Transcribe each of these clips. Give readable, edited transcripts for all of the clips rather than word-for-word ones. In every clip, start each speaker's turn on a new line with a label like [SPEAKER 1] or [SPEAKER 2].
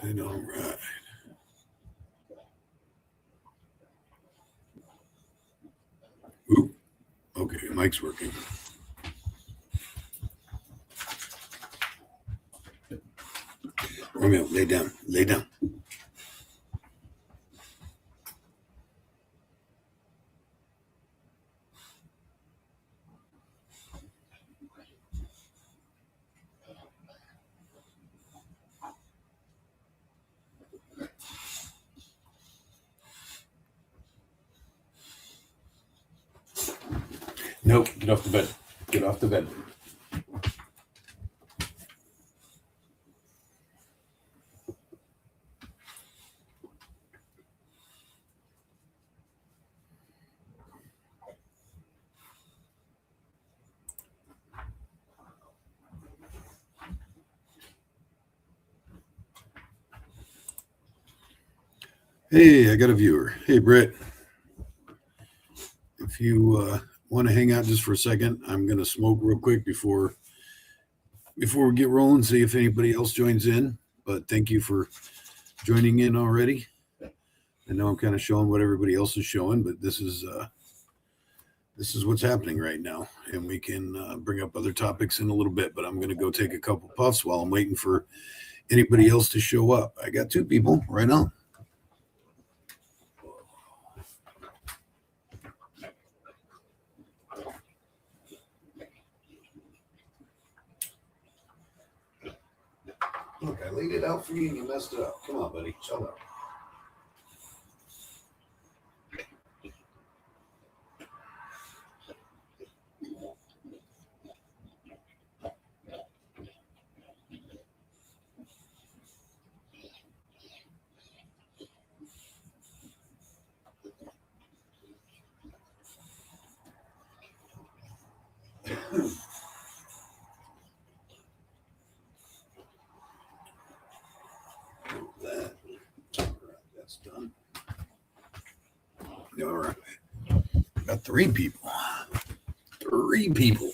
[SPEAKER 1] And all right. Ooh, okay, mic's working. Romeo, lay down, lay down. Nope, get off the bed. Get off the bed. Hey, I got a viewer. Hey, Britt. If you want to hang out just for a second, I'm going to smoke real quick before we get rolling, see if anybody else joins in. But thank you for joining in already. I know I'm kind of showing what everybody else is showing, but this is what's happening right now. And we can bring up other topics in a little bit, but I'm going to go take a couple puffs while I'm waiting for anybody else to show up. I got 2 people right now. Look, I laid it out for you and you messed it up. Come on, buddy. Shut up. That's done. All right. Got 3 people. 3 people.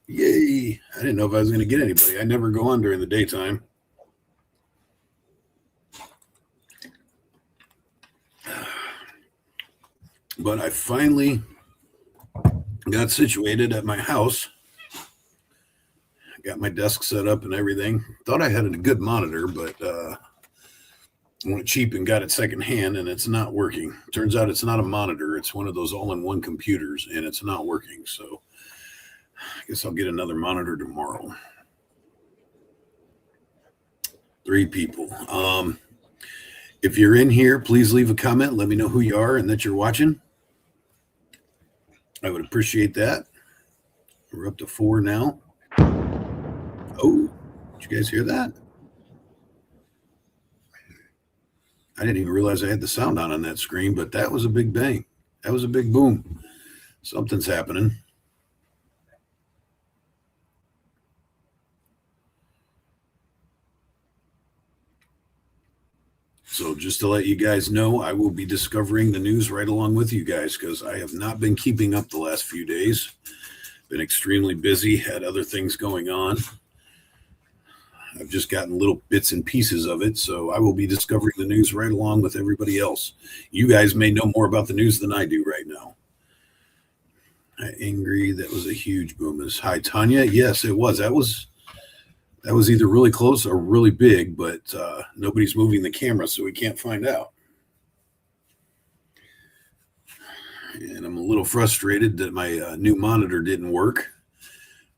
[SPEAKER 1] Yay. I didn't know if I was going to get anybody. I never go on during the daytime. But I finally got situated at my house. Got my desk set up and everything. Thought I had a good monitor, but went cheap and got it secondhand, and it's not working. Turns out it's not a monitor. It's one of those all-in-one computers, and it's not working. So I guess I'll get another monitor tomorrow. 3 people. If you're in here, please leave a comment. Let me know who you are and that you're watching. I would appreciate that. We're up to 4 now. Oh, did you guys hear that? I didn't even realize I had the sound on that screen, but that was a big bang. That was a big boom. Something's happening. So just to let you guys know, I will be discovering the news right along with you guys because I have not been keeping up the last few days. Been extremely busy, had other things going on. I've just gotten little bits and pieces of it, so I will be discovering the news right along with everybody else. You guys may know more about the news than I do right now. Angry, that was a huge boom. Hi, Tanya. Yes, it was. That was either really close or really big, but nobody's moving the camera, so we can't find out. And I'm a little frustrated that my new monitor didn't work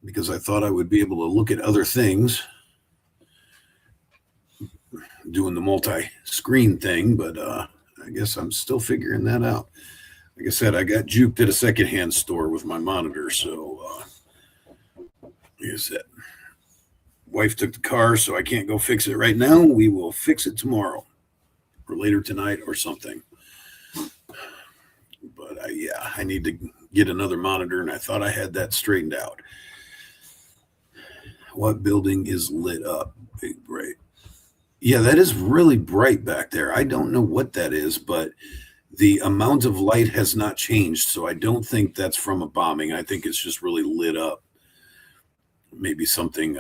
[SPEAKER 1] because I thought I would be able to look at other things doing the multi-screen thing, but I guess I'm still figuring that out. Like I said, I got juked at a secondhand store with my monitor, so like I said, wife took the car, so I can't go fix it right now. We will fix it tomorrow or later tonight or something. But I need to get another monitor, and I thought I had that straightened out. What building is lit up? Big bright. Yeah, that is really bright back there. I don't know what that is, but the amount of light has not changed, so I don't think that's from a bombing. I think it's just really lit up. maybe something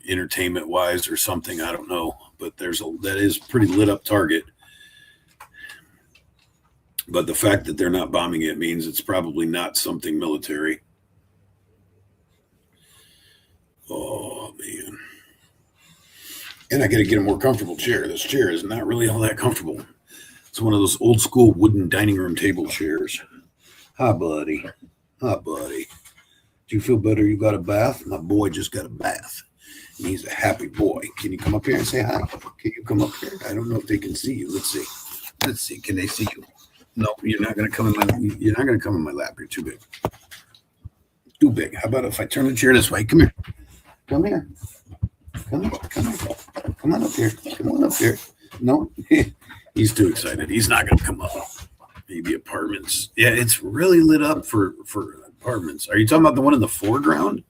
[SPEAKER 1] entertainment wise or something. I don't know, but that is pretty lit up target. But the fact that they're not bombing it means it's probably not something military. Oh, man. And I got to get a more comfortable chair. This chair is not really all that comfortable. It's one of those old school wooden dining room table chairs. Hi, buddy. Hi, buddy. Do you feel better? You got a bath? My boy just got a bath. And he's a happy boy. Can you come up here and say hi? Can you come up here? I don't know if they can see you. Let's see. Let's see. Can they see you? No, you're not going to come in my. You're not going to come in my lap. You're too big. Too big. How about if I turn the chair this way? Come here. Come here. Come here. Come here. Come on up here. Come on up here. No, he's too excited. He's not going to come up. Maybe apartments. Yeah, it's really lit up for apartments. Are you talking about the one in the foreground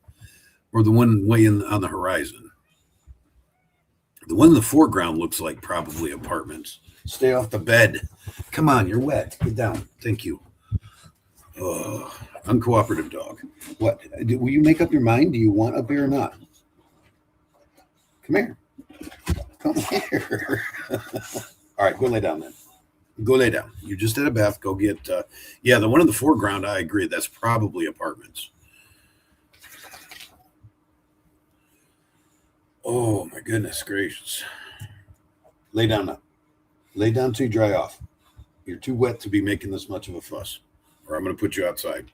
[SPEAKER 1] or the one way on the horizon? The one in the foreground looks like probably apartments. Stay off the bed. Come on, you're wet. Get down. Thank you. Oh, uncooperative dog. What? Will you make up your mind? Do you want up here or not? Come here. Come here. All right, go lay down then. Go lay down. You just had a bath. Go get, yeah, the one in the foreground, I agree. That's probably apartments. Oh, my goodness gracious. Lay down now. Lay down till you dry off. You're too wet to be making this much of a fuss, or I'm going to put you outside.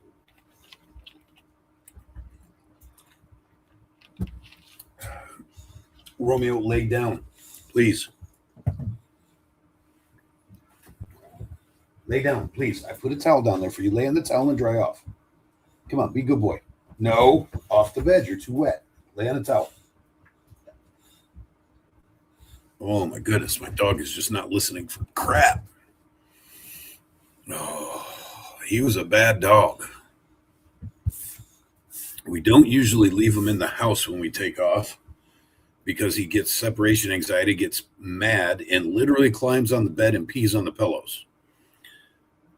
[SPEAKER 1] Romeo, lay down, please. Lay down, please. I put a towel down there for you. Lay on the towel and dry off. Come on, be a good boy. No, off the bed. You're too wet. Lay on the towel. Oh, my goodness. My dog is just not listening for crap. Oh, he was a bad dog. We don't usually leave him in the house when we take off because he gets separation anxiety, gets mad, and literally climbs on the bed and pees on the pillows.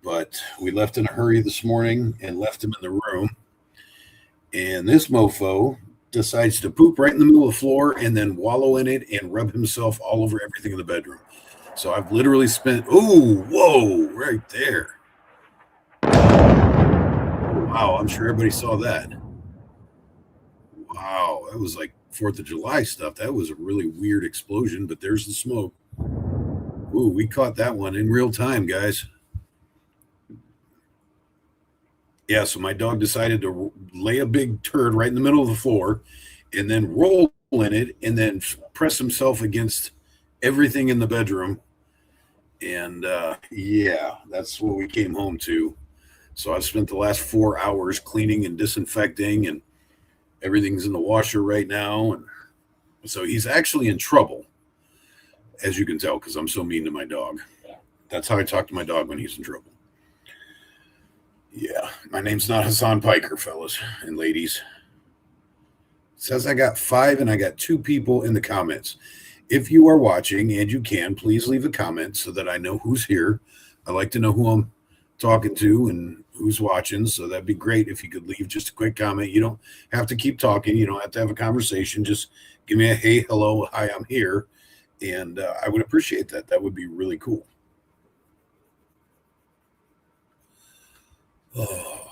[SPEAKER 1] But we left in a hurry this morning and left him in the room. And this mofo decides to poop right in the middle of the floor and then wallow in it and rub himself all over everything in the bedroom. So I've literally spent, whoa, right there. Wow, I'm sure everybody saw that. Wow, that was like 4th of July stuff. That was a really weird explosion, but there's the smoke. Ooh, we caught that one in real time, guys. Yeah, so my dog decided to lay a big turd right in the middle of the floor and then roll in it and then press himself against everything in the bedroom. And yeah, that's what we came home to. So I've spent the last 4 hours cleaning and disinfecting, and everything's in the washer right now. And so he's actually in trouble, as you can tell, because I'm so mean to my dog. That's how I talk to my dog when he's in trouble. Yeah, my name's not Hassan Piker, fellas and ladies. It says I got 5 and I got 2 people in the comments. If you are watching and you can, please leave a comment so that I know who's here. I like to know who I'm talking to and who's watching. So that'd be great if you could leave just a quick comment. You don't have to keep talking. You don't have to have a conversation. Just give me a hey, hello, hi, I'm here. And I would appreciate that. That would be really cool. Oh,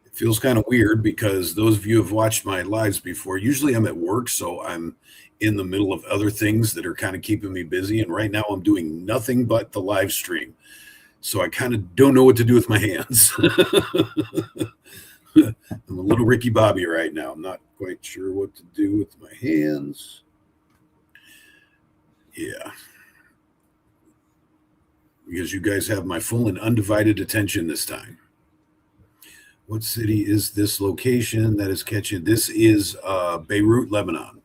[SPEAKER 1] it feels kind of weird because those of you who have watched my lives before, usually I'm at work, so I'm in the middle of other things that are kind of keeping me busy. And right now I'm doing nothing but the live stream. So I kind of don't know what to do with my hands. I'm a little Ricky Bobby right now. I'm not quite sure what to do with my hands. Yeah. Because you guys have my full and undivided attention this time. What city is this location that is catching? This is Beirut, Lebanon.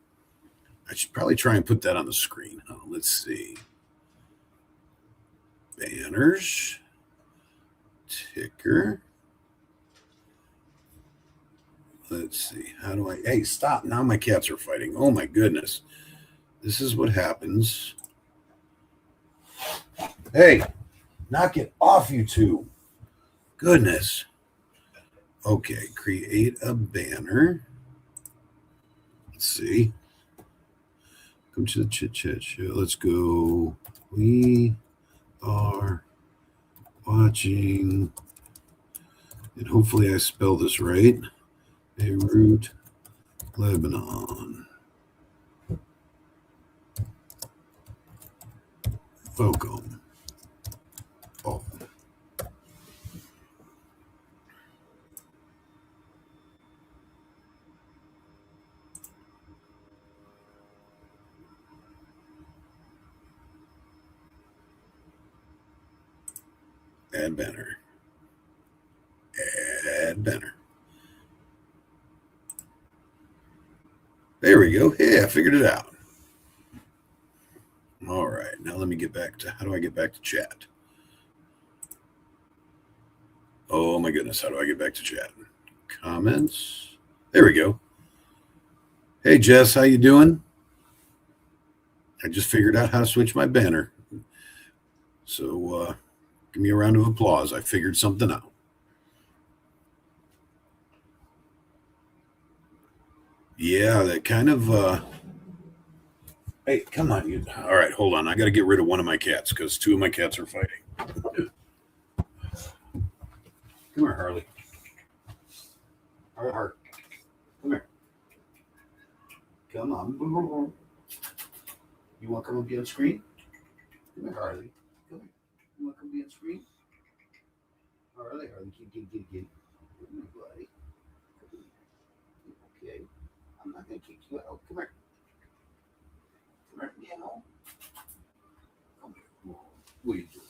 [SPEAKER 1] I should probably try and put that on the screen. Oh, let's see. Banners. Ticker. Let's see. How do I? Hey, stop. Now my cats are fighting. Oh, my goodness. This is what happens. Hey, knock it off, you two. Goodness. Okay, create a banner. Let's see. Come to the Chit Chat show. Let's go. We are watching, and hopefully I spell this right. Beirut, Lebanon. Welcome. Oh. Add banner. Add banner. There we go. Hey, I figured it out. All right. Now let me get back to, how do I get back to chat? Oh my goodness. How do I get back to chat? Comments. There we go. Hey, Jess, how you doing? I just figured out how to switch my banner. So give me a round of applause. I figured something out. Yeah, that kind of hey, come on, you. All right, hold on. I got to get rid of one of my cats because two of my cats are fighting. Come here, Harley. Harley. Come here. Come on. You want to come and be on screen? Come here, Harley. Come here. You want to come be on screen? Harley. Get. Come here, buddy. Okay. I'm not going to kick you out. Come here. Come here. Meow. Come here. What are you doing?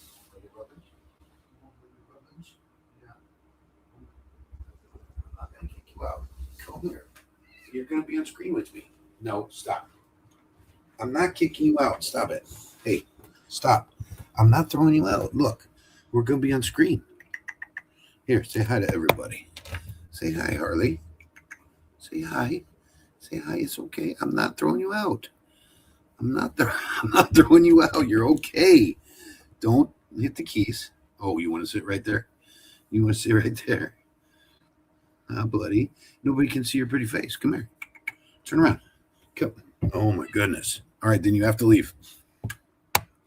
[SPEAKER 1] Yeah. I'm not going to kick you out. Come here. You're going to be on screen with me. No, stop. I'm not kicking you out. Stop it. Hey, stop. I'm not throwing you out. Look, we're going to be on screen. Here, say hi to everybody. Say hi, Harley. Say hi. Say hi. It's okay. I'm not throwing you out. I'm not throwing you out. You're okay. Don't hit the keys. Oh, you want to sit right there? You want to sit right there? Ah, buddy. Nobody can see your pretty face. Come here. Turn around. Come. Oh, my goodness. All right, then you have to leave.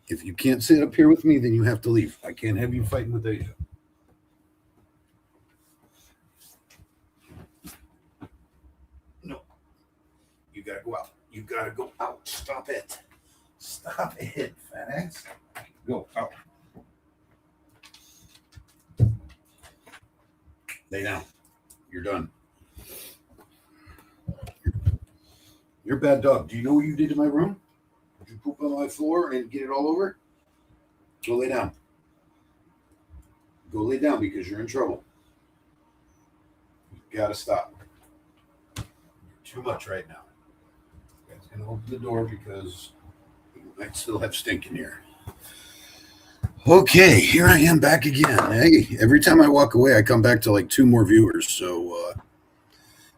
[SPEAKER 1] If you can't sit up here with me, then you have to leave. I can't have you fighting with Asia. No. You got to go out. You got to go out. Stop it. Stop it, fat ass. Go out. Lay down. You're done. You're a bad dog. Do you know what you did to my room? Did you poop on my floor and get it all over? Go lay down. Go lay down because you're in trouble. You gotta stop. You're too much right now. You guys gonna open the door because you might still have stink in here. Okay, here I am back again. Hey, every time I walk away, I come back to like 2 more viewers. So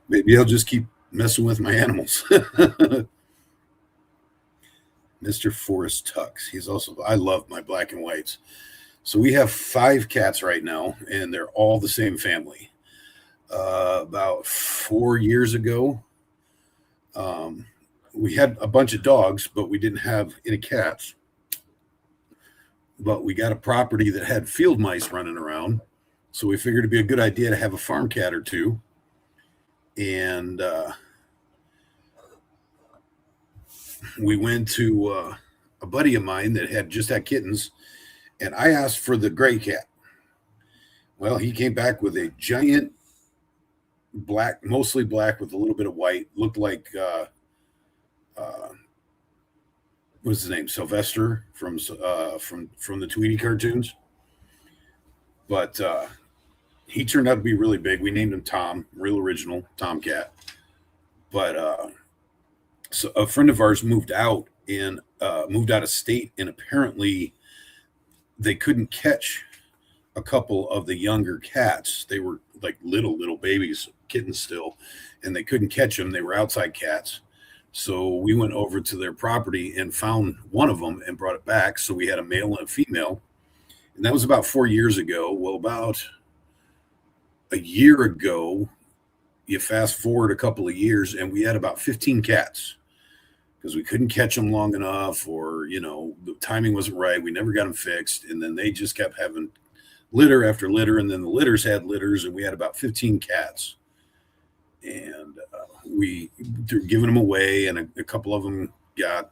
[SPEAKER 1] maybe I'll just keep messing with my animals. Mr. Forrest Tux. He's also, I love my black and whites. So we have 5 cats right now, and they're all the same family. About 4 years ago, we had a bunch of dogs, but we didn't have any cats. But we got a property that had field mice running around. So we figured it'd be a good idea to have a farm cat or two. And we went to a buddy of mine that had just had kittens. And I asked for the gray cat. Well, he came back with a giant black, mostly black with a little bit of white. Looked like what's his name? Sylvester from the Tweety cartoons. But he turned out to be really big. We named him Tom, real original Tomcat. But so a friend of ours moved out of state, and apparently they couldn't catch a couple of the younger cats. They were like little babies, kittens still, and they couldn't catch them. They were outside cats. So we went over to their property and found one of them and brought it back. So we had a male and a female. And that was about 4 years ago. Well, about a year ago, you fast forward a couple of years, and we had about 15 cats because we couldn't catch them long enough, or the timing wasn't right. We never got them fixed, and then they just kept having litter after litter, and then the litters had litters, and we had about 15 cats, and we were giving them away, and a couple of them got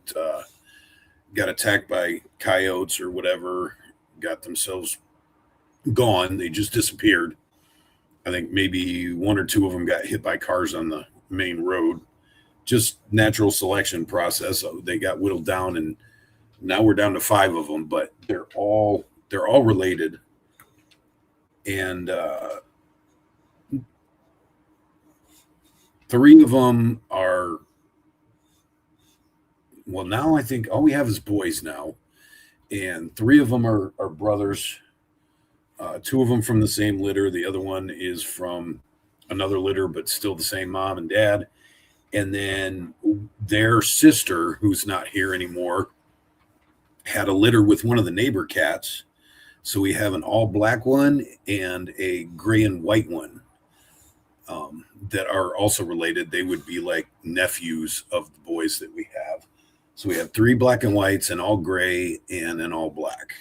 [SPEAKER 1] attacked by coyotes or whatever, got themselves gone. They just disappeared. I think maybe one or two of them got hit by cars on the main road. Just natural selection process. So they got whittled down, and now we're down to 5 of them. But they're all related, and 3 of them are. Well, now I think all we have is boys now, and 3 of them are brothers. 2 of them from the same litter. The other one is from another litter, but still the same mom and dad. And then their sister, who's not here anymore, had a litter with one of the neighbor cats. So we have an all black one and a gray and white one that are also related. They would be like nephews of the boys that we have. So we have 3 black and whites, and all gray, and an all black.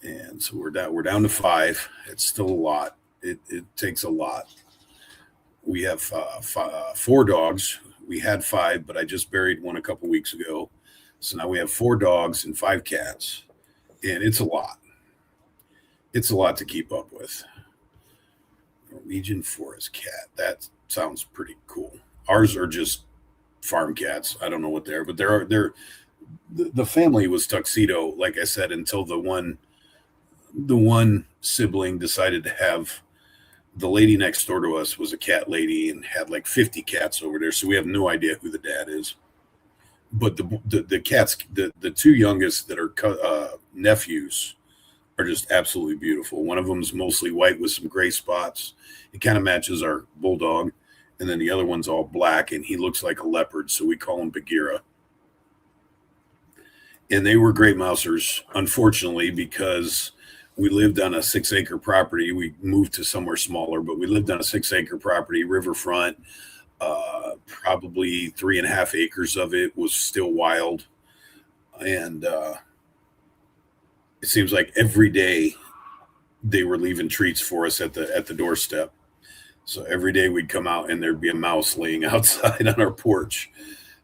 [SPEAKER 1] And so we're down to 5. It's still a lot. It takes a lot. We have 4 dogs. We had 5, but I just buried one a couple weeks ago. So now we have 4 dogs and 5 cats, and it's a lot. It's a lot to keep up with. Norwegian forest cat. That sounds pretty cool. Ours are just farm cats. I don't know what they're, but the family was tuxedo, like I said, until the one sibling decided to have. The lady next door to us was a cat lady and had like 50 cats over there, so we have no idea who the dad is. But the cats, the 2 youngest that are nephews, are just absolutely beautiful. One of them's mostly white with some gray spots. It kind of matches our bulldog, and then the other one's all black, and he looks like a leopard, so we call him Bagheera. And they were great mousers, unfortunately, because we lived on a 6-acre property. We moved to somewhere smaller, but we lived on a 6-acre property, riverfront. Probably 3.5 acres of it was still wild. And it seems like every day they were leaving treats for us at the doorstep. So every day we'd come out and there'd be a mouse laying outside on our porch.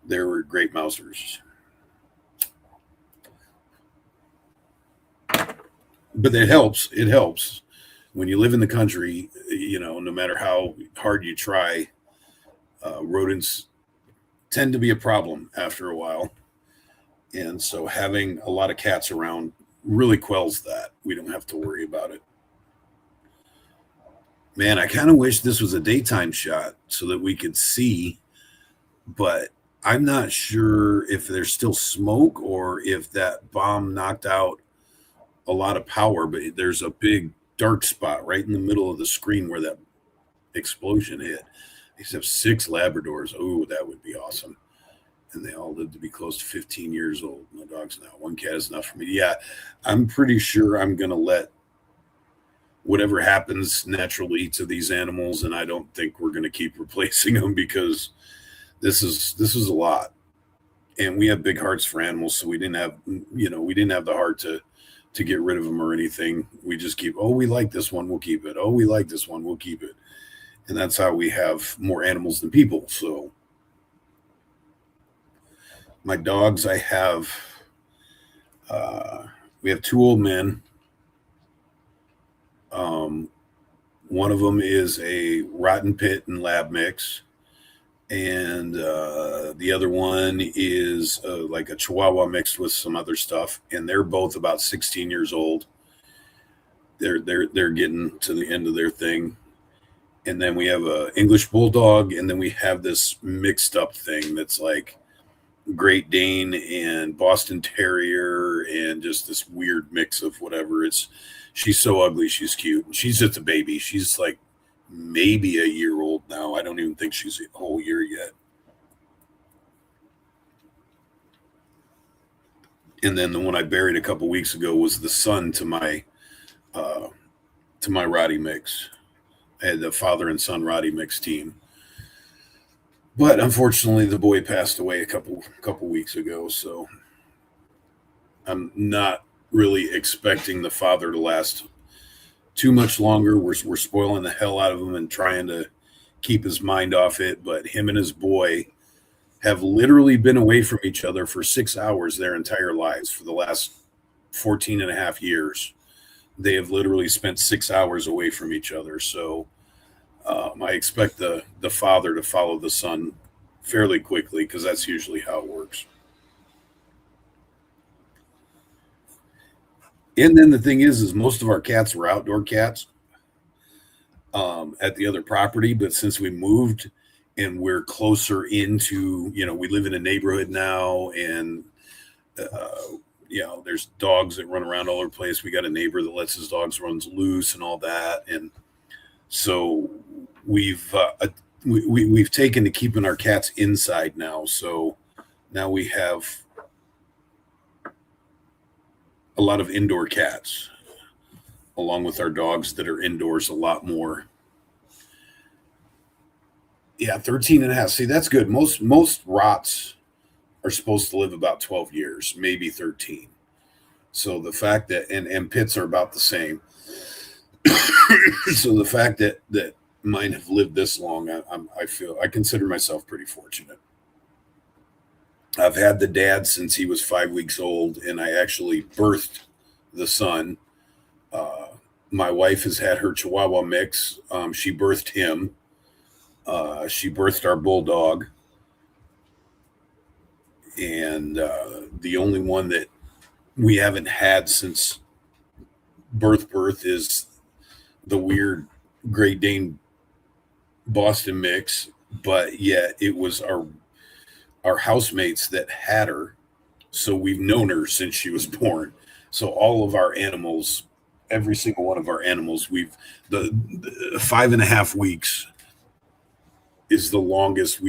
[SPEAKER 1] They were great mousers. But it helps. It helps when you live in the country. No matter how hard you try, rodents tend to be a problem after a while, and so having a lot of cats around really quells that. We don't have to worry about it. Man, I kind of wish this was a daytime shot so that we could see, but I'm not sure if there's still smoke or if that bomb knocked out a lot of power, but there's a big dark spot right in the middle of the screen where that explosion hit. They have 6 Labradors. Oh, that would be awesome. And they all live to be close to 15 years old. My dog's now 1 cat is enough for me. Yeah, I'm pretty sure I'm going to let whatever happens naturally to these animals, and I don't think we're going to keep replacing them because this is a lot. And we have big hearts for animals, so we didn't have the heart to get rid of them or anything. We just keep, we like this one, we'll keep it. Oh, we like this one, we'll keep it. And that's how we have more animals than people. So my dogs, we have 2 old men. One of them is a rotten pit and lab mix. And the other one is like a Chihuahua mixed with some other stuff, and they're both about 16 years old. They're getting to the end of their thing. And then we have a English Bulldog, and then we have this mixed up thing that's like Great Dane and Boston Terrier, and just this weird mix of whatever. She's so ugly, she's cute. She's just a baby. She's like maybe a year old now. I don't even think she's a whole year yet. And then the one I buried a couple weeks ago was the son to my Roddy mix. had the father and son Roddy mix team. But unfortunately, the boy passed away a couple weeks ago, so I'm not really expecting the father to last too much longer. We're spoiling the hell out of him and trying to keep his mind off it. But him and his boy have literally been away from each other for 6 hours their entire lives for the last 14 and a half years. They have literally spent 6 hours away from each other. So I expect the father to follow the son fairly quickly because that's usually how it works. And then the thing is most of our cats were outdoor cats at the other property, but since we moved and we're closer into, we live in a neighborhood now, and there's dogs that run around all over the place. We got a neighbor that lets his dogs run loose and all that, and so we've taken to keeping our cats inside now. So now we have a lot of indoor cats, along with our dogs that are indoors a lot more. Yeah, 13 and a half. See, that's good. Most rots are supposed to live about 12 years, maybe 13. So the fact that, and pits are about the same. So the fact that mine have lived this long, I consider myself pretty fortunate. I've had the dad since he was 5 weeks old, and I actually birthed the son. My wife has had her Chihuahua mix. She birthed him. She birthed our bulldog. And the only one that we haven't had since birth is the weird Great Dane Boston mix. But yet it was our housemates that had her. So we've known her since she was born. So all of our animals, every single one of our animals, the 5.5 weeks is the longest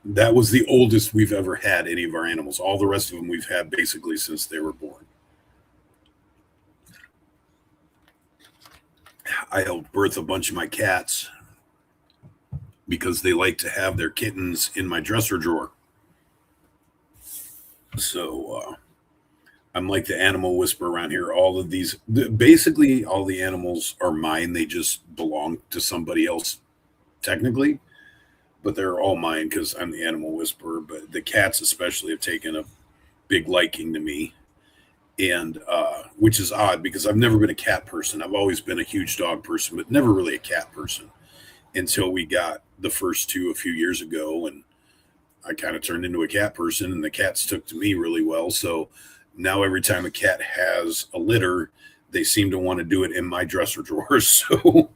[SPEAKER 1] that was the oldest we've ever had any of our animals. All the rest of them we've had basically since they were born. I helped birth a bunch of my cats because they like to have their kittens in my dresser drawer. So I'm like the animal whisperer around here. Basically all the animals are mine. They just belong to somebody else technically, but they're all mine because I'm the animal whisperer. But the cats especially have taken a big liking to me, and which is odd because I've never been a cat person. I've always been a huge dog person, but never really a cat person until we got the first two a few years ago, and I kind of turned into a cat person, and the cats took to me really well. So now every time a cat has a litter, they seem to want to do it in my dresser drawer. So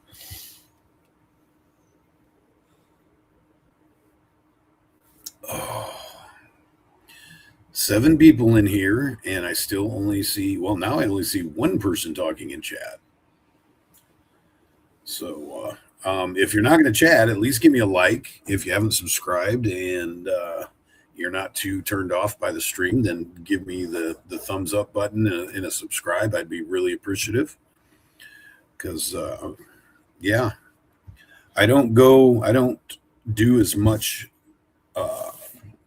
[SPEAKER 1] oh, 7 people in here, and I still only see, now I only see one person talking in chat. So if you're not going to chat, at least give me a like. If you haven't subscribed and you're not too turned off by the stream, then give me the thumbs up button and a subscribe. I'd be really appreciative because, I don't do as much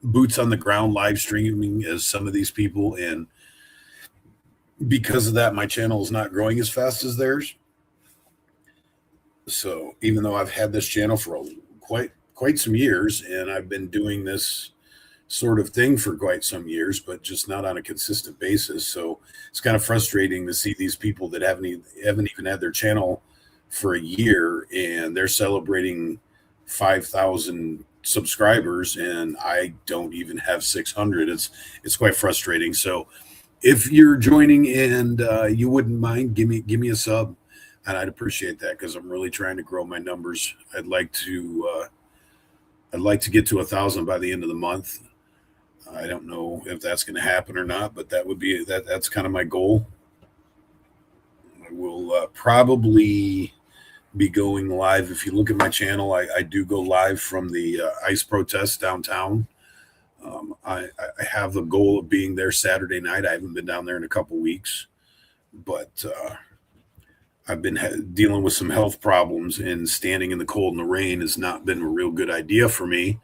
[SPEAKER 1] boots on the ground live streaming as some of these people. And because of that, my channel is not growing as fast as theirs. So even though I've had this channel for quite some years, and I've been doing this sort of thing for quite some years, but just not on a consistent basis. So it's kind of frustrating to see these people that haven't even had their channel for a year, and they're celebrating 5,000 subscribers, and I don't even have 600. It's quite frustrating. So if you're joining and you wouldn't mind, give me a sub. And I'd appreciate that because I'm really trying to grow my numbers. I'd like to get to 1,000 by the end of the month. I don't know if that's going to happen or not, but that's kind of my goal. I will probably be going live. If you look at my channel, I do go live from the ICE protest downtown. I have the goal of being there Saturday night. I haven't been down there in a couple weeks, but I've been dealing with some health problems, and standing in the cold and the rain has not been a real good idea for me.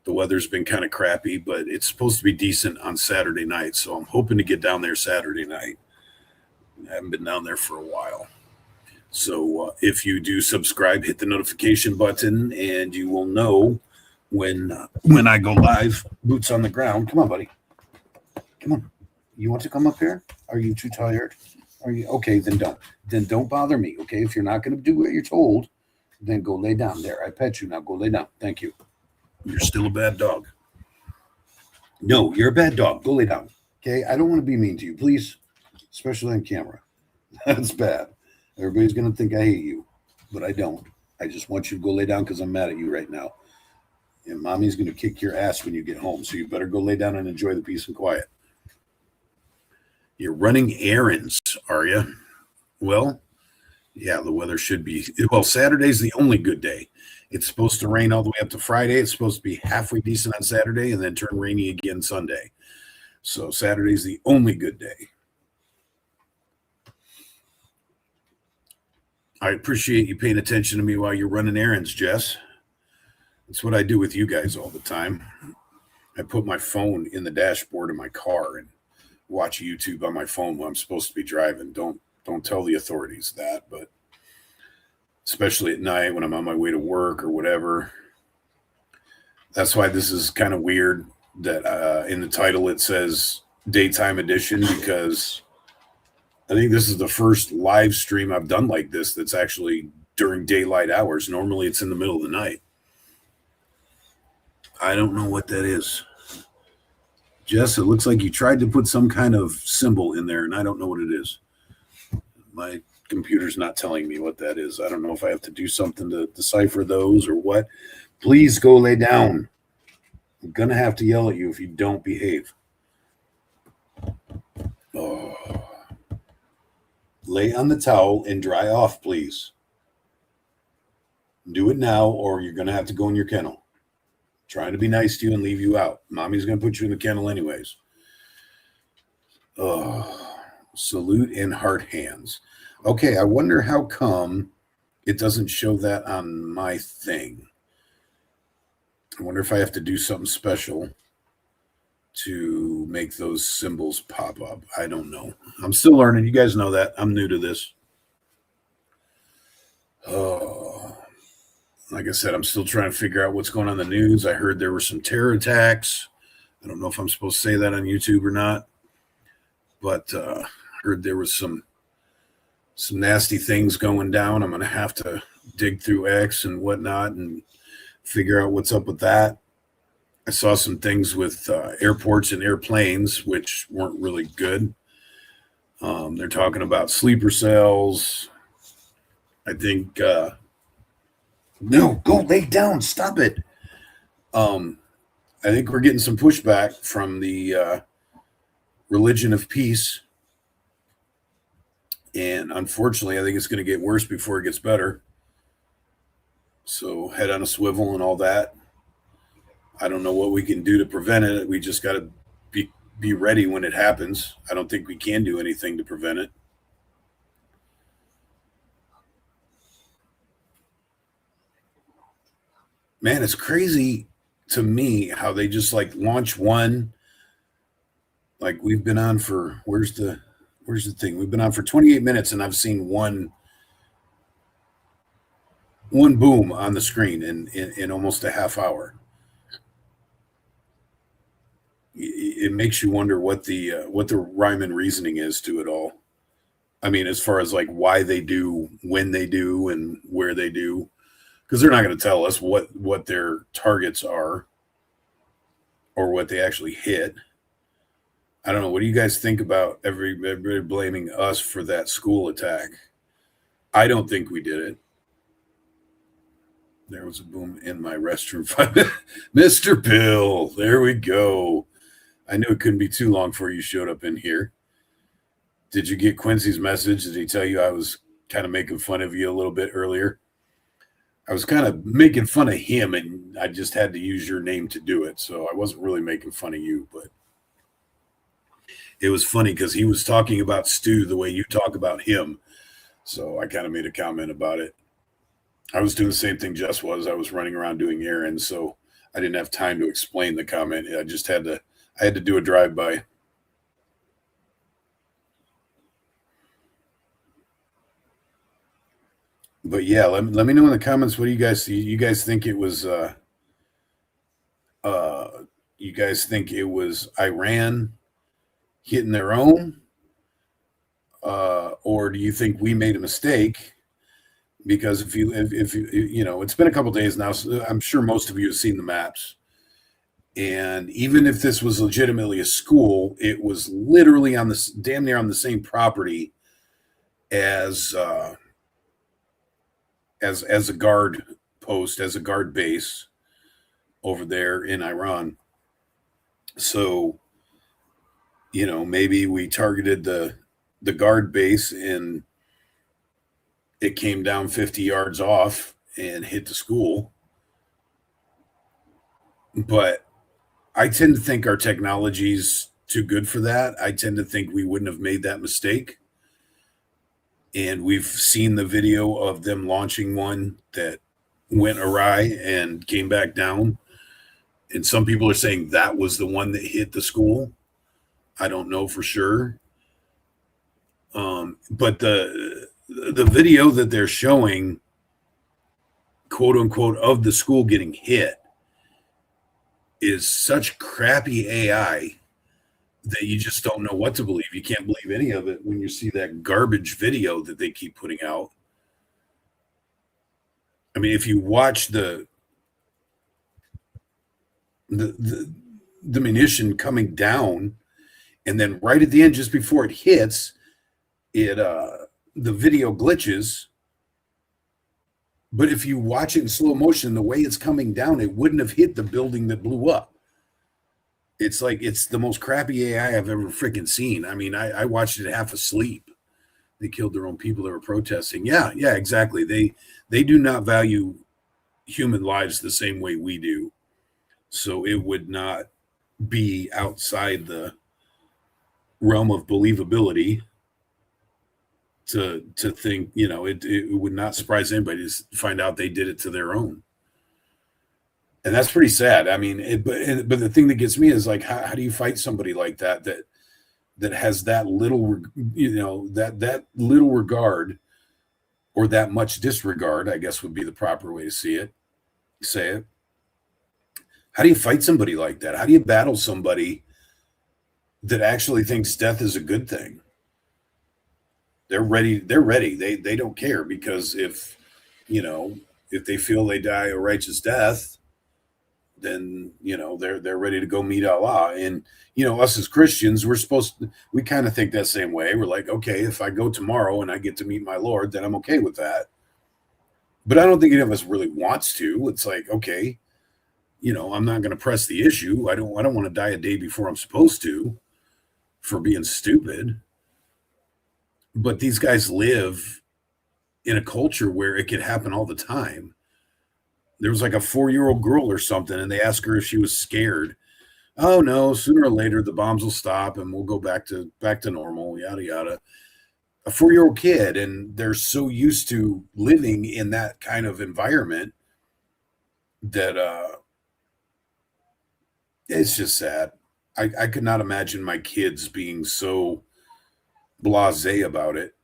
[SPEAKER 1] The weather's been kind of crappy, but it's supposed to be decent on Saturday night. So I'm hoping to get down there Saturday night. I haven't been down there for a while. So if you do subscribe, hit the notification button, and you will know when I go live. Boots on the ground. Come on, buddy. Come on. You want to come up here? Are you too tired? Are you okay? Then don't. Then don't bother me. Okay. If you're not going to do what you're told, then go lay down. There, I pet you now. Go lay down. Thank you. You're still a bad dog. No, you're a bad dog. Go lay down. Okay. I don't want to be mean to you, please, especially on camera. That's bad. Everybody's going to think I hate you, but I don't. I just want you to go lay down because I'm mad at you right now. And mommy's going to kick your ass when you get home. So you better go lay down and enjoy the peace and quiet. You're running errands, are you? Well, yeah, the weather should be. Well, Saturday's the only good day. It's supposed to rain all the way up to Friday. It's supposed to be halfway decent on Saturday and then turn rainy again Sunday. So Saturday's the only good day. I appreciate you paying attention to me while you're running errands, Jess. That's what I do with you guys all the time. I put my phone in the dashboard of my car and watch YouTube on my phone while I'm supposed to be driving. Don't tell the authorities that, but especially at night when I'm on my way to work or whatever. That's why this is kind of weird that in the title it says daytime edition, because I think this is the first live stream I've done like this that's actually during daylight hours. Normally it's in the middle of the night. I don't know what that is. Jess, it looks like you tried to put some kind of symbol in there, and I don't know what it is. My computer's not telling me what that is. I don't know if I have to do something to decipher those or what. Please go lay down. I'm going to have to yell at you if you don't behave. Oh. Lay on the towel and dry off, please. Do it now, or you're going to have to go in your kennel. Trying to be nice to you and leave you out. Mommy's going to put you in the kennel anyways. Oh, salute and heart hands. Okay, I wonder how come it doesn't show that on my thing. I wonder if I have to do something special to make those symbols pop up. I don't know. I'm still learning. You guys know that. I'm new to this. Oh, like I said, I'm still trying to figure out what's going on in the news. I heard there were some terror attacks. I don't know if I'm supposed to say that on YouTube or not, but I heard there was some nasty things going down. I'm going to have to dig through X and whatnot and figure out what's up with that. I saw some things with airports and airplanes, which weren't really good. They're talking about sleeper cells. I think, no, go lay down. Stop it. I think we're getting some pushback from the religion of peace. And unfortunately, I think it's going to get worse before it gets better. So head on a swivel and all that. I don't know what we can do to prevent it. We just got to be ready when it happens. I don't think we can do anything to prevent it. Man, it's crazy to me how they just like launch one. Like we've been on for, where's the thing? We've been on for 28 minutes and I've seen one boom on the screen in almost a half hour. It makes you wonder what the rhyme and reasoning is to it all. I mean, as far as like why they do, when they do, and where they do, because they're not going to tell us what their targets are or what they actually hit. I don't know. What do you guys think about everybody blaming us for that school attack? I don't think we did it. There was a boom in my restroom. Mr. Bill, there we go. I knew it couldn't be too long before you showed up in here. Did you get Quincy's message? Did he tell you I was kind of making fun of you a little bit earlier? I was kind of making fun of him, and I just had to use your name to do it. So I wasn't really making fun of you, but it was funny because he was talking about Stu the way you talk about him. So I kind of made a comment about it. I was doing the same thing Jess was. I was running around doing errands, so I didn't have time to explain the comment. I had to do a drive-by. But yeah, let me know in the comments, what do you guys see? You guys think it was you guys think it was Iran hitting their own? Or do you think we made a mistake? Because if you know, it's been a couple days now, so I'm sure most of you have seen the maps. And even if this was legitimately a school, it was literally on this damn near on the same property as as a guard post, as a guard base over there in Iran. So, you know, maybe we targeted the guard base and it came down 50 yards off and hit the school. But I tend to think our technology's too good for that. I tend to think we wouldn't have made that mistake. And we've seen the video of them launching one that went awry and came back down. And some people are saying that was the one that hit the school. I don't know for sure. But the video that they're showing, quote unquote, of the school getting hit is such crappy AI that you just don't know what to believe. You can't believe any of it when you see that garbage video that they keep putting out. I mean, if you watch the munition coming down, and then right at the end, just before it hits, the video glitches. But if you watch it in slow motion, the way it's coming down, it wouldn't have hit the building that blew up. It's like, it's the most crappy AI I've ever freaking seen. I mean, I watched it half asleep. They killed their own people that were protesting. Yeah, exactly. They do not value human lives the same way we do. So it would not be outside the realm of believability to think, you know, it would not surprise anybody to find out they did it to their own. And that's pretty sad. I mean, but the thing that gets me is like, how do you fight somebody like that has that little, you know, that little regard, or that much disregard, I guess would be the proper way to say it. How do you fight somebody like that? How do you battle somebody that actually thinks death is a good thing? They're ready. They don't care, because if, you know, if they feel they die a righteous death, then, you know, they're ready to go meet Allah. And, you know, us as Christians, we kind of think that same way. We're like, okay, if I go tomorrow and I get to meet my Lord, then I'm okay with that. But I don't think any of us really wants to. It's like, okay, you know, I'm not going to press the issue. I don't want to die a day before I'm supposed to for being stupid. But these guys live in a culture where it could happen all the time. There was like a 4-year-old girl or something, and they asked her if she was scared. Oh no, sooner or later the bombs will stop and we'll go back to normal, yada yada. A 4-year-old kid, and they're so used to living in that kind of environment that it's just sad. I could not imagine my kids being so blasé about it.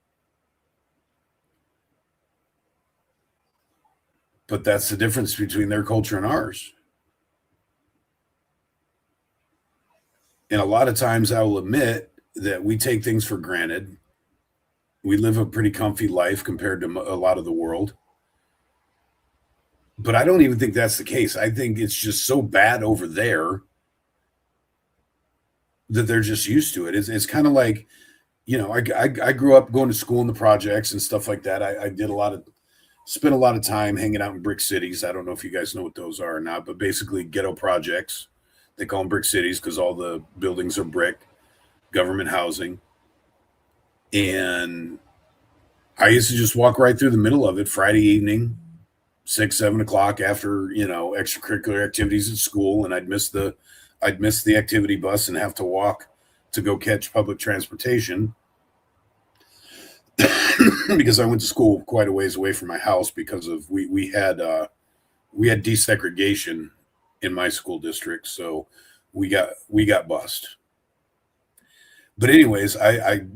[SPEAKER 1] But that's the difference between their culture and ours. And a lot of times I will admit that we take things for granted. We live a pretty comfy life compared to a lot of the world. But I don't even think that's the case. I think it's just so bad over there that they're just used to it. It's kind of like, you know, I grew up going to school in the projects and stuff like that. I spent a lot of time hanging out in brick cities. I don't know if you guys know what those are or not, but basically ghetto projects. They call them brick cities because all the buildings are brick, government housing. And I used to just walk right through the middle of it Friday evening, 6, 7 o'clock after, you know, extracurricular activities at school. And I'd miss the activity bus and have to walk to go catch public transportation. because I went to school quite a ways away from my house because of we had desegregation in my school district, so we got bused. But anyways, I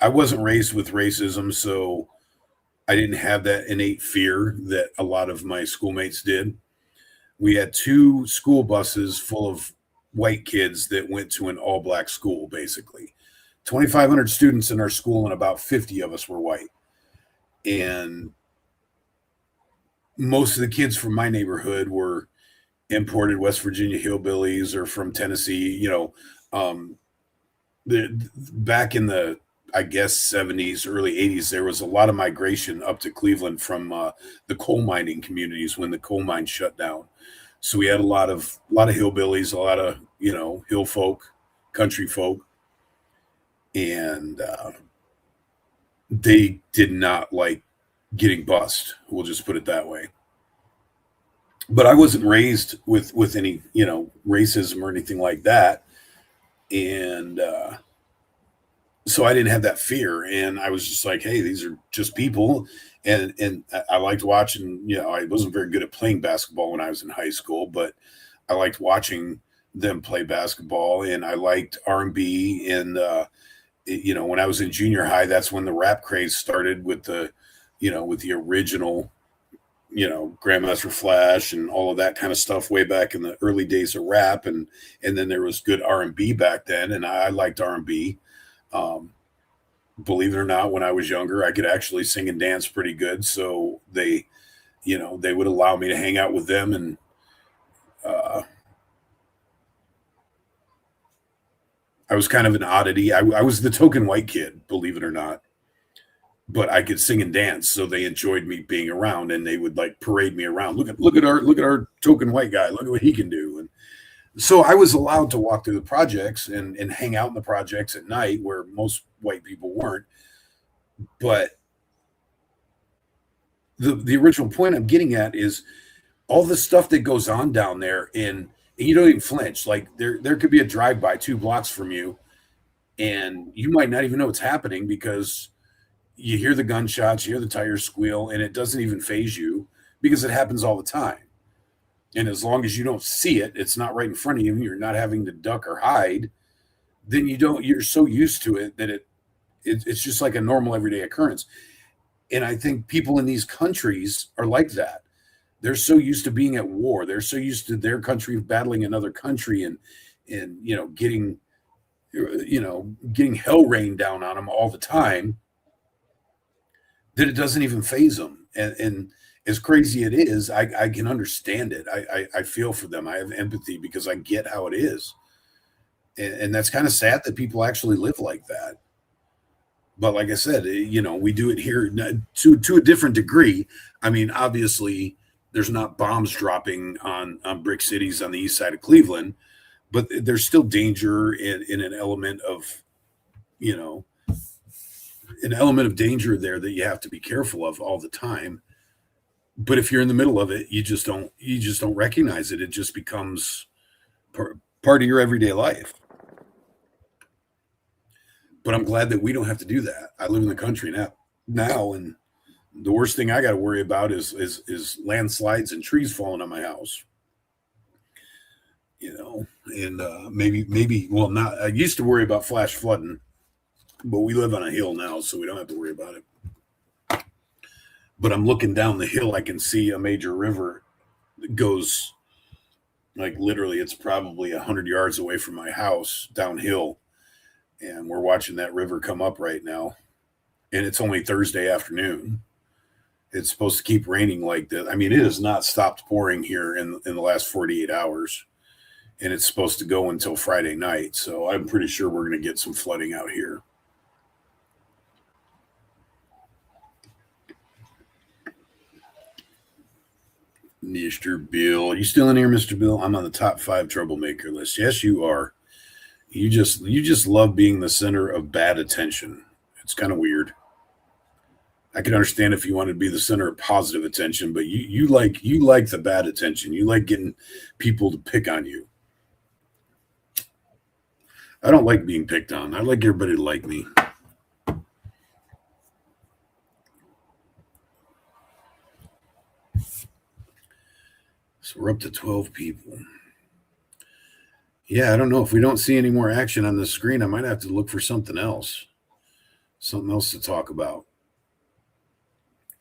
[SPEAKER 1] wasn't raised with racism, so I didn't have that innate fear that a lot of my schoolmates did. We had two school buses full of white kids that went to an all black school, basically. 2,500 students in our school, and about 50 of us were white. And most of the kids from my neighborhood were imported West Virginia hillbillies or from Tennessee. Um, back in the, I guess, 70s, early 80s, there was a lot of migration up to Cleveland from the coal mining communities when the coal mine shut down. So we had a lot of hillbillies, a lot of hill folk, country folk, and they did not like getting bussed. We'll just put it that way. But I wasn't raised with any racism or anything like that, and so I didn't have that fear, and I was just like, hey, these are just people, and I liked watching. I wasn't very good at playing basketball when I was in high school, but I liked watching them play basketball, and I liked R&B, and when I was in junior high, that's when the rap craze started with the original, Grandmaster Flash and all of that kind of stuff way back in the early days of rap, and then there was good R&B back then, and I liked R&B. Um, Believe it or not, when I was younger, I could actually sing and dance pretty good, so they would allow me to hang out with them, and uh, I was kind of an oddity. I was the token white kid, believe it or not, but I could sing and dance, so they enjoyed me being around, and they would like parade me around. Look at our token white guy. Look at what he can do. And so I was allowed to walk through the projects and hang out in the projects at night where most white people weren't. But the original point I'm getting at is all the stuff that goes on down there, and you don't even flinch. Like there could be a drive by 2 blocks from you, and you might not even know what's happening because you hear the gunshots, you hear the tires squeal, and it doesn't even phase you because it happens all the time. And as long as you don't see it, it's not right in front of you, and you're not having to duck or hide, then you're so used to it that it's just like a normal everyday occurrence. And I think people in these countries are like that. They're so used to being at war. They're so used to their country battling another country, and getting hell rained down on them all the time, that it doesn't even phase them. And as crazy it is, I can understand it. I feel for them. I have empathy because I get how it is. And that's kind of sad that people actually live like that. But like I said, we do it here to a different degree. I mean, obviously, there's not bombs dropping on brick cities on the east side of Cleveland, but there's still danger in you know, an element of danger there that you have to be careful of all the time. But if you're in the middle of it, you just don't recognize it. It just becomes part of your everyday life. But I'm glad that we don't have to do that. I live in the country now, and the worst thing I got to worry about is landslides and trees falling on my house. And maybe well, not. I used to worry about flash flooding, but we live on a hill now, so we don't have to worry about it. But I'm looking down the hill, I can see a major river that goes, like, literally, it's probably 100 yards away from my house downhill, and we're watching that river come up right now. And it's only Thursday afternoon. It's supposed to keep raining like this. I mean, it has not stopped pouring here in the last 48 hours, and it's supposed to go until Friday night. So I'm pretty sure we're going to get some flooding out here. Mr. Bill, you still in here, Mr. Bill? I'm on the top 5 troublemaker list. Yes, you are. You just love being the center of bad attention. It's kind of weird. I can understand if you want to be the center of positive attention, but you like the bad attention. You like getting people to pick on you. I don't like being picked on. I like everybody to like me. So we're up to 12 people. Yeah, I don't know. If we don't see any more action on the screen, I might have to look for something else to talk about.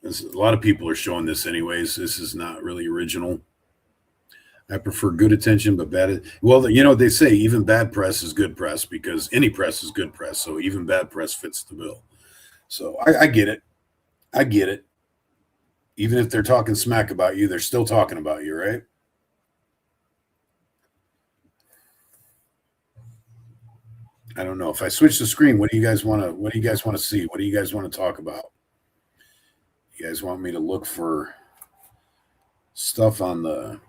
[SPEAKER 1] A lot of people are showing this anyways. This is not really original. I prefer good attention, but bad. Well, you know, they say even bad press is good press because any press is good press. So even bad press fits the bill. So I get it. I get it. Even if they're talking smack about you, they're still talking about you, right? I don't know. If I switch the screen, what do you guys want to see? What do you guys want to talk about? You guys want me to look for stuff on the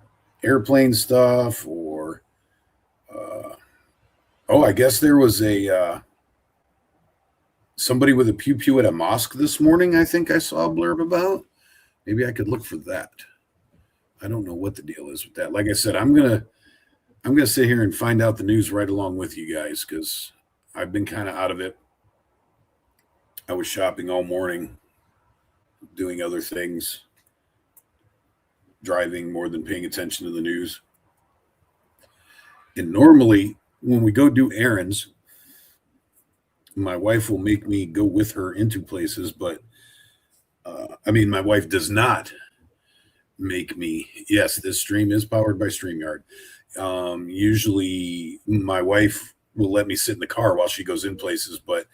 [SPEAKER 1] airplane stuff or I guess there was a somebody with a pew pew at a mosque this morning. I think I saw a blurb about. Maybe I could look for that. I don't know what the deal is with that. Like I said, I'm gonna sit here and find out the news right along with you guys because I've been kind of out of it. I was shopping all morning, doing other things, driving more than paying attention to the news. And normally, when we go do errands, my wife will make me go with her into places, but my wife does not make me. Yes, this stream is powered by StreamYard. Usually, my wife will let me sit in the car while she goes in places, but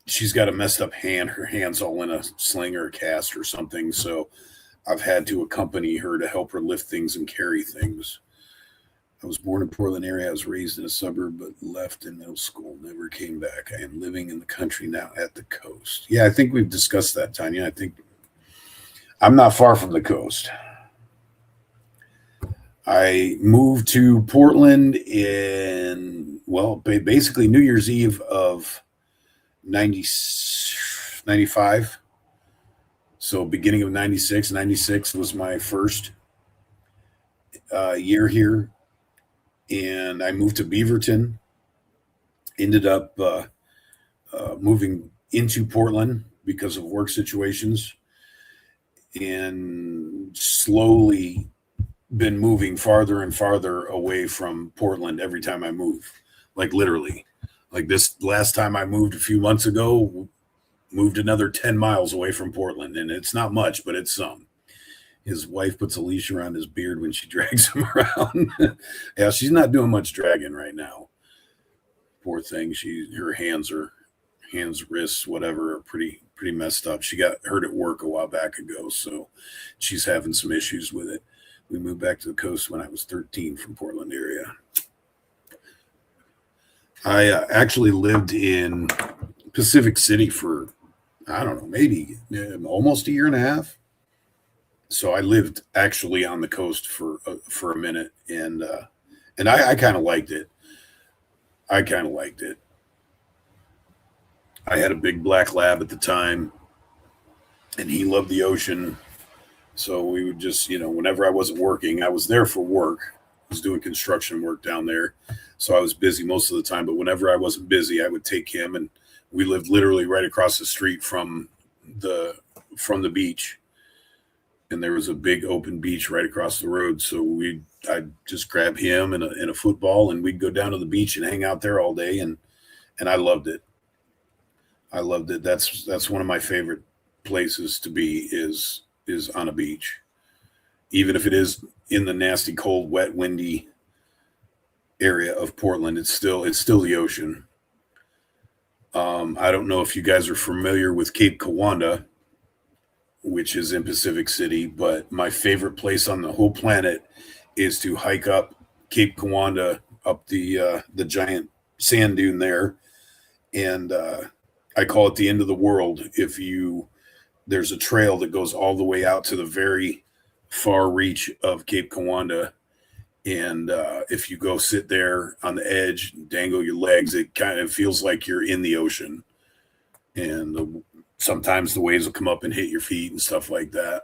[SPEAKER 1] she's got a messed up hand. Her hand's all in a sling or a cast or something. So I've had to accompany her to help her lift things and carry things. I was born in Portland area. I was raised in a suburb, but left in middle school. Never came back. I am living in the country now at the coast. Yeah, I think we've discussed that, Tanya. I think I'm not far from the coast. I moved to Portland in, basically New Year's Eve of 95. So beginning of 96. 96 was my first year here. And I moved to Beaverton, ended up moving into Portland because of work situations, and slowly been moving farther and farther away from Portland every time I move. Like literally. Like this last time I moved a few months ago, moved another 10 miles away from Portland. And it's not much, but it's some. His wife puts a leash around his beard when she drags him around. Yeah, she's not doing much dragging right now. Poor thing. Her hands, wrists, whatever, are pretty messed up. She got hurt at work a while back ago, so she's having some issues with it. We moved back to the coast when I was 13 from Portland area. I actually lived in Pacific City for, I don't know, maybe almost a year and a half. So I lived actually on the coast for a minute, and I kind of liked it. I had a big black lab at the time, and he loved the ocean. So we would just, whenever I wasn't working, I was there for work. I was doing construction work down there. So I was busy most of the time. But whenever I wasn't busy, I would take him, and we lived literally right across the street from the beach. And there was a big open beach right across the road. So I'd just grab him and a football, and we'd go down to the beach and hang out there all day. And I loved it. That's one of my favorite places to be is on a beach, even if it is in the nasty, cold, wet, windy area of Portland. It's still the ocean. I don't know if you guys are familiar with Cape Kiwanda, which is in Pacific City, but my favorite place on the whole planet is to hike up Cape Kiwanda, up the giant sand dune there. And I call it the end of the world. There's a trail that goes all the way out to the very far reach of Cape Kiwanda. And if you go sit there on the edge, dangle your legs, it kind of feels like you're in the ocean. And sometimes the waves will come up and hit your feet and stuff like that.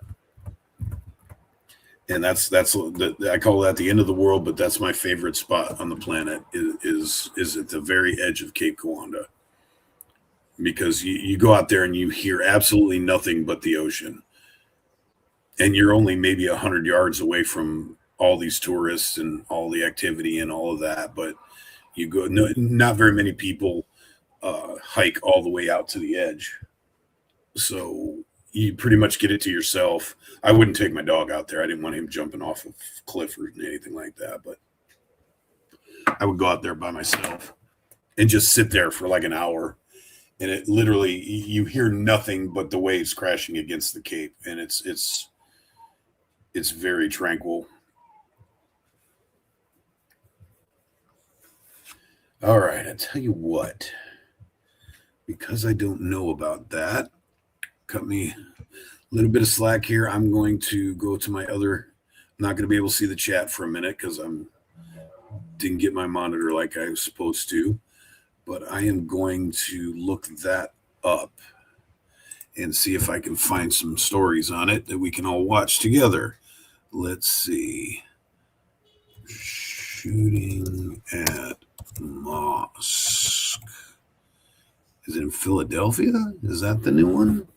[SPEAKER 1] And I call that the end of the world, but that's my favorite spot on the planet is at the very edge of Cape Kiwanda. Because you go out there and you hear absolutely nothing but the ocean. and you're only maybe 100 yards away from all these tourists and all the activity and all of that. But you go, no, not very many people hike all the way out to the edge. So you pretty much get it to yourself. I wouldn't take my dog out there. I didn't want him jumping off a cliff or anything like that. But I would go out there by myself and just sit there for like an hour. And it literally, you hear nothing but the waves crashing against the cape, and it's very tranquil. All right, I tell you what, because I don't know about that, cut me a little bit of slack here. I'm going to go to my other. I'm not going to be able to see the chat for a minute because didn't get my monitor like I was supposed to, but I am going to look that up and see if I can find some stories on it that we can all watch together. Let's see. Shooting at mosque. Is it in Philadelphia? Is that the new one?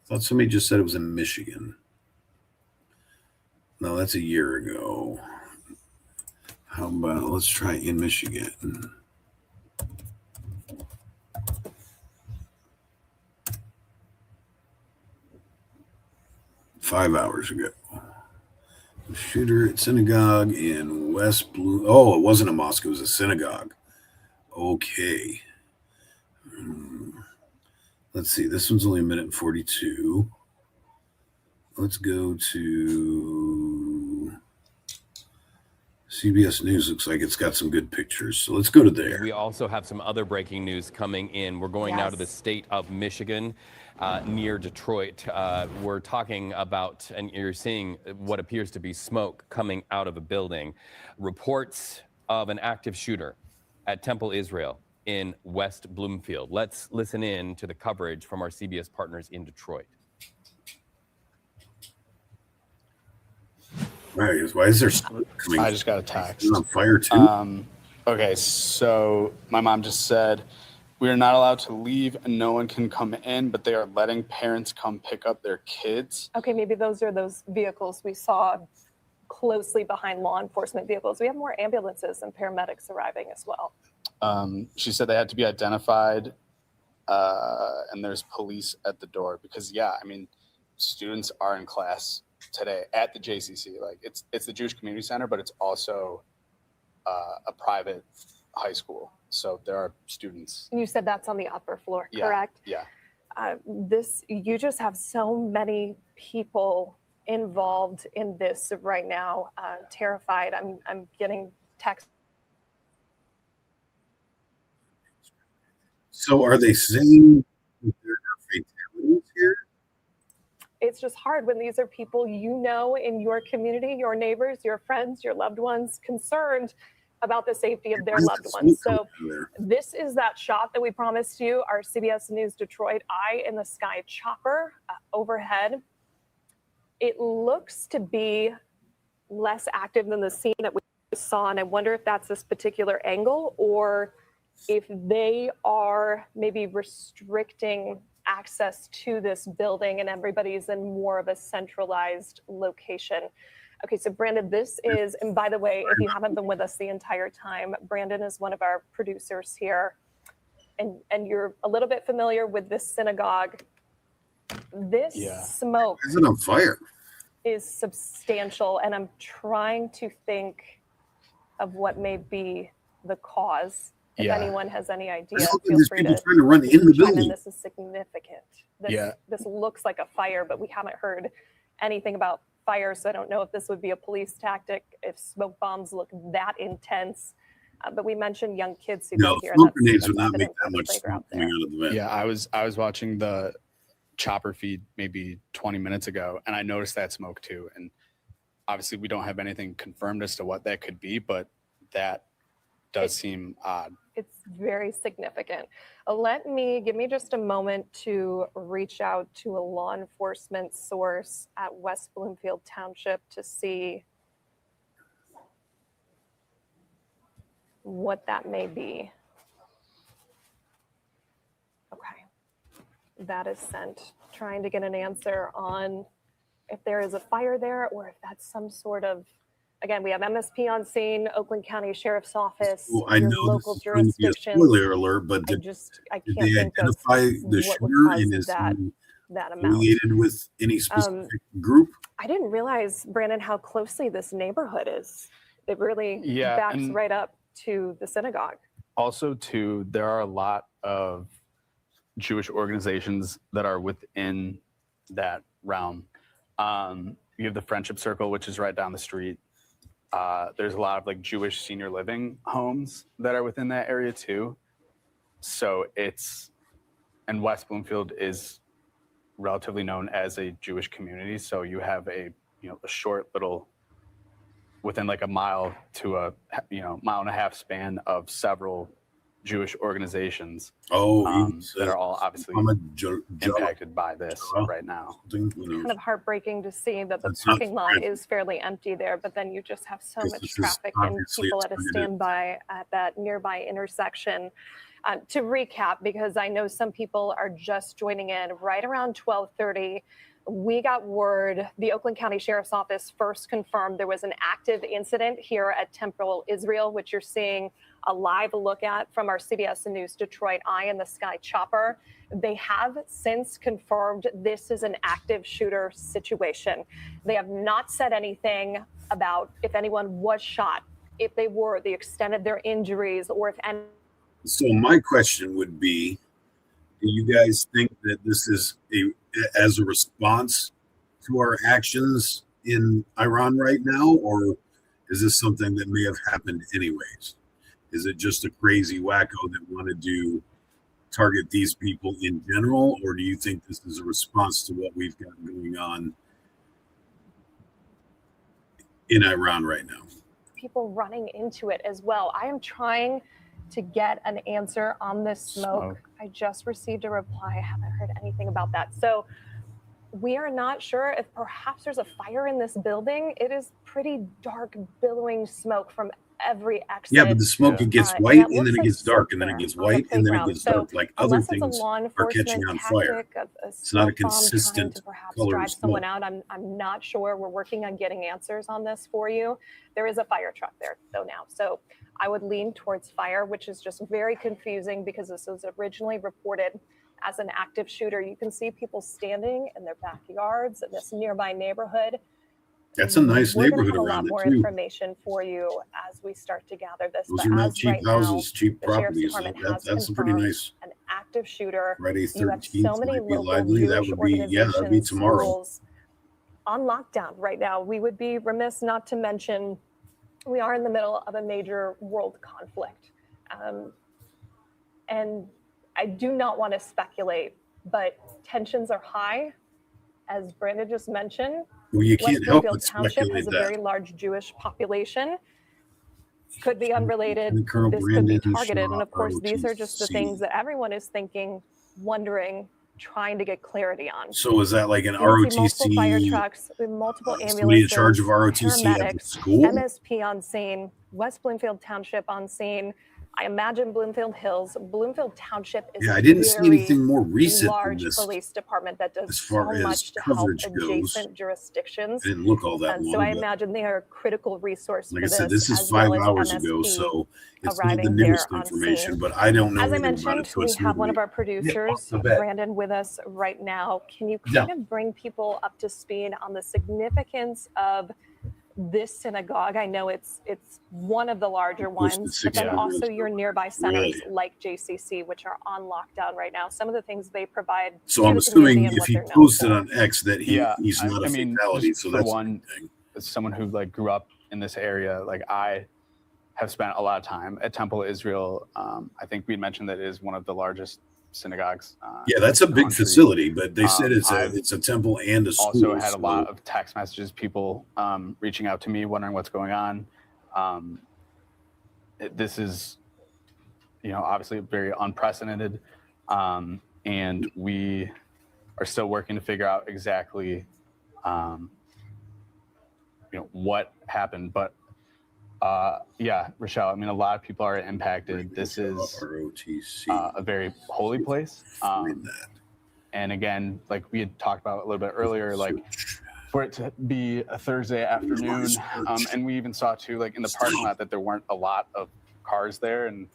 [SPEAKER 1] I thought somebody just said it was in Michigan. No, that's a year ago. How about let's try in Michigan. Five hours ago. Shooter at synagogue in West Blue. Oh, it wasn't a mosque. It was a synagogue. Okay. Let's see. This one's only a minute and 42. Let's go to CBS News. Looks like it's got some good pictures. So let's go to there.
[SPEAKER 2] We also have some other breaking news coming in. We're going now to the state of Michigan, near Detroit. We're talking about, and you're seeing what appears to be smoke coming out of a building. Reports of an active shooter at Temple Israel in West Bloomfield. Let's listen in to the coverage from our CBS partners in Detroit.
[SPEAKER 1] Why is there smoke coming?
[SPEAKER 3] I just got a text.
[SPEAKER 1] You're on fire too?
[SPEAKER 3] Okay, so my mom just said, we are not allowed to leave and no one can come in, but they are letting parents come pick up their kids.
[SPEAKER 4] Okay, maybe those are those vehicles we saw closely behind law enforcement vehicles. We have more ambulances and paramedics arriving as well.
[SPEAKER 3] She said they had to be identified and there's police at the door because, yeah, I mean, students are in class today at the JCC. Like it's the Jewish Community Center, but it's also a private high school. So there are students.
[SPEAKER 4] You said that's on the upper floor, correct?
[SPEAKER 3] Yeah.
[SPEAKER 4] You just have so many people involved in this right now. Terrified. I'm getting texts.
[SPEAKER 1] So are they saying there are fatalities here?
[SPEAKER 4] It's just hard when these are people you know in your community, your neighbors, your friends, your loved ones, concerned about the safety of their loved ones. So this is that shot that we promised you, our CBS News Detroit Eye in the Sky chopper overhead. It looks to be less active than the scene that we saw, and I wonder if that's this particular angle or if they are maybe restricting access to this building and everybody's in more of a centralized location. Okay, so Brandon, this is, and by the way, if you haven't been with us the entire time, Brandon is one of our producers here, and you're a little bit familiar with this synagogue. This smoke
[SPEAKER 1] is it on fire?
[SPEAKER 4] Is substantial, and I'm trying to think of what may be the cause. If anyone has any idea, feel free to
[SPEAKER 1] trying to run in the building.
[SPEAKER 4] This is significant. This looks like a fire, but we haven't heard anything about fire, so I don't know if this would be a police tactic, if smoke bombs look that intense. But we mentioned young kids who go here.
[SPEAKER 1] Smoke grenades would not make that much smoke coming out of the vent.
[SPEAKER 3] Yeah, I was watching the chopper feed maybe 20 minutes ago, and I noticed that smoke too. And obviously, we don't have anything confirmed as to what that could be, but that does seem odd.
[SPEAKER 4] It's very significant. Give me just a moment to reach out to a law enforcement source at West Bloomfield Township to see what that may be. Okay, that is sent. Trying to get an answer on if there is a fire there or if that's some sort of, again, we have MSP on scene, Oakland County Sheriff's Office,
[SPEAKER 1] Well, I
[SPEAKER 4] your
[SPEAKER 1] know
[SPEAKER 4] local
[SPEAKER 1] this is going to be a
[SPEAKER 4] jurisdictions.
[SPEAKER 1] spoiler alert, but
[SPEAKER 4] I
[SPEAKER 1] did
[SPEAKER 4] can't
[SPEAKER 1] they
[SPEAKER 4] think of
[SPEAKER 1] identify the
[SPEAKER 4] what would
[SPEAKER 1] shooter
[SPEAKER 4] cause
[SPEAKER 1] and is
[SPEAKER 4] that
[SPEAKER 1] he
[SPEAKER 4] amount.
[SPEAKER 1] affiliated with any specific group?
[SPEAKER 4] I didn't realize, Brandon, how closely this neighborhood is. It really backs
[SPEAKER 3] and
[SPEAKER 4] right up to the synagogue.
[SPEAKER 3] also, too, there are a lot of Jewish organizations that are within that realm. You have the Friendship Circle, which is right down the street. There's a lot of like Jewish senior living homes that are within that area too. So and West Bloomfield is relatively known as a Jewish community. So you have a short little, within like a mile to a mile and a half span of several Jewish organizations that are all obviously impacted by this right now.
[SPEAKER 4] Kind of heartbreaking to see that the parking lot is fairly empty there, but then you just have so much traffic and people at a standby at that nearby intersection. To recap, because I know some people are just joining in, right around 12:30, we got word, the Oakland County Sheriff's Office first confirmed there was an active incident here at Temple Israel, which you're seeing a live look at from our CBS News Detroit Eye in the Sky Chopper. They have since confirmed this is an active shooter situation. They have not said anything about if anyone was shot, if they were, the extent of their injuries, or if any.
[SPEAKER 1] So my question would be, do you guys think that this is as a response to our actions in Iran right now, or is this something that may have happened anyways? Is it just a crazy wacko that wanted to target these people in general, or do you think this is a response to what we've got going on in Iran right now?
[SPEAKER 4] People running into it as well. I am trying to get an answer on this smoke. I just received a reply. I haven't heard anything about that. So we are not sure if perhaps there's a fire in this building. It is pretty dark, billowing smoke from every exit.
[SPEAKER 1] Yeah, but the smoke, it gets white and then it gets dark and then it gets white and then it gets dark. Like other things are catching on fire. It's not a consistent color.
[SPEAKER 4] Drive someone out. I'm not sure. We're working on getting answers on this for you. There is a fire truck there though now. So I would lean towards fire, which is just very confusing because this was originally reported as an active shooter. You can see people standing in their backyards in this nearby neighborhood.
[SPEAKER 1] That's a nice neighborhood
[SPEAKER 4] around
[SPEAKER 1] it,
[SPEAKER 4] a lot more
[SPEAKER 1] too.
[SPEAKER 4] information for you as we start to gather this.
[SPEAKER 1] Those are not cheap houses, cheap properties. That's pretty nice.
[SPEAKER 4] An active shooter.
[SPEAKER 1] Friday
[SPEAKER 4] You have
[SPEAKER 1] 13th
[SPEAKER 4] so many
[SPEAKER 1] might be
[SPEAKER 4] local
[SPEAKER 1] lively. That
[SPEAKER 4] Jewish
[SPEAKER 1] would be, yeah, that'd be
[SPEAKER 4] organizations,
[SPEAKER 1] tomorrow.
[SPEAKER 4] schools on lockdown right now. We would be remiss not to mention we are in the middle of a major world conflict. And I do not want to speculate, but tensions are high. As Brandon just mentioned,
[SPEAKER 1] Well, you
[SPEAKER 4] West
[SPEAKER 1] can't help
[SPEAKER 4] Bloomfield
[SPEAKER 1] but
[SPEAKER 4] Township
[SPEAKER 1] speculate
[SPEAKER 4] has a
[SPEAKER 1] that.
[SPEAKER 4] very large Jewish population. Could be unrelated.
[SPEAKER 1] And Colonel
[SPEAKER 4] This
[SPEAKER 1] Brandon
[SPEAKER 4] could be targeted. And of
[SPEAKER 1] Shaw,
[SPEAKER 4] course, these are just the
[SPEAKER 1] ROTC.
[SPEAKER 4] things that everyone is thinking, wondering, trying to get clarity on.
[SPEAKER 1] So is that like an
[SPEAKER 4] You see multiple fire
[SPEAKER 1] ROTC?
[SPEAKER 4] trucks, multiple
[SPEAKER 1] Somebody
[SPEAKER 4] ambulances,
[SPEAKER 1] in charge of ROTC at the
[SPEAKER 4] paramedics,
[SPEAKER 1] school?
[SPEAKER 4] MSP on scene, West Bloomfield Township on scene. I imagine Bloomfield Hills. Bloomfield Township is
[SPEAKER 1] Yeah, I
[SPEAKER 4] a
[SPEAKER 1] didn't see
[SPEAKER 4] very
[SPEAKER 1] anything more recent than
[SPEAKER 4] large
[SPEAKER 1] this.
[SPEAKER 4] police department that
[SPEAKER 1] as
[SPEAKER 4] does
[SPEAKER 1] far
[SPEAKER 4] so
[SPEAKER 1] as
[SPEAKER 4] much to help
[SPEAKER 1] coverage goes.
[SPEAKER 4] adjacent jurisdictions.
[SPEAKER 1] I didn't look all that
[SPEAKER 4] And
[SPEAKER 1] long.
[SPEAKER 4] so I
[SPEAKER 1] but
[SPEAKER 4] imagine they are a critical resource
[SPEAKER 1] like
[SPEAKER 4] for
[SPEAKER 1] I said, this is
[SPEAKER 4] as well
[SPEAKER 1] 5
[SPEAKER 4] as
[SPEAKER 1] hours ago,
[SPEAKER 4] MSP
[SPEAKER 1] so it's not the
[SPEAKER 4] arriving
[SPEAKER 1] newest
[SPEAKER 4] there on
[SPEAKER 1] information,
[SPEAKER 4] scene.
[SPEAKER 1] but I don't know
[SPEAKER 4] As I
[SPEAKER 1] anything about it.
[SPEAKER 4] mentioned,
[SPEAKER 1] So
[SPEAKER 4] we
[SPEAKER 1] it's
[SPEAKER 4] have one of
[SPEAKER 1] new.
[SPEAKER 4] our producers,
[SPEAKER 1] I bet.
[SPEAKER 4] Brandon, with us right now. Can you kind of bring people up to speed on the significance of this synagogue? I know it's one of the larger
[SPEAKER 1] Close to
[SPEAKER 4] ones, but then
[SPEAKER 1] 600
[SPEAKER 4] also your nearby centers
[SPEAKER 1] Really?
[SPEAKER 4] like JCC, which are on lockdown right now. Some of the things they provide.
[SPEAKER 1] So
[SPEAKER 4] to
[SPEAKER 1] I'm
[SPEAKER 4] the community
[SPEAKER 1] assuming
[SPEAKER 4] and
[SPEAKER 1] if
[SPEAKER 4] what
[SPEAKER 1] he
[SPEAKER 4] they're known
[SPEAKER 1] posted
[SPEAKER 4] for.
[SPEAKER 1] on X that he's not a fatality,
[SPEAKER 3] just
[SPEAKER 1] so
[SPEAKER 3] for
[SPEAKER 1] that's a
[SPEAKER 3] one,
[SPEAKER 1] good thing.
[SPEAKER 3] as someone who like grew up in this area, like I have spent a lot of time at Temple Israel. I think we mentioned that it is one of the largest synagogues.
[SPEAKER 1] Yeah, that's a
[SPEAKER 3] in the
[SPEAKER 1] big
[SPEAKER 3] country.
[SPEAKER 1] facility, but they said
[SPEAKER 3] I've
[SPEAKER 1] it's a temple and a school.
[SPEAKER 3] Also had a
[SPEAKER 1] so-
[SPEAKER 3] lot of text messages, people reaching out to me, wondering what's going on. This is, obviously very unprecedented, and we are still working to figure out exactly, what happened. But yeah, Rochelle, I mean, a lot of people are impacted. This is
[SPEAKER 1] ROTC.
[SPEAKER 3] a very holy place.
[SPEAKER 1] Find that.
[SPEAKER 3] And again, like we had talked about a little bit earlier, like for it to be a Thursday afternoon. And we even saw too, like in the parking lot, that there weren't a lot of cars there, and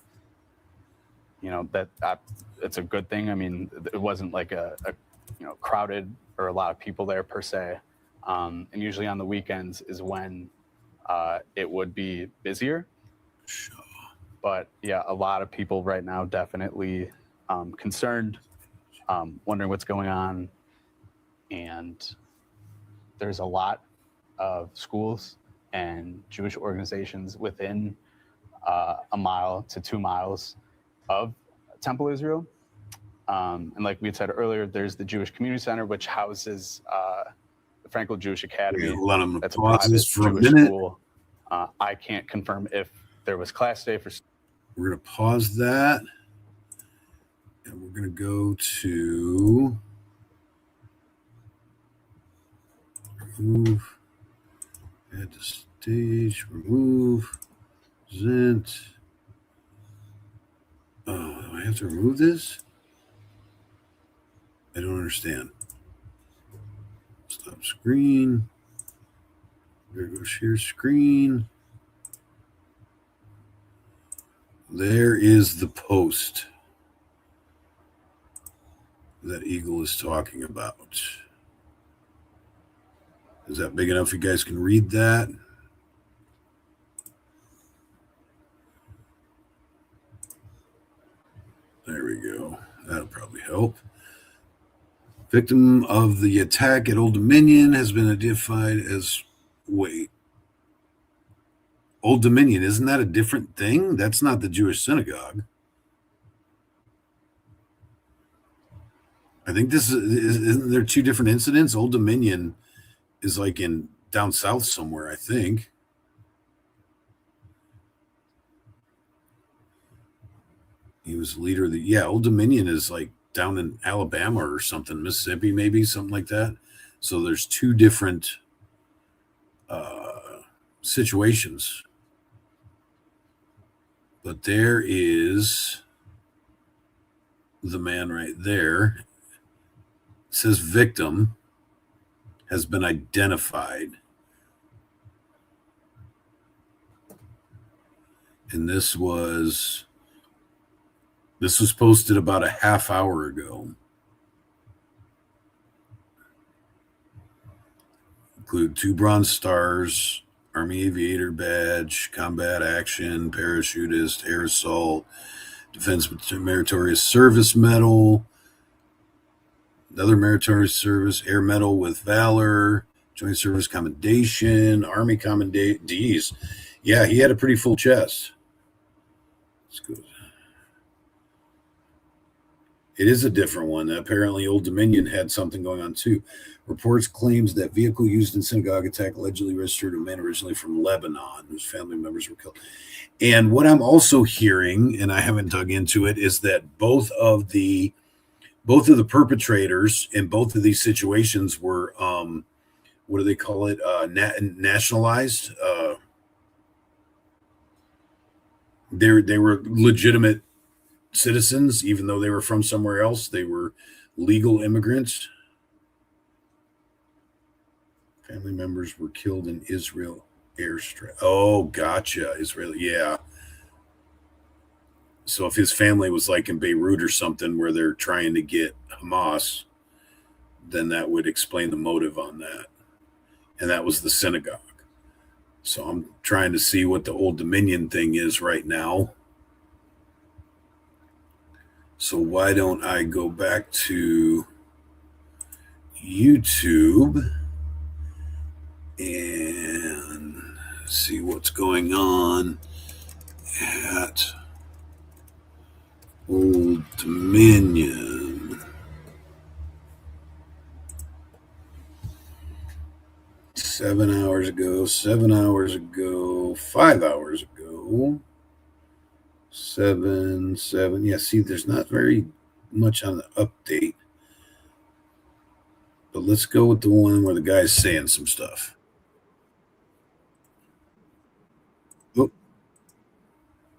[SPEAKER 3] that it's a good thing. I mean, it wasn't like a crowded or a lot of people there per se. And usually on the weekends is when it would be busier. But yeah, a lot of people right now definitely concerned, wondering what's going on. And there's a lot of schools and Jewish organizations within a mile to 2 miles of Temple Israel. And like we had said earlier, there's the Jewish Community Center, which houses the Frankel Jewish Academy. That's a private Jewish school. I can't confirm if there was class day for.
[SPEAKER 1] We're going to pause that. And we're going to go to remove, add to stage, remove, present. Oh, do I have to remove this? I don't understand. Stop screen. We're going to go share screen. There is the post that Eagle is talking about. Is that big enough you guys can read that? There we go. That'll probably help. Victim of the attack at Old Dominion has been identified as, wait, Old Dominion, isn't that a different thing? That's not the Jewish synagogue. I think this isn't there two different incidents? Old Dominion is like in down south somewhere, I think. He was the leader of the, Old Dominion is like down in Alabama or something, Mississippi, maybe something like that. So there's two different situations. But there is the man right there. It says victim has been identified. And this was posted about a half hour ago. Include 2 Bronze Stars, Army Aviator Badge, Combat Action, Parachutist, Air Assault, Defense Meritorious Service Medal, another Meritorious Service, Air Medal with Valor, Joint Service Commendation, Army Commendation. Geez. Yeah, he had a pretty full chest. Let's go. It is a different one. Apparently, Old Dominion had something going on too. Reports claims that vehicle used in synagogue attack allegedly registered a man originally from Lebanon whose family members were killed. And what I'm also hearing, and I haven't dug into it, is that both of the perpetrators in both of these situations were what do they call it? Nationalized. They were legitimate citizens, even though they were from somewhere else. They were legal immigrants. Family members were killed in Israel airstrike. Oh, gotcha. Israel, yeah. So if his family was like in Beirut or something where they're trying to get Hamas, then that would explain the motive on that. And that was the synagogue. So I'm trying to see what the Old Dominion thing is right now. So why don't I go back to YouTube and see what's going on at Old Dominion. 7 hours ago, 7 hours ago, 5 hours ago. 7. Yeah, see, there's not very much on the update. But let's go with the one where the guy's saying some stuff. Oh,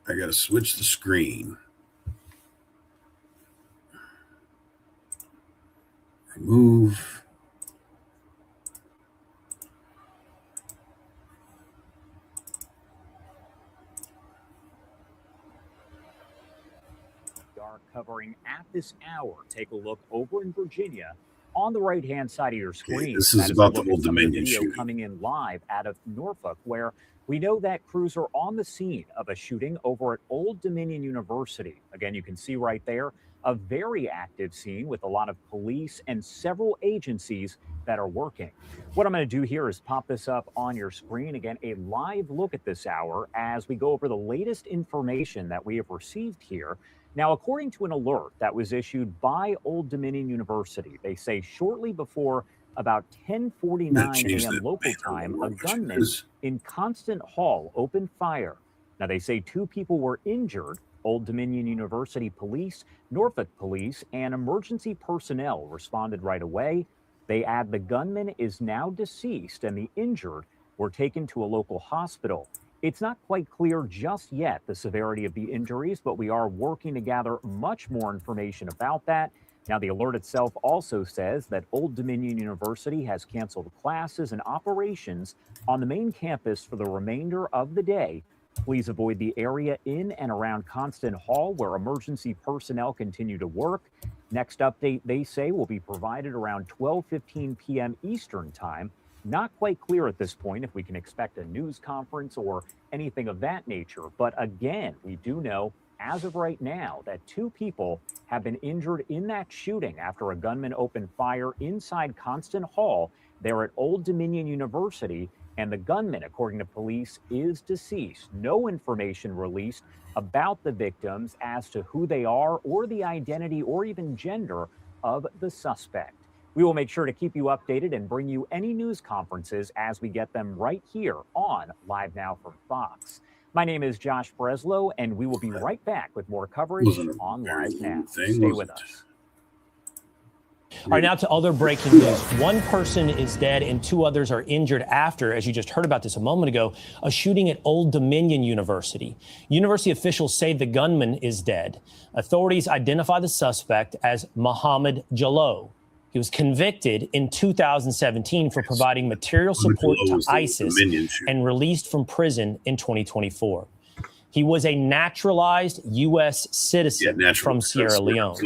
[SPEAKER 1] I got to switch the screen. Remove.
[SPEAKER 5] covering at this hour. Take a look over in Virginia on the right-hand side of your screen.
[SPEAKER 1] This is about the Old Dominion shooting.
[SPEAKER 5] Coming in live out of Norfolk, where we know that crews are on the scene of a shooting over at Old Dominion University. Again, you can see right there a very active scene with a lot of police and several agencies that are working. What I'm going to do here is pop this up on your screen. Again, a live look at this hour as we go over the latest information that we have received here. Now, according to an alert that was issued by Old Dominion University, they say shortly before about 10:49 a.m. local time, a gunman in Constant Hall opened fire. Now, they say 2 people were injured. Old Dominion University police, Norfolk police, and emergency personnel responded right away. They add the gunman is now deceased and the injured were taken to a local hospital. It's not quite clear just yet the severity of the injuries, but we are working to gather much more information about that. Now, the alert itself also says that Old Dominion University has canceled classes and operations on the main campus for the remainder of the day. Please avoid the area in and around Constant Hall where emergency personnel continue to work. Next update, they say, will be provided around 12:15 p.m. Eastern time. Not quite clear at this point if we can expect a news conference or anything of that nature. But again, we do know as of right now that 2 people have been injured in that shooting after a gunman opened fire inside Constant Hall there at Old Dominion University. And the gunman, according to police, is deceased. No information released about the victims as to who they are or the identity or even gender of the suspect. We will make sure to keep you updated and bring you any news conferences as we get them right here on Live Now from Fox. My name is Josh Breslow, and we will be right back with more coverage on Live Now. Stay with us.
[SPEAKER 6] All right, now to other breaking news. 1 person is dead and 2 others are injured after, as you just heard about this a moment ago, a shooting at Old Dominion University. University officials say the gunman is dead. Authorities identify the suspect as Mohammed Jalloh. He was convicted in 2017 for providing material support to ISIS and released from prison in 2024. He was a naturalized U.S. citizen from Sierra Leone.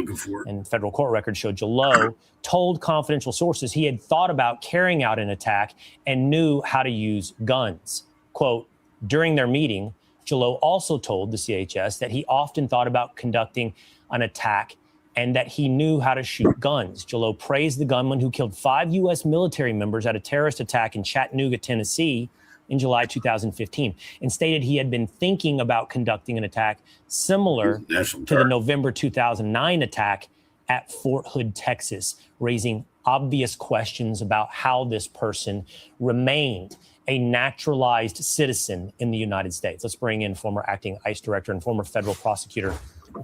[SPEAKER 6] And federal court records show Jalloh told confidential sources he had thought about carrying out an attack and knew how to use guns. Quote, during their meeting, Jalloh also told the CHS that he often thought about conducting an attack and that he knew how to shoot guns. Jalloh praised the gunman who killed 5 U.S. military members at a terrorist attack in Chattanooga, Tennessee, in July 2015, and stated he had been thinking about conducting an attack similar to the November 2009 attack at Fort Hood, Texas, raising obvious questions about how this person remained a naturalized citizen in the United States. Let's bring in former acting ICE director and former federal prosecutor,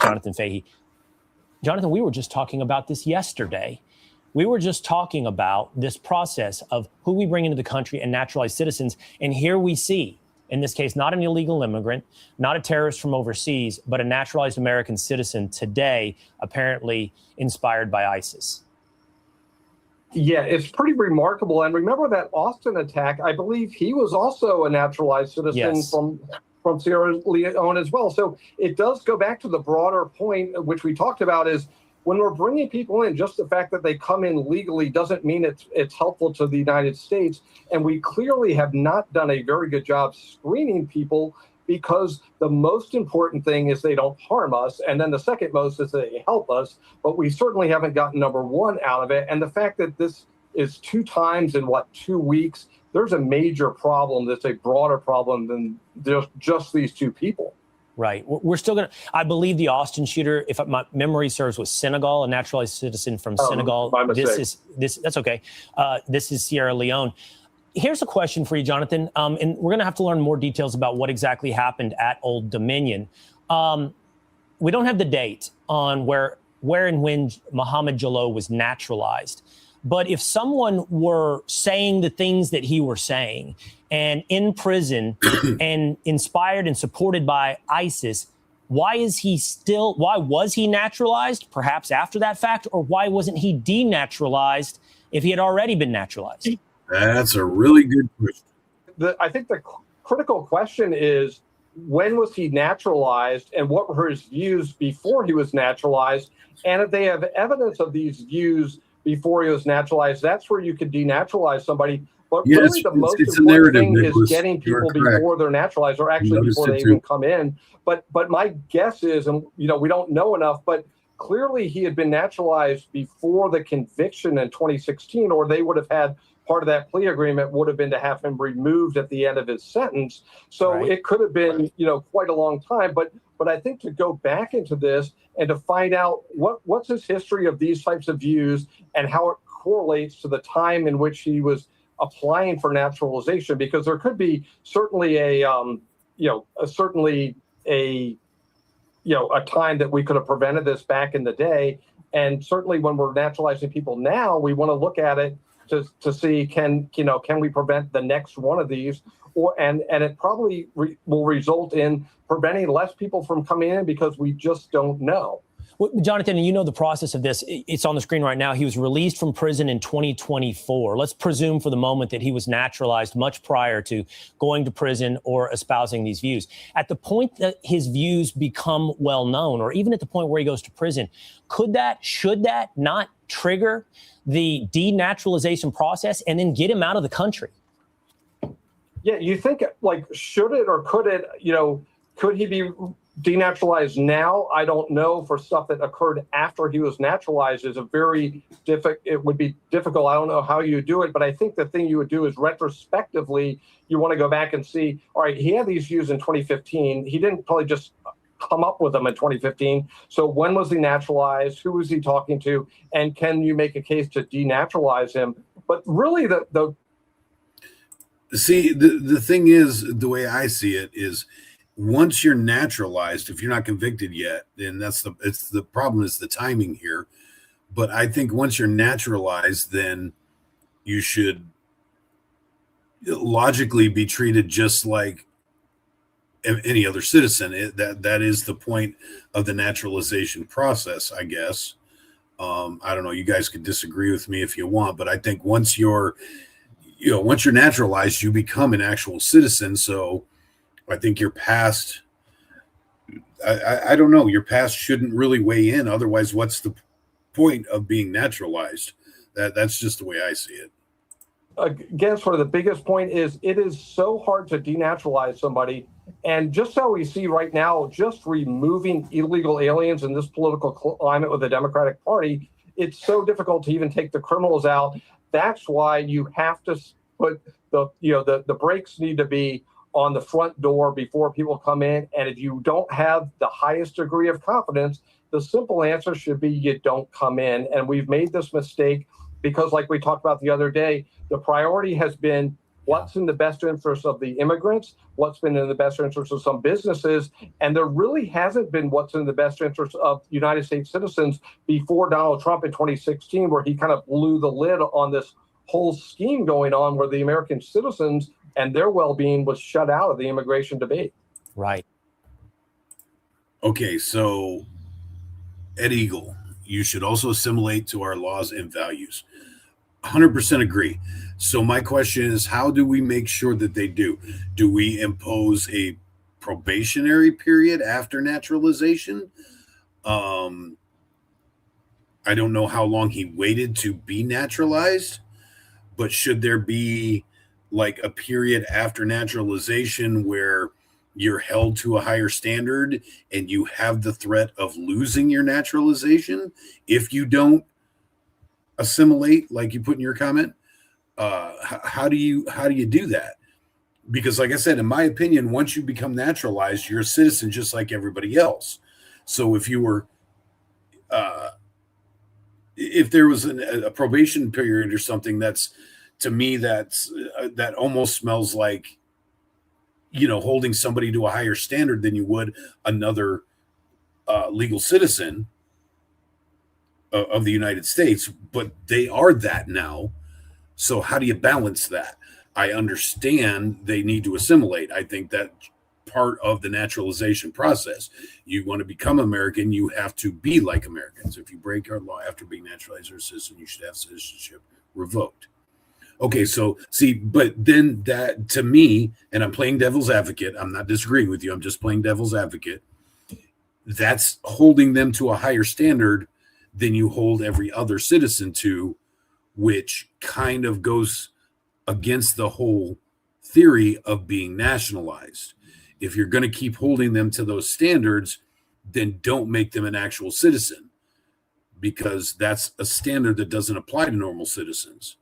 [SPEAKER 6] Jonathan Fahey. Jonathan, we were just talking about this yesterday. We were just talking about this process of who we bring into the country and naturalized citizens. And here we see, in this case, not an illegal immigrant, not a terrorist from overseas, but a naturalized American citizen today, apparently inspired by ISIS.
[SPEAKER 7] Yeah, it's pretty remarkable. And remember that Austin attack, I believe he was also a naturalized citizen from Sierra Leone as well. So it does go back to the broader point, which we talked about, is when we're bringing people in, just the fact that they come in legally doesn't mean it's helpful to the United States. And we clearly have not done a very good job screening people, because the most important thing is they don't harm us. And then the second most is they help us. But we certainly haven't gotten number 1 out of it. And the fact that this is 2 times in 2 weeks, there's a major problem that's a broader problem than just these 2 people.
[SPEAKER 6] Right. We're still going to, I believe the Austin shooter, if my memory serves, was Senegal, a naturalized citizen from Senegal. That's okay. This is Sierra Leone. Here's a question for you, Jonathan. And we're going to have to learn more details about what exactly happened at Old Dominion. We don't have the date on where and when Mohammed Jalloh was naturalized. But if someone were saying the things that he were saying and in prison and inspired and supported by ISIS, why was he naturalized, perhaps after that fact, or why wasn't he denaturalized if he had already been naturalized?
[SPEAKER 1] That's a really good question.
[SPEAKER 7] I think the critical question is, when was he naturalized and what were his views before he was naturalized. And if they have evidence of these views before he was naturalized, that's where you could denaturalize somebody. But
[SPEAKER 1] Yes,
[SPEAKER 7] really the most
[SPEAKER 1] it's a
[SPEAKER 7] important
[SPEAKER 1] narrative,
[SPEAKER 7] thing
[SPEAKER 1] Nicholas.
[SPEAKER 7] is getting
[SPEAKER 1] You are
[SPEAKER 7] people
[SPEAKER 1] correct.
[SPEAKER 7] before they're naturalized, or actually
[SPEAKER 1] Noticed
[SPEAKER 7] before
[SPEAKER 1] it
[SPEAKER 7] they
[SPEAKER 1] too.
[SPEAKER 7] even come in. But my guess is, and we don't know enough, but clearly he had been naturalized before the conviction in 2016, or they would have had part of that plea agreement would have been to have him removed at the end of his sentence. So
[SPEAKER 6] Right.
[SPEAKER 7] it could have been, quite a long time. But I think to go back into this and to find out what's his history of these types of views and how it correlates to the time in which he was applying for naturalization, because there could be certainly a time that we could have prevented this back in the day. And certainly when we're naturalizing people now, we want to look at it to see can we prevent the next one of these, and it probably will result in preventing less people from coming in because we just don't know.
[SPEAKER 6] Well, Jonathan, and you know the process of this. It's on the screen right now. He was released from prison in 2024. Let's presume for the moment that he was naturalized much prior to going to prison or espousing these views. At the point that his views become well known, or even at the point where he goes to prison, should that not trigger the denaturalization process and then get him out of the country?
[SPEAKER 7] Yeah, you think should it or could it, could he be denaturalized now? I don't know. For stuff that occurred after he was naturalized is it would be difficult. I don't know how you do it, but I think the thing you would do is retrospectively, you want to go back and see, all right, he had these views in 2015. He didn't probably just come up with them in 2015. So when was he naturalized? Who was he talking to? And can you make a case to denaturalize him? But really the
[SPEAKER 1] thing is, the way I see it is, once you're naturalized, if you're not convicted yet, then it's the problem is the timing here. But I think once you're naturalized, then you should logically be treated just like any other citizen. That is the point of the naturalization process, I guess. I don't know. You guys could disagree with me if you want, but I think once you're naturalized, you become an actual citizen. So I think your past, I don't know, your past shouldn't really weigh in. Otherwise, what's the point of being naturalized? That's just the way I see it.
[SPEAKER 7] Again, sort of the biggest point is it is so hard to denaturalize somebody. And just so we see right now, just removing illegal aliens in this political climate with the Democratic Party, it's so difficult to even take the criminals out. That's why you have to put the brakes need to be on the front door before people come in. And if you don't have the highest degree of confidence, the simple answer should be you don't come in. And we've made this mistake because, like we talked about the other day, the priority has been what's in the best interest of the immigrants, what's been in the best interest of some businesses, and there really hasn't been what's in the best interest of United States citizens before Donald Trump in 2016, where he kind of blew the lid on this whole scheme going on where the American citizens and their well-being was shut out of the immigration debate.
[SPEAKER 6] Right.
[SPEAKER 1] Okay, so Ed Eagle, you should also assimilate to our laws and values. 100% agree. So my question is, how do we make sure that they do? Do we impose a probationary period after naturalization? I don't know how long he waited to be naturalized, but should there be like a period after naturalization where you're held to a higher standard and you have the threat of losing your naturalization if you don't assimilate, like you put in your comment? How do you do that? Because like I said, in my opinion, once you become naturalized, you're a citizen just like everybody else. So if you were if there was a probation period or something, that's, to me, that almost smells like, holding somebody to a higher standard than you would another legal citizen of the United States. But they are that now. So how do you balance that? I understand they need to assimilate. I think that part of the naturalization process. You want to become American, you have to be like Americans. If you break our law after being naturalized or a citizen, you should have citizenship revoked. Okay, so see, but then that to me, and I'm playing devil's advocate, I'm not disagreeing with you, I'm just playing devil's advocate. That's holding them to a higher standard than you hold every other citizen to, which kind of goes against the whole theory of being nationalized. If you're going to keep holding them to those standards, then don't make them an actual citizen, because that's a standard that doesn't apply to normal citizens.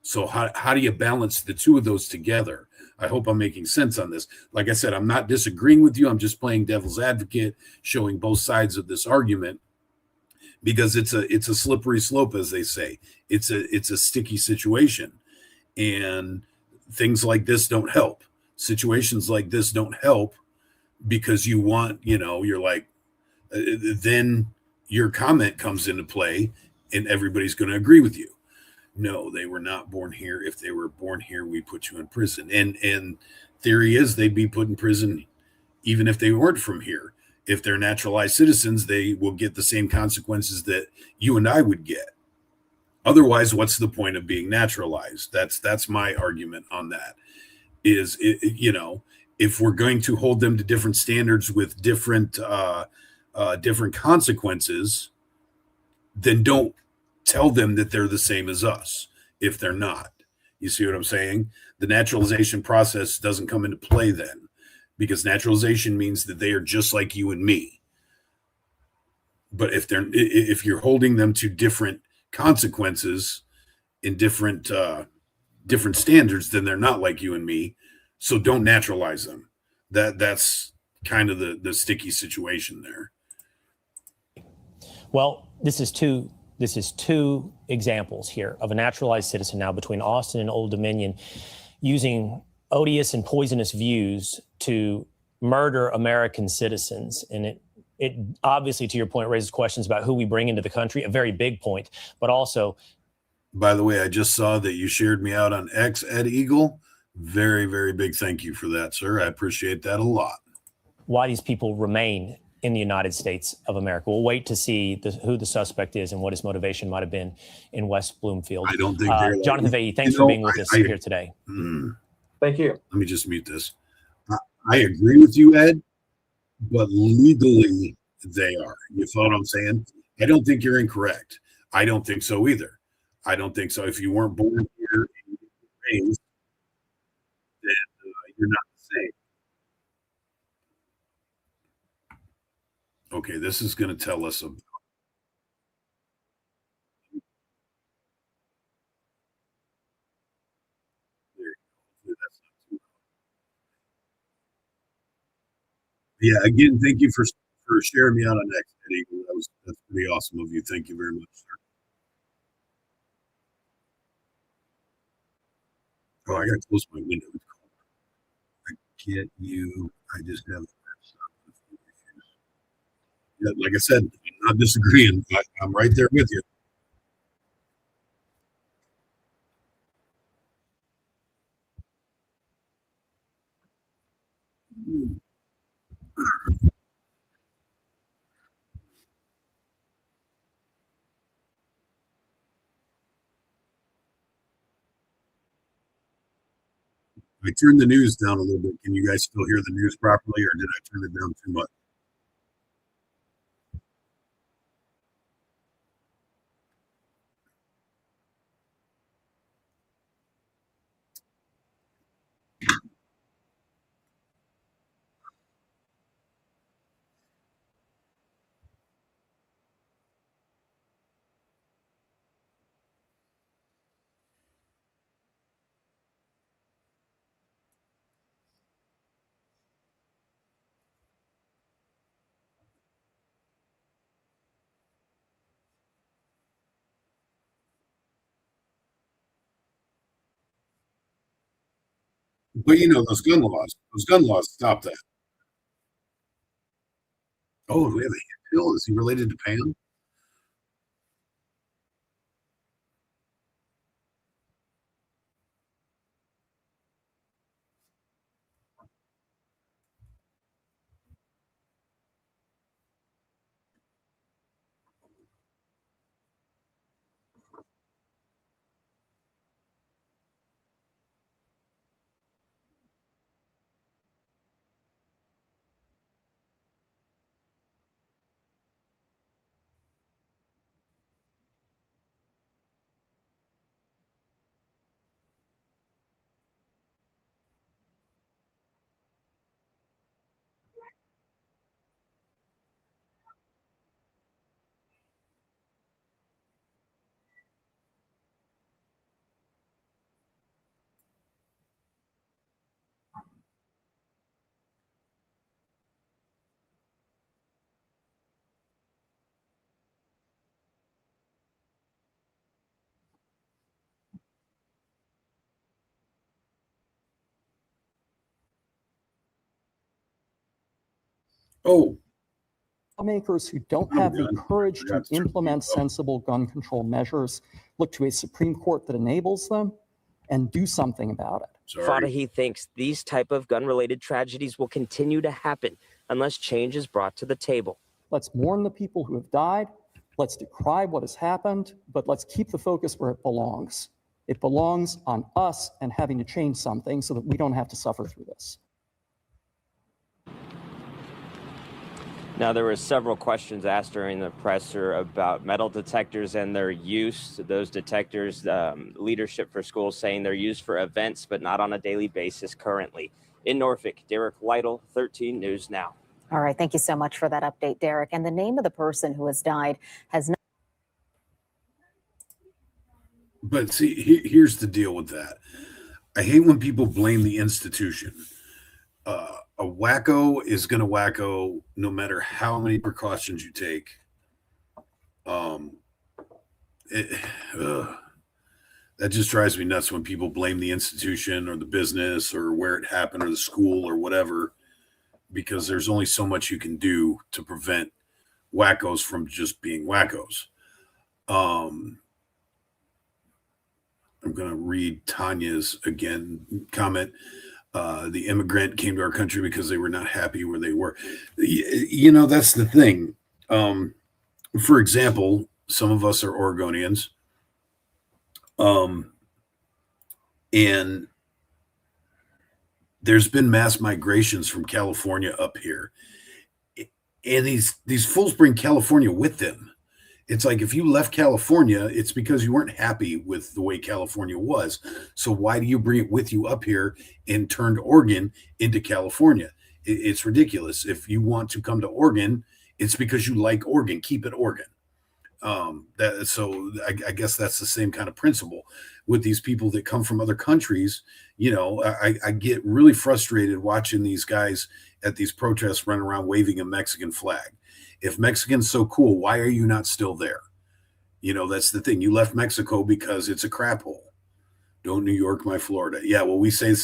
[SPEAKER 1] So how do you balance the two of those together? I hope I'm making sense on this. Like I said, I'm not disagreeing with you. I'm just playing devil's advocate, showing both sides of this argument, because it's a slippery slope, as they say. It's a sticky situation, and things like this don't help. Situations like this don't help, because you're like, then your comment comes into play, and everybody's going to agree with you. No, they were not born here. If they were born here, we put you in prison. And theory is they'd be put in prison even if they weren't from here. If they're naturalized citizens, they will get the same consequences that you and I would get. Otherwise, what's the point of being naturalized? That's my argument on that. If we're going to hold them to different standards with different consequences, then don't tell them that they're the same as us if they're not. You see what I'm saying? The naturalization process doesn't come into play then, because naturalization means that they are just like you and me. But if you're holding them to different consequences in different standards, then they're not like you and me. So don't naturalize them. That's kind of the sticky situation there.
[SPEAKER 6] Well, this is two examples here of a naturalized citizen now between Austin and Old Dominion using odious and poisonous views to murder American citizens. And it obviously, to your point, raises questions about who we bring into the country, a very big point, but also.
[SPEAKER 1] By the way, I just saw that you shared me out on X, Ed Eagle. Very, very big thank you for that, sir. I appreciate that a lot.
[SPEAKER 6] Why these people remain in the United States of America. We'll wait to see who the suspect is and what his motivation might have been in West Bloomfield.
[SPEAKER 1] I don't think
[SPEAKER 6] Jonathan Veilley, thanks for being with us here today.
[SPEAKER 7] Thank you.
[SPEAKER 1] Let me just mute this. I agree with you, Ed, but legally they are. You follow what I'm saying? I don't think you're incorrect. I don't think so either. I don't think so. If you weren't born here and you were raised, then you're not the same. Okay, this is going to tell us about. Yeah, again, thank you for sharing me out on X, Eddie. That's pretty awesome of you. Thank you very much, sir. Oh, I got to close my window. I get you. I just have. Yeah, like I said, I'm not disagreeing. I'm right there with you. I turned the news down a little bit. Can you guys still hear the news properly, or did I turn it down too much? But those gun laws stop that. Oh, we have a hill. Is he related to Pam? Oh,
[SPEAKER 8] Lawmakers who don't have the courage to implement sensible gun control measures look to a Supreme Court that enables them and do something about it.
[SPEAKER 9] Fadahi thinks these type of gun-related tragedies will continue to happen unless change is brought to the table.
[SPEAKER 8] Let's mourn the people who have died. Let's decry what has happened, but let's keep the focus where it belongs. It belongs on us and having to change something so that we don't have to suffer through this.
[SPEAKER 9] Now, there were several questions asked during the presser about metal detectors and their use. Those detectors, leadership for schools saying they're used for events, but not on a daily basis currently. In Norfolk, Derek Lytle, 13 News Now.
[SPEAKER 10] All right. Thank you so much for that update, Derek. And the name of the person who has died has not.
[SPEAKER 1] But see, here's the deal with that. I hate when people blame the institution. A wacko is going to wacko no matter how many precautions you take. That just drives me nuts when people blame the institution or the business or where it happened or the school or whatever, because there's only so much you can do to prevent wackos from just being wackos. I'm going to read Tanya's comment. The immigrant came to our country because they were not happy where they were. You know, that's the thing. For example, some of us are Oregonians. And there's been mass migrations from California up here. And these fools bring California with them. It's like if you left California, it's because you weren't happy with the way California was. So why do you bring it with you up here and turned Oregon into California? It's ridiculous. If you want to come to Oregon, it's because you like Oregon. Keep it Oregon. So I guess that's the same kind of principle with these people that come from other countries. You know, I get really frustrated watching these guys at these protests run around waving a Mexican flag. If Mexican's so cool, why are you not still there? You know, that's the thing. You left Mexico because it's a crap hole. Don't New York my Florida. Yeah, well, we say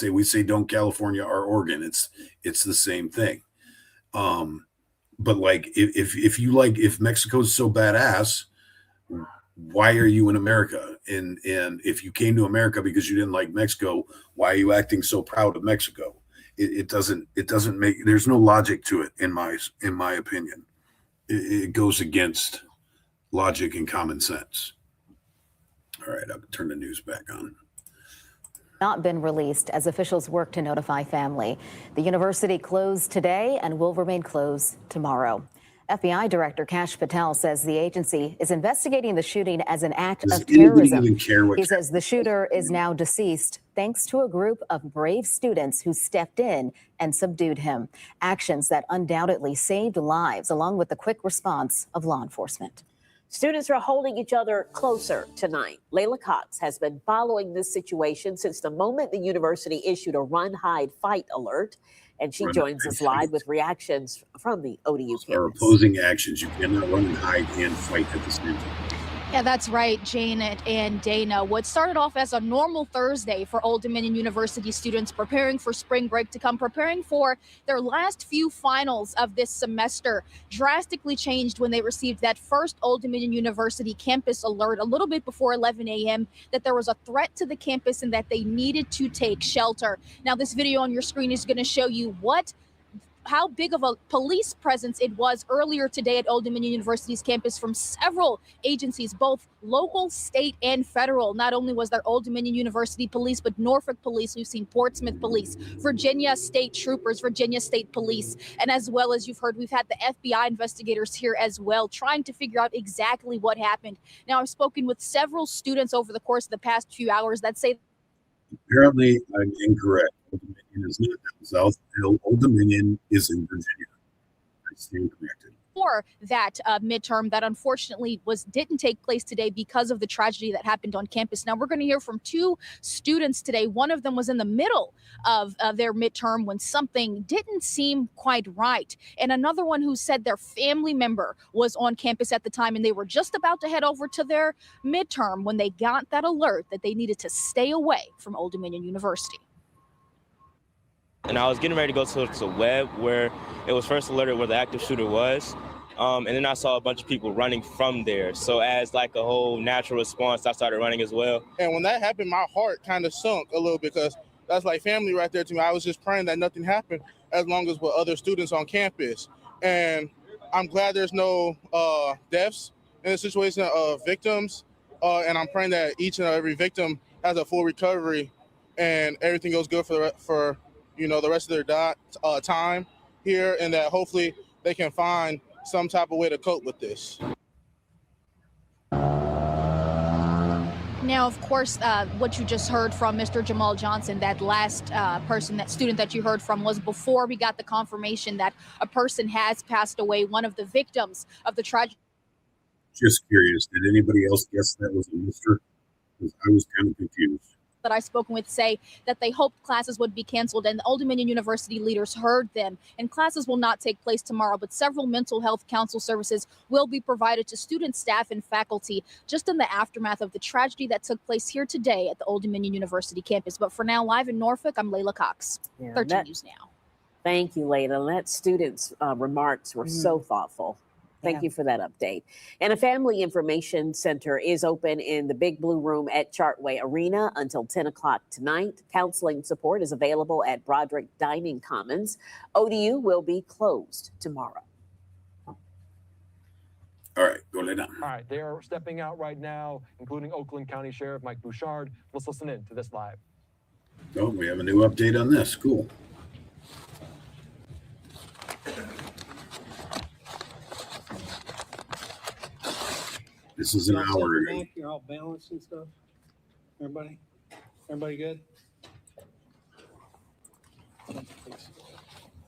[SPEAKER 1] don't California our Oregon. It's the same thing. But like if Mexico's so badass, why are you in America? And if you came to America because you didn't like Mexico, why are you acting so proud of Mexico? It doesn't make, there's no logic to it in my opinion. It goes against logic and common sense. All right, I'll turn the news back on.
[SPEAKER 10] Not been released as officials work to notify family. The university closed today and will remain closed tomorrow. FBI Director Kash Patel says the agency is investigating the shooting as an act of terrorism. He says the shooter is now deceased thanks to a group of brave students who stepped in and subdued him. Actions that undoubtedly saved lives, along with the quick response of law enforcement.
[SPEAKER 11] Students are holding each other closer tonight. Layla Cox has been following this situation since the moment the university issued a run, hide, fight alert. And she joins us live with reactions from the ODU campus.
[SPEAKER 1] Or opposing actions. You cannot run and hide and fight at the same time.
[SPEAKER 12] Yeah, that's right, Jane and Dana. What started off as a normal Thursday for Old Dominion University students preparing for spring break to come, preparing for their last few finals of this semester, drastically changed when they received that first Old Dominion University campus alert a little bit before 11 a.m. that there was a threat to the campus and that they needed to take shelter. Now, this video on your screen is going to show you how big of a police presence it was earlier today at Old Dominion University's campus from several agencies, both local, state, and federal. Not only was there Old Dominion University police, but Norfolk police. We've seen Portsmouth police, Virginia state troopers, Virginia state police. And as well as you've heard, we've had the FBI investigators here as well, trying to figure out exactly what happened. Now, I've spoken with several students over the course of the past few hours that say
[SPEAKER 1] apparently I'm incorrect. Old Dominion is not down south. Old Dominion is in Virginia. I stand corrected.
[SPEAKER 12] For that midterm that unfortunately didn't take place today because of the tragedy that happened on campus. Now, we're going to hear from two students today. One of them was in the middle of their midterm when something didn't seem quite right. And another one who said their family member was on campus at the time and they were just about to head over to their midterm when they got that alert that they needed to stay away from Old Dominion University.
[SPEAKER 13] and I was getting ready to go to the web where it was first alerted where the active shooter was. And then I saw a bunch of people running from there. So as like a whole natural response, I started running as well.
[SPEAKER 14] And when that happened, my heart kind of sunk a little bit because that's like family right there to me. I was just praying that nothing happened as long as with other students on campus. And I'm glad there's no deaths in the situation of victims. And I'm praying that each and every victim has a full recovery and everything goes good for the rest of their time here, and that hopefully they can find some type of way to cope with this.
[SPEAKER 12] Now, of course, what you just heard from Mr. Jamal Johnson, that last that student that you heard from, was before we got the confirmation that a person has passed away, one of the victims of the tragedy.
[SPEAKER 1] Just curious, did anybody else guess that was a mister? Because I was kind of confused.
[SPEAKER 12] That I've spoken with say that they hoped classes would be canceled, and the Old Dominion University leaders heard them, and classes will not take place tomorrow, but several mental health counsel services will be provided to students, staff, and faculty just in the aftermath of the tragedy that took place here today at the Old Dominion University campus. But for now, live in Norfolk, I'm Layla Cox, 13 News Now.
[SPEAKER 11] Thank you, Layla. That student's remarks were so thoughtful. Thank you for that update. And a family information center is open in the Big Blue Room at Chartway Arena until 10 o'clock tonight. Counseling support is available at Broderick Dining Commons. ODU will be closed tomorrow.
[SPEAKER 1] All right, go lay down.
[SPEAKER 15] All right, they are stepping out right now, including Oakland County Sheriff Mike Bouchard. Let's listen in to this live.
[SPEAKER 1] Oh, we have a new update on this. Cool. This is an hour ago.
[SPEAKER 16] You're all balanced and stuff. Everybody good?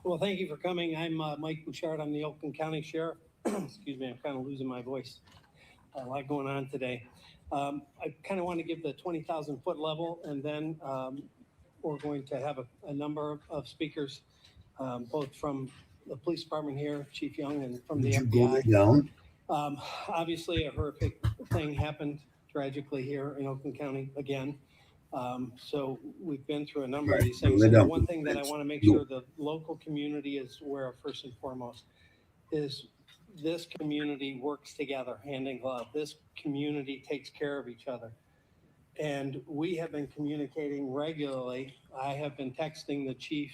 [SPEAKER 16] Well, thank you for coming. I'm Mike Bouchard. I'm the Oakland County Sheriff. Excuse me, I'm kind of losing my voice. A lot going on today. I kind of want to give the 20,000 foot level, and then we're going to have a number of speakers, both from the police department here, Chief Young, and from the FBI.
[SPEAKER 1] Did you go lay down?
[SPEAKER 16] Obviously, a horrific thing happened tragically here in Oakland County again. So we've been through a number of these things. And the one thing that I want to make sure the local community is aware of first and foremost is this community works together hand in glove. This community takes care of each other. And we have been communicating regularly. I have been texting the chief,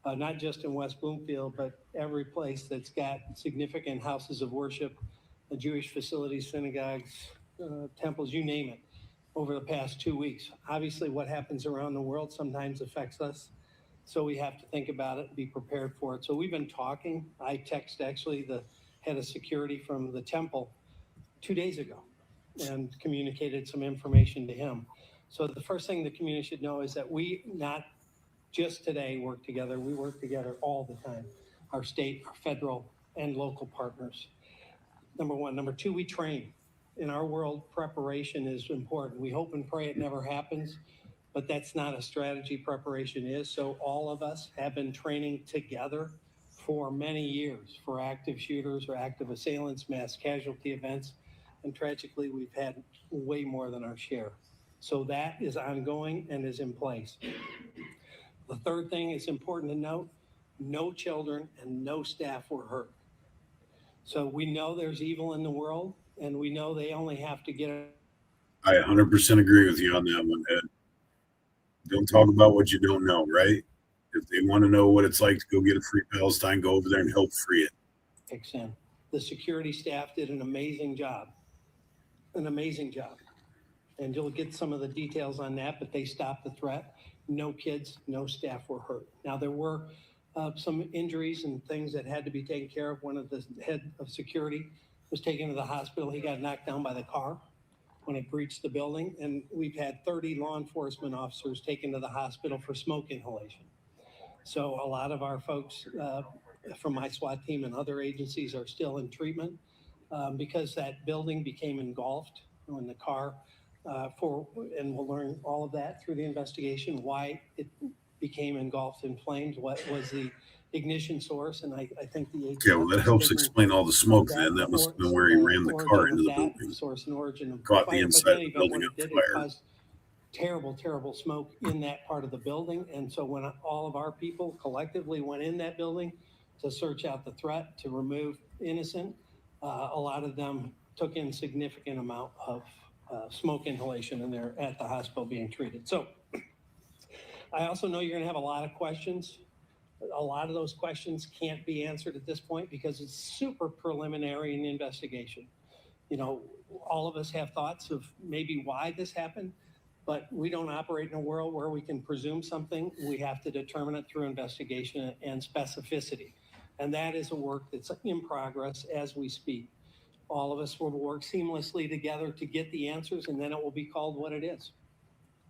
[SPEAKER 16] not just in West Bloomfield, but every place that's got significant houses of worship, Jewish facilities, synagogues, temples, you name it, over the past 2 weeks. Obviously, what happens around the world sometimes affects us. So we have to think about it and be prepared for it. So we've been talking. I texted actually the head of security from the temple 2 days ago and communicated some information to him. So the first thing the community should know is that we not just today work together, we work together all the time. Our state, our federal, and local partners. Number one. Number two, we train. In our world, preparation is important. We hope and pray it never happens, but that's not a strategy. Preparation is. So all of us have been training together for many years for active shooters or active assailants, mass casualty events, and tragically, we've had way more than our share. So that is ongoing and is in place. The third thing is important to note, no children and no staff were hurt. So we know there's evil in the world, and we know they only have to get it.
[SPEAKER 1] I 100% agree with you on that one, Ed. Don't talk about what you don't know, right? If they want to know what it's like to go get a free Palestine, go over there and help free it.
[SPEAKER 16] Kicks in. The security staff did an amazing job. An amazing job. And you'll get some of the details on that, but they stopped the threat. No kids, no staff were hurt. Now, there were some injuries and things that had to be taken care of. One of the head of security was taken to the hospital. He got knocked down by the car when it breached the building. And we've had 30 law enforcement officers taken to the hospital for smoke inhalation. So a lot of our folks from my SWAT team and other agencies are still in treatment because that building became engulfed when the car and we'll learn all of that through the investigation, why it became engulfed in flames, what was the ignition source, and I think the
[SPEAKER 1] yeah, well, that helps explain all the smoke. Then that must have been where he ran the car into the building.
[SPEAKER 16] Source and origin of
[SPEAKER 1] caught
[SPEAKER 16] fire.
[SPEAKER 1] the inside of the building on fire.
[SPEAKER 16] Caused terrible, terrible smoke in that part of the building. And so when all of our people collectively went in that building to search out the threat, to remove innocent, a lot of them took in significant amount of smoke inhalation, and they're at the hospital being treated. So I also know you're going to have a lot of questions. A lot of those questions can't be answered at this point because it's super preliminary in the investigation. You know, all of us have thoughts of maybe why this happened, but we don't operate in a world where we can presume something. We have to determine it through investigation and specificity. And that is a work that's in progress as we speak. All of us will work seamlessly together to get the answers, and then it will be called what it is.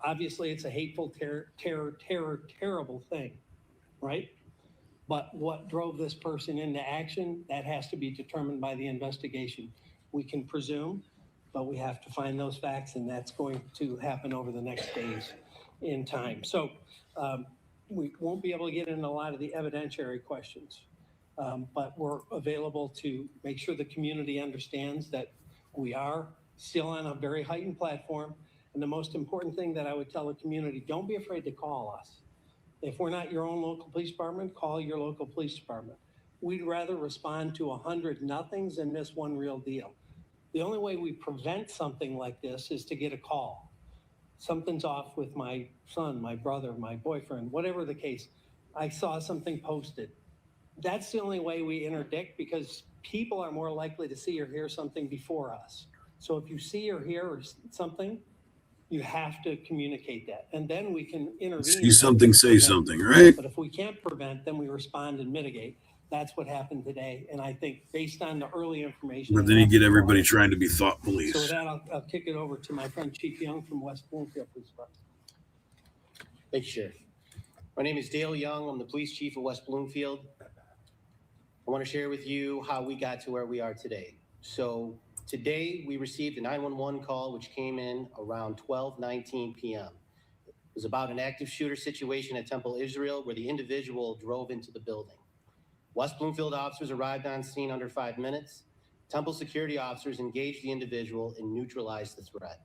[SPEAKER 16] Obviously, it's a hateful, terrible thing, right? But what drove this person into action, that has to be determined by the investigation. We can presume, but we have to find those facts, and that's going to happen over the next days in time. So we won't be able to get into a lot of the evidentiary questions, but we're available to make sure the community understands that we are still on a very heightened platform. And the most important thing that I would tell the community, don't be afraid to call us. If we're not your own local police department, call your local police department. We'd rather respond to 100 nothings than miss one real deal. The only way we prevent something like this is to get a call. Something's off with my son, my brother, my boyfriend, whatever the case. I saw something posted. That's the only way we interdict, because people are more likely to see or hear something before us. So if you see or hear something, you have to communicate that, and then we can intervene.
[SPEAKER 1] See something, say something, right?
[SPEAKER 16] But if we can't prevent, then we respond and mitigate. That's what happened today, and I think based on the early information.
[SPEAKER 1] But then you get everybody trying to be thought police.
[SPEAKER 16] So with that, I'll kick it over to my friend Chief Young from West Bloomfield Police Department.
[SPEAKER 17] Thank you, Sheriff. My name is Dale Young. I'm the police chief of West Bloomfield. I want to share with you how we got to where we are today. So today we received a 911 call which came in around 12:19 p.m. It was about an active shooter situation at Temple Israel where the individual drove into the building. West Bloomfield officers arrived on scene under 5 minutes. Temple security officers engaged the individual and neutralized the threat.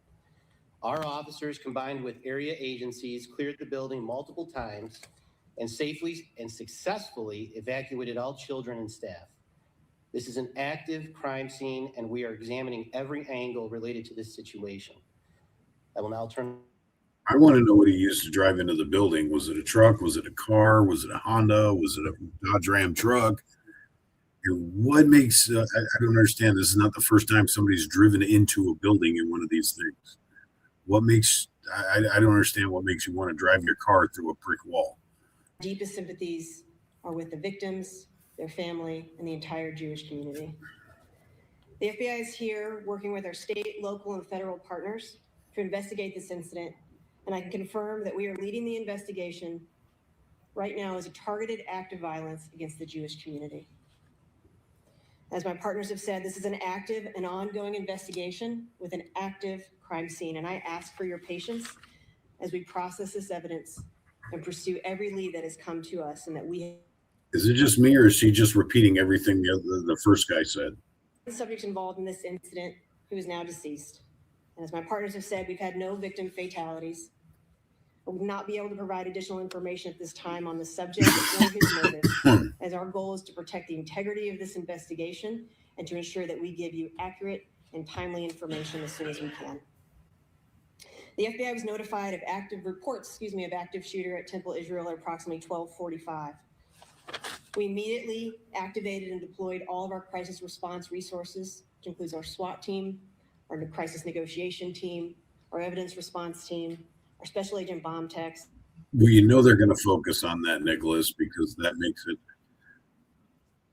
[SPEAKER 17] Our officers, combined with area agencies, cleared the building multiple times and safely and successfully evacuated all children and staff. This is an active crime scene, and we are examining every angle related to this situation. I will now turn.
[SPEAKER 1] I want to know what he used to drive into the building. Was it a truck? Was it a car? Was it a Honda? Was it a Dodge Ram truck? And what makes, I don't understand. This is not the first time somebody's driven into a building in one of these things. What makes, I don't understand what makes you want to drive your car through a brick wall.
[SPEAKER 18] Deepest sympathies are with the victims, their family, and the entire Jewish community. The FBI is here working with our state, local, and federal partners to investigate this incident, and I can confirm that we are leading the investigation right now as a targeted act of violence against the Jewish community. As my partners have said, this is an active and ongoing investigation with an active crime scene, and I ask for your patience as we process this evidence and pursue every lead that has come to us and that we.
[SPEAKER 1] Is it just me, or is she just repeating everything the first guy said?
[SPEAKER 18] The subject involved in this incident, who is now deceased. And as my partners have said, we've had no victim fatalities. I will not be able to provide additional information at this time on the subject or his motive, as our goal is to protect the integrity of this investigation and to ensure that we give you accurate and timely information as soon as we can. The FBI was notified of active shooter at Temple Israel at approximately 12:45. We immediately activated and deployed all of our crisis response resources, which includes our SWAT team, our crisis negotiation team, our evidence response team, our special agent bomb techs.
[SPEAKER 1] Well, you know they're going to focus on that, Nicholas, because that makes it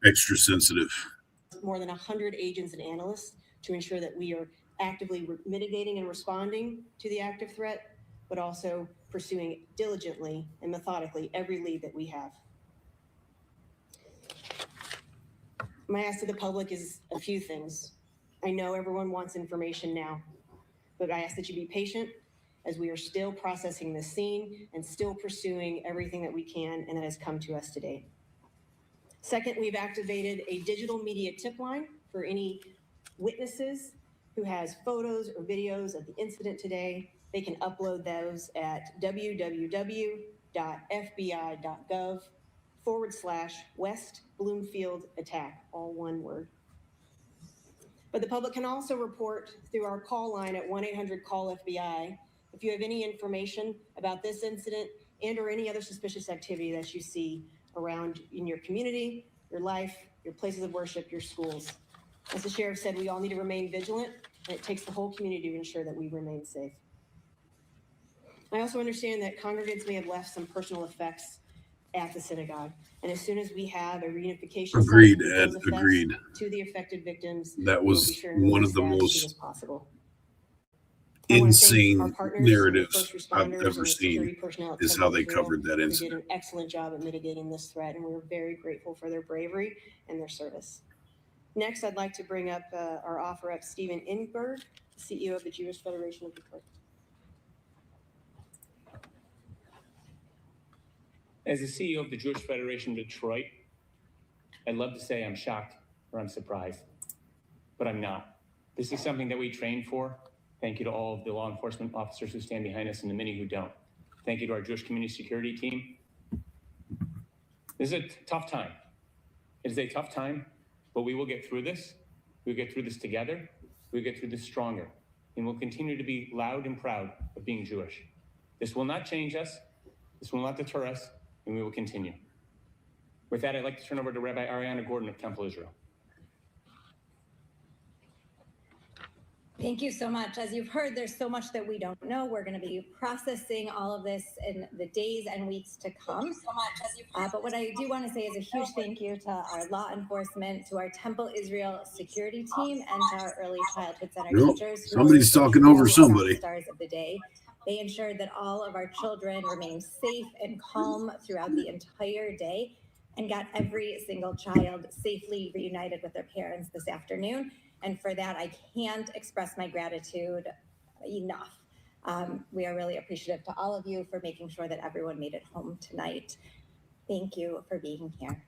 [SPEAKER 1] extra sensitive.
[SPEAKER 18] More than 100 agents and analysts to ensure that we are actively mitigating and responding to the active threat, but also pursuing diligently and methodically every lead that we have. My ask to the public is a few things. I know everyone wants information now, but I ask that you be patient as we are still processing this scene and still pursuing everything that we can and that has come to us today. Second, we've activated a digital media tip line for any witnesses who has photos or videos of the incident today They can upload those at www.fbi.gov/West Bloomfield attack, all one word. But the public can also report through our call line at 1-800-CALL-FBI if you have any information about this incident and or any other suspicious activity that you see around in your community, your life, your places of worship, your schools. As the sheriff said, we all need to remain vigilant, and it takes the whole community to ensure that we remain safe. I also understand that congregants may have left some personal effects at the synagogue. And as soon as we have a reunification
[SPEAKER 1] Agreed,
[SPEAKER 18] site with
[SPEAKER 1] Ed,
[SPEAKER 18] those effects
[SPEAKER 1] agreed.
[SPEAKER 18] to the affected victims,
[SPEAKER 1] That
[SPEAKER 18] we will be
[SPEAKER 1] was
[SPEAKER 18] sure to
[SPEAKER 1] one
[SPEAKER 18] release
[SPEAKER 1] of the
[SPEAKER 18] that as soon as
[SPEAKER 1] most
[SPEAKER 18] possible. I want to thank our
[SPEAKER 1] insane
[SPEAKER 18] partners, the
[SPEAKER 1] narratives
[SPEAKER 18] first
[SPEAKER 1] I've
[SPEAKER 18] responders,
[SPEAKER 1] ever
[SPEAKER 18] and the security
[SPEAKER 1] seen
[SPEAKER 18] personnel at
[SPEAKER 1] is
[SPEAKER 18] Temple
[SPEAKER 1] how they
[SPEAKER 18] Israel
[SPEAKER 1] covered that
[SPEAKER 18] who did
[SPEAKER 1] incident.
[SPEAKER 18] an excellent job at mitigating this threat, and we're very grateful for their bravery and their service. Next, I'd like to bring up our offer up Stephen Ingberg, CEO of the Jewish Federation of Detroit.
[SPEAKER 19] As the CEO of the Jewish Federation of Detroit, I'd love to say I'm shocked or I'm surprised, but I'm not. This is something that we train for. Thank you to all of the law enforcement officers who stand behind us and the many who don't. Thank you to our Jewish community security team. This is a tough time. It is a tough time, but we will get through this. We'll get through this together. We'll get through this stronger, and we'll continue to be loud and proud of being Jewish. This will not change us. This will not deter us, and we will continue. With that, I'd like to turn over to Rabbi Ariana Gordon of Temple Israel.
[SPEAKER 20] Thank you so much. As you've heard, there's so much that we don't know. We're going to be processing all of this in the days and weeks to come. But what I do want to say is a huge thank you to our law enforcement, to our Temple Israel security team, and to our early childhood center teachers.
[SPEAKER 1] Somebody's talking over somebody.
[SPEAKER 20] Stars of the day. They ensured that all of our children remained safe and calm throughout the entire day and got every single child safely reunited with their parents this afternoon. And for that, I can't express my gratitude enough. We are really appreciative to all of you for making sure that everyone made it home tonight. Thank you for being here.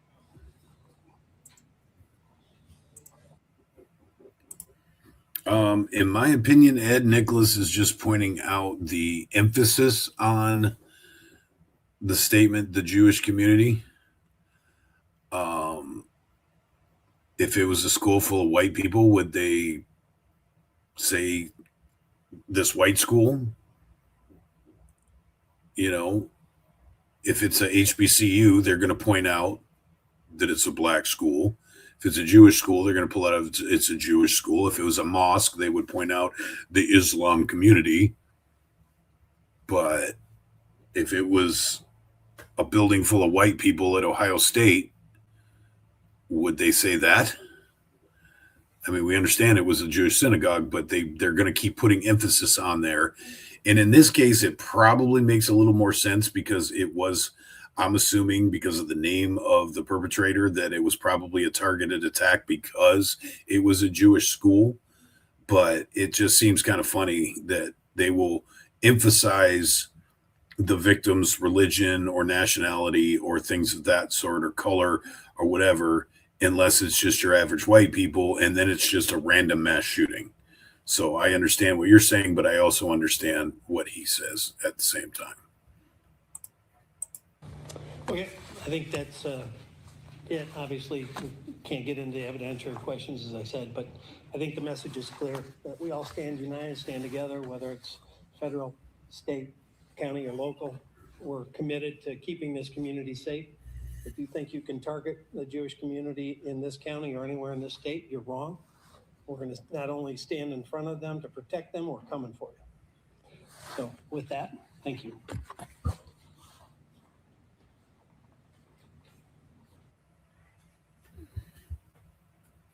[SPEAKER 1] In my opinion, Ed, Nicholas is just pointing out the emphasis on the statement, the Jewish community. If it was a school full of white people, would they say this white school? You know, if it's a HBCU, they're going to point out that it's a black school. If it's a Jewish school, they're going to pull out it's a Jewish school. If it was a mosque, they would point out the Islam community. But if it was a building full of white people at Ohio State, would they say that? I mean, we understand it was a Jewish synagogue, but they're going to keep putting emphasis on there. And in this case, it probably makes a little more sense because it was, I'm assuming because of the name of the perpetrator, that it was probably a targeted attack because it was a Jewish school. But it just seems kind of funny that they will emphasize the victim's religion or nationality or things of that sort or color or whatever, unless it's just your average white people, and then it's just a random mass shooting. So I understand what you're saying, but I also understand what he says at the same time.
[SPEAKER 16] Okay, I think that's it. Obviously, we can't get into evidentiary questions, as I said, but I think the message is clear that we all stand united, stand together, whether it's federal, state, county, or local. We're committed to keeping this community safe. If you think you can target the Jewish community in this county or anywhere in this state, you're wrong. We're going to not only stand in front of them to protect them, we're coming for you. So with that, thank you.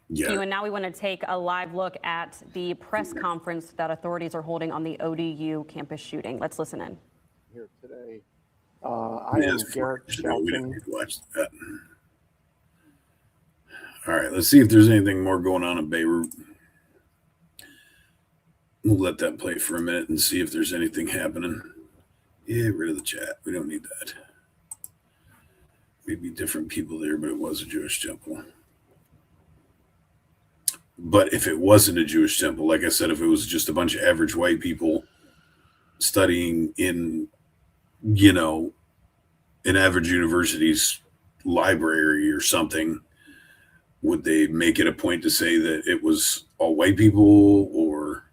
[SPEAKER 1] Yeah.
[SPEAKER 21] And now we want to take a live look at the press conference that authorities are holding on the ODU campus shooting. Let's listen in.
[SPEAKER 22] Here today. I am Garrett Shelton.
[SPEAKER 1] We didn't need to watch that. All right, let's see if there's anything more going on in Beirut. We'll let that play for a minute and see if there's anything happening. Yeah, get rid of the chat. We don't need that. Maybe different people there, but it was a Jewish temple. But if it wasn't a Jewish temple, like I said, if it was just a bunch of average white people, studying in, an average university's library or something, would they make it a point to say that it was all white people, or,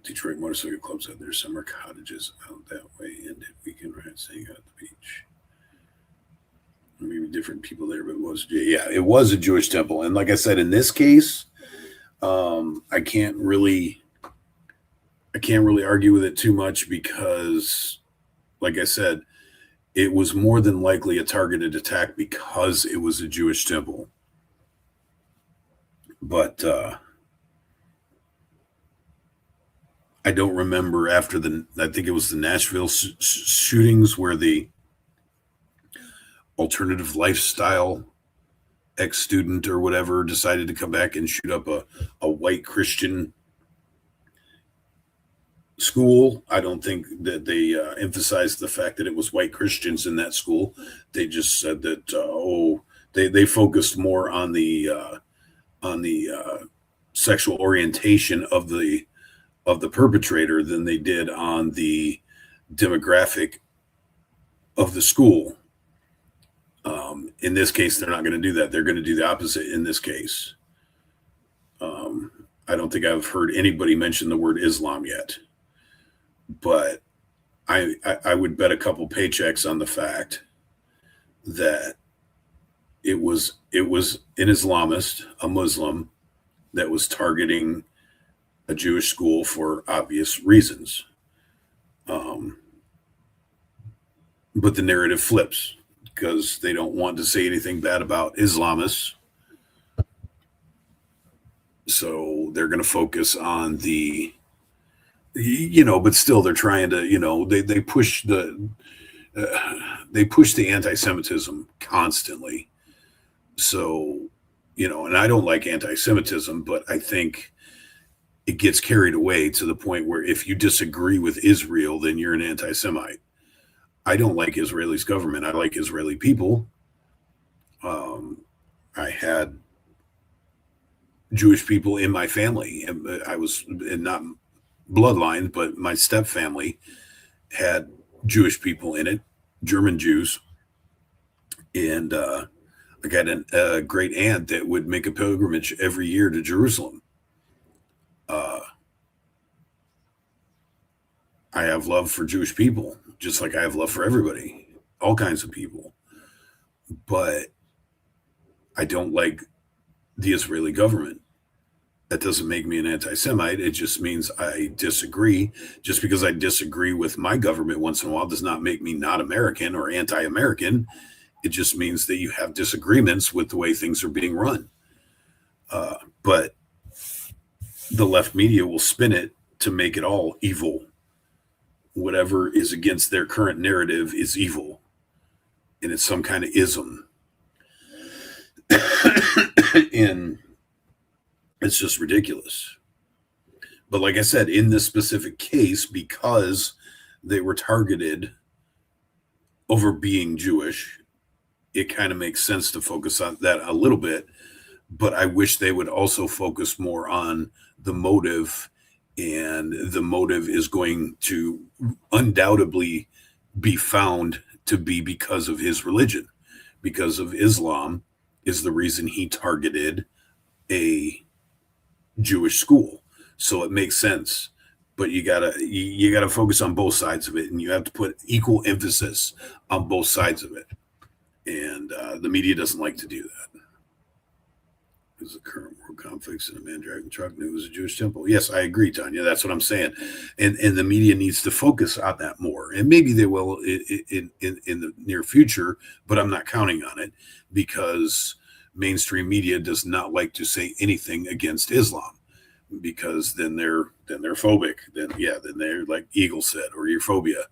[SPEAKER 1] Detroit Motorcycle Club said there's summer cottages out that way, and weekend rides hang out at the beach. Maybe different people there, but it was a Jewish temple. And like I said, in this case, I can't really argue with it too much, because, like I said, it was more than likely a targeted attack because it was a Jewish temple. But I don't remember after I think it was the Nashville shootings where the alternative lifestyle ex-student or whatever decided to come back and shoot up a white Christian school. I don't think that they emphasized the fact that it was white Christians in that school. They just said that they focused more on the sexual orientation of the perpetrator than they did on the demographic of the school. In this case, they're not going to do that. They're going to do the opposite in this case. I don't think I've heard anybody mention the word Islam yet, but I would bet a couple paychecks on the fact that it was an Islamist, a Muslim, that was targeting a Jewish school for obvious reasons. But the narrative flips because they don't want to say anything bad about Islamists. So they're going to focus on but still they're trying to, they push the anti-Semitism constantly. So, and I don't like anti-Semitism, but I think it gets carried away to the point where if you disagree with Israel, then you're an anti-Semite. I don't like Israel's government. I like Israeli people. I had Jewish people in my family. I was not bloodline, but my step family had Jewish people in it, German Jews. And I got a great aunt that would make a pilgrimage every year to Jerusalem. I have love for Jewish people, just like I have love for everybody, all kinds of people. But I don't like the Israeli government. That doesn't make me an anti-Semite. It just means I disagree. Just because I disagree with my government once in a while does not make me not American or anti-American. It just means that you have disagreements with the way things are being run. But the left media will spin it to make it all evil. Whatever is against their current narrative is evil. And it's some kind of ism. And it's just ridiculous. But like I said, in this specific case, because they were targeted over being Jewish, it kind of makes sense to focus on that a little bit. But I wish they would also focus more on the motive. And the motive is going to undoubtedly be found to be because of his religion, because of Islam is the reason he targeted a Jewish school. So it makes sense, but you gotta focus on both sides of it, and you have to put equal emphasis on both sides of it. And the media doesn't like to do that. Is the current world conflicts and a man driving truck knew it was a Jewish temple. Yes, I agree, Tanya. That's what I'm saying. And the media needs to focus on that more. And maybe they will in the near future, but I'm not counting on it because mainstream media does not like to say anything against Islam, because then they're phobic. Then they're like Eagle said, or Europhobia.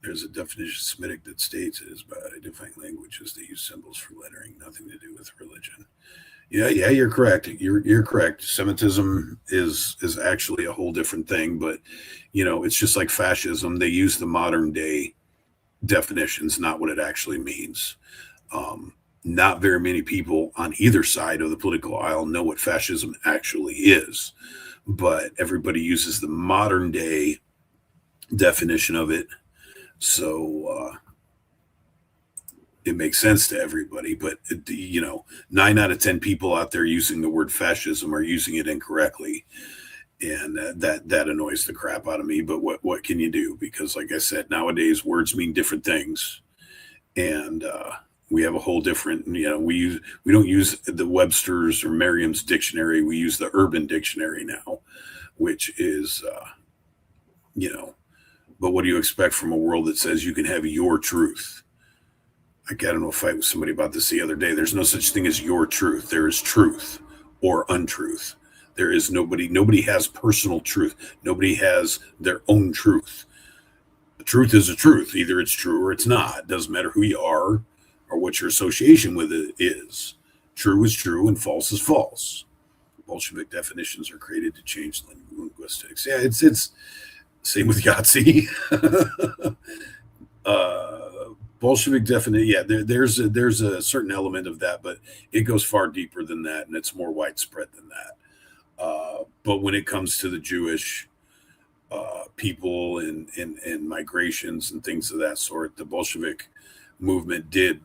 [SPEAKER 1] There's a definition of Semitic that states it is by identifying languages that use symbols for lettering, nothing to do with religion. Yeah, you're correct. You're correct. Semitism is actually a whole different thing, but it's just like fascism. They use the modern day definitions, not what it actually means. Not very many people on either side of the political aisle know what fascism actually is, but everybody uses the modern day definition of it. So it makes sense to everybody, but 9 out of 10 people out there using the word fascism are using it incorrectly. And that annoys the crap out of me. But what can you do? Because like I said, nowadays words mean different things. And we have a whole different, we don't use the Webster's or Merriam's dictionary. We use the Urban Dictionary now, which is, but what do you expect from a world that says you can have your truth? I got into a fight with somebody about this the other day. There's no such thing as your truth. There is truth or untruth. There is nobody has personal truth. Nobody has their own truth. The truth is a truth. Either it's true or it's not. It doesn't matter who you are or what your association with it is. True is true and false is false. Bolshevik definitions are created to change linguistics. Yeah, it's same with Yahtzee. Bolshevik definition. Yeah, there's a certain element of that, but it goes far deeper than that, and it's more widespread than that. But when it comes to the Jewish people and migrations and things of that sort, the Bolshevik movement did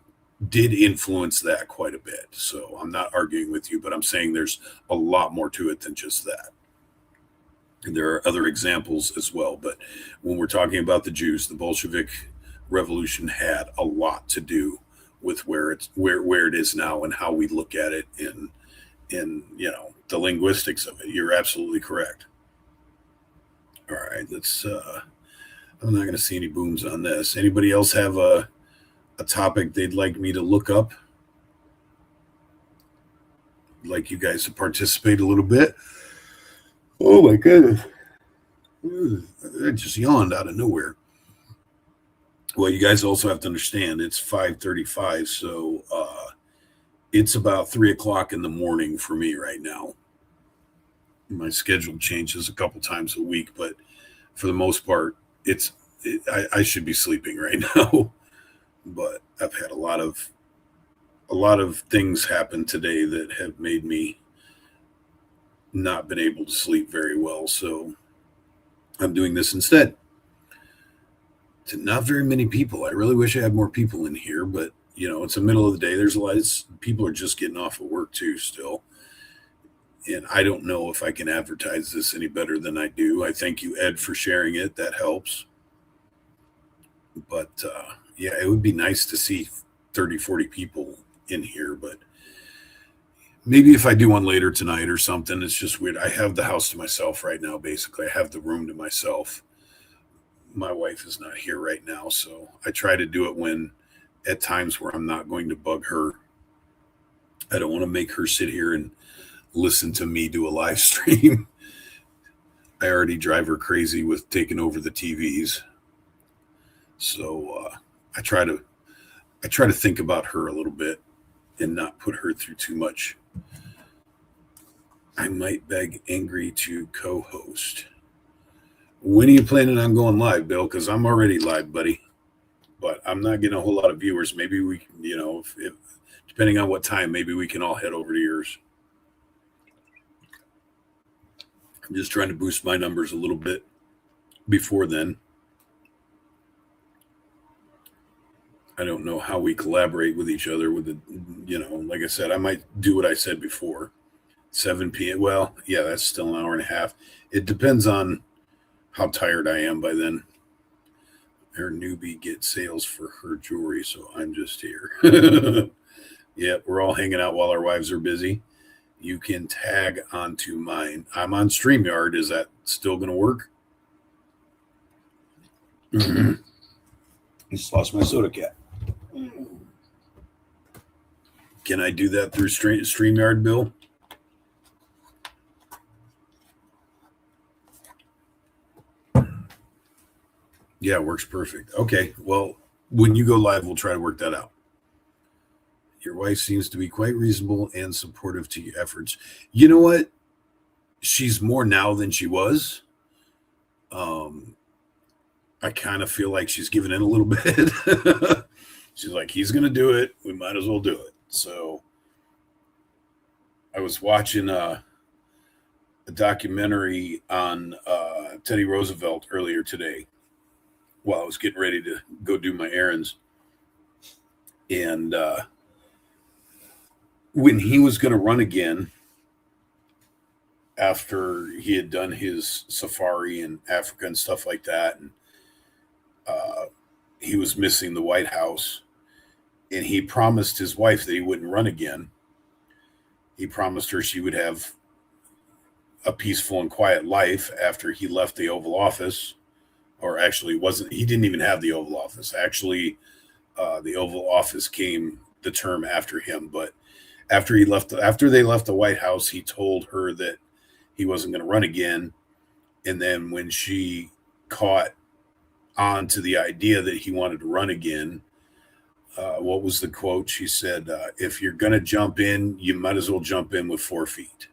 [SPEAKER 1] influence that quite a bit. So I'm not arguing with you, but I'm saying there's a lot more to it than just that. And there are other examples as well. But when we're talking about the Jews, the Bolshevik Revolution had a lot to do with where it is now and how we look at it in the linguistics of it. You're absolutely correct. All right, let's I'm not going to see any booms on this. Anybody else have a topic they'd like me to look up? I'd like you guys to participate a little bit. Oh my goodness. I just yawned out of nowhere. Well, you guys also have to understand it's 5:35, so it's about 3:00 in the morning for me right now. My schedule changes a couple times a week, but for the most part, I should be sleeping right now. But I've had a lot of things happen today that have made me not been able to sleep very well. So I'm doing this instead. To not very many people. I really wish I had more people in here, but it's the middle of the day. There's a lot of people are just getting off of work too still. And I don't know if I can advertise this any better than I do. I thank you, Ed, for sharing it. That helps. But yeah, it would be nice to see 30, 40 people in here, but maybe if I do one later tonight or something. It's just weird. I have the house to myself right now, basically. I have the room to myself. My wife is not here right now, so I try to do it at times where I'm not going to bug her. I don't want to make her sit here and listen to me do a live stream. I already drive her crazy with taking over the TVs. So I try to think about her a little bit and not put her through too much. I might beg Angry to co-host. When are you planning on going live, Bill? Because I'm already live, buddy. But I'm not getting a whole lot of viewers. Maybe we can, if depending on what time, maybe we can all head over to yours. I'm just trying to boost my numbers a little bit before then. I don't know how we collaborate with each other with like I said, I might do what I said before. 7 p.m. Well, yeah, that's still an hour and a half. It depends on how tired I am by then. Her newbie gets sales for her jewelry, so I'm just here. Yeah, we're all hanging out while our wives are busy. You can tag onto mine. I'm on StreamYard. Is that still going to work? I just lost my soda cap. Can I do that through StreamYard, Bill? Yeah, it works perfect. Okay, well, when you go live, we'll try to work that out. Your wife seems to be quite reasonable and supportive to your efforts. You know what? She's more now than she was. I kind of feel like she's giving in a little bit. She's like, he's going to do it. We might as well do it. So I was watching a documentary on Teddy Roosevelt earlier today while I was getting ready to go do my errands. And when he was going to run again, after he had done his safari in Africa and stuff like that, and he was missing the White House, and he promised his wife that he wouldn't run again. He promised her she would have a peaceful and quiet life after he left the Oval Office, or actually he didn't even have the Oval Office. Actually, the Oval Office came the term after him, but after they left the White House, he told her that he wasn't going to run again. And then when she caught on to the idea that he wanted to run again, what was the quote? She said, if you're going to jump in, you might as well jump in with 4 feet.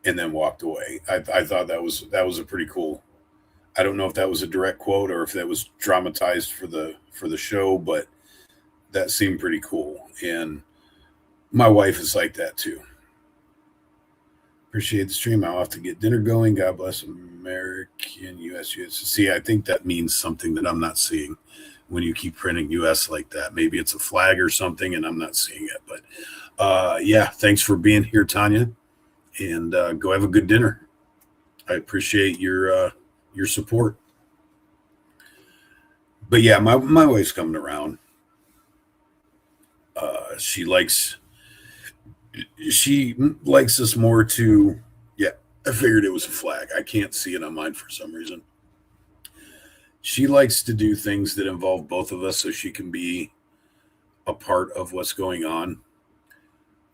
[SPEAKER 1] And then walked away. I thought that was a pretty cool. I don't know if that was a direct quote or if that was dramatized for the show, but that seemed pretty cool. And my wife is like that too. Appreciate the stream. I'll have to get dinner going. God bless American US. See, I think that means something that I'm not seeing when you keep printing US like that. Maybe it's a flag or something and I'm not seeing it. But yeah, thanks for being here, Tanya. And go have a good dinner. I appreciate your support. But yeah, my wife's coming around. She likes us more to, yeah, I figured it was a flag. I can't see it on mine for some reason. She likes to do things that involve both of us so she can be a part of what's going on.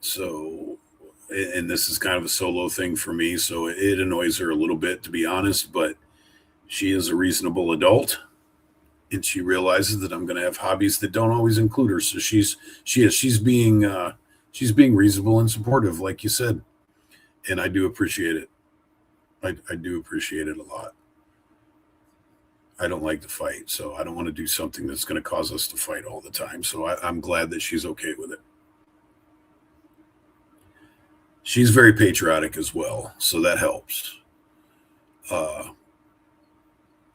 [SPEAKER 1] So, and this is kind of a solo thing for me, so it annoys her a little bit, to be honest, but she is a reasonable adult and she realizes that I'm going to have hobbies that don't always include her. So she's being reasonable and supportive, like you said. And I do appreciate it. I do appreciate it a lot. I don't like to fight, so I don't want to do something that's going to cause us to fight all the time. So I'm glad that she's okay with it. She's very patriotic as well, so that helps.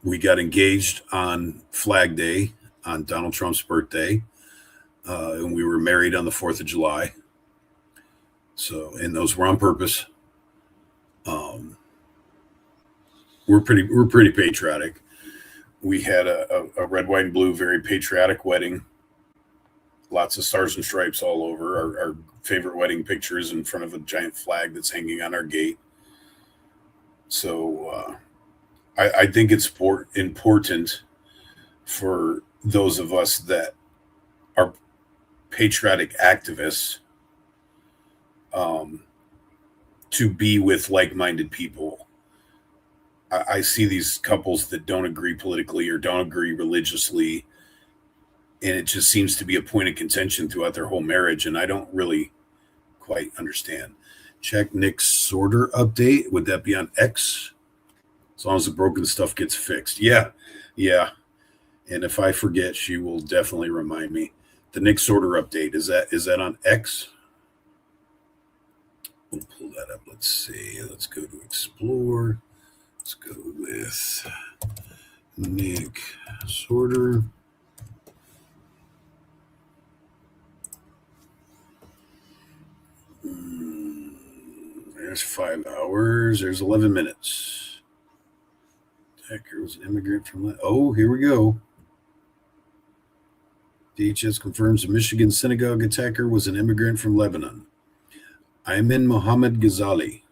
[SPEAKER 1] We got engaged on Flag Day, on Donald Trump's birthday, and we were married on the 4th of July. So, and those were on purpose. We're pretty patriotic. We had a red, white, and blue, very patriotic wedding. Lots of stars and stripes all over. Our favorite wedding pictures in front of a giant flag that's hanging on our gate. So I think it's important for those of us that are patriotic activists to be with like-minded people. I see these couples that don't agree politically or don't agree religiously, and it just seems to be a point of contention throughout their whole marriage, and I don't really quite understand. Check Nick's sorter update. Would that be on X? As long as the broken stuff gets fixed. Yeah. And if I forget, she will definitely remind me. The Nick sorter update, is that on X? We'll pull that up. Let's see. Let's go to Explore. Let's go with Nick sorter. There's 5 hours. There's 11 minutes. Attacker was an immigrant from... Oh, here we go. DHS confirms a Michigan synagogue attacker was an immigrant from Lebanon. Ayman Mohammed Ghazali.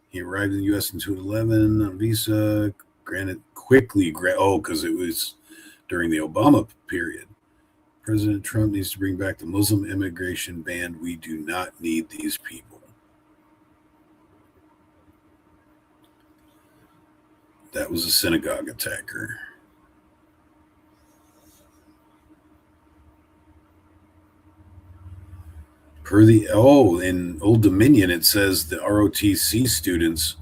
[SPEAKER 1] He arrived in the U.S. in 2011 on visa. Because it was during the Obama period. President Trump needs to bring back the Muslim immigration ban. We do not need these people. That was a synagogue attacker. In Old Dominion, it says the ROTC students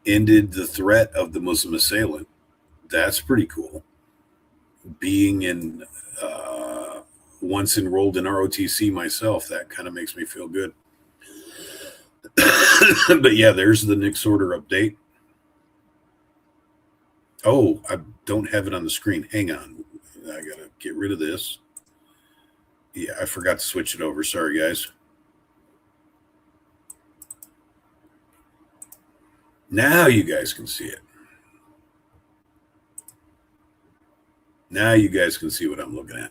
[SPEAKER 1] ended the threat of the Muslim assailant. That's pretty cool. Being once enrolled in ROTC myself, that kind of makes me feel good. But yeah, there's the Nick's order update. Oh, I don't have it on the screen. Hang on. I got to get rid of this. Yeah, I forgot to switch it over. Sorry, guys. Now you guys can see it. Now you guys can see what I'm looking at.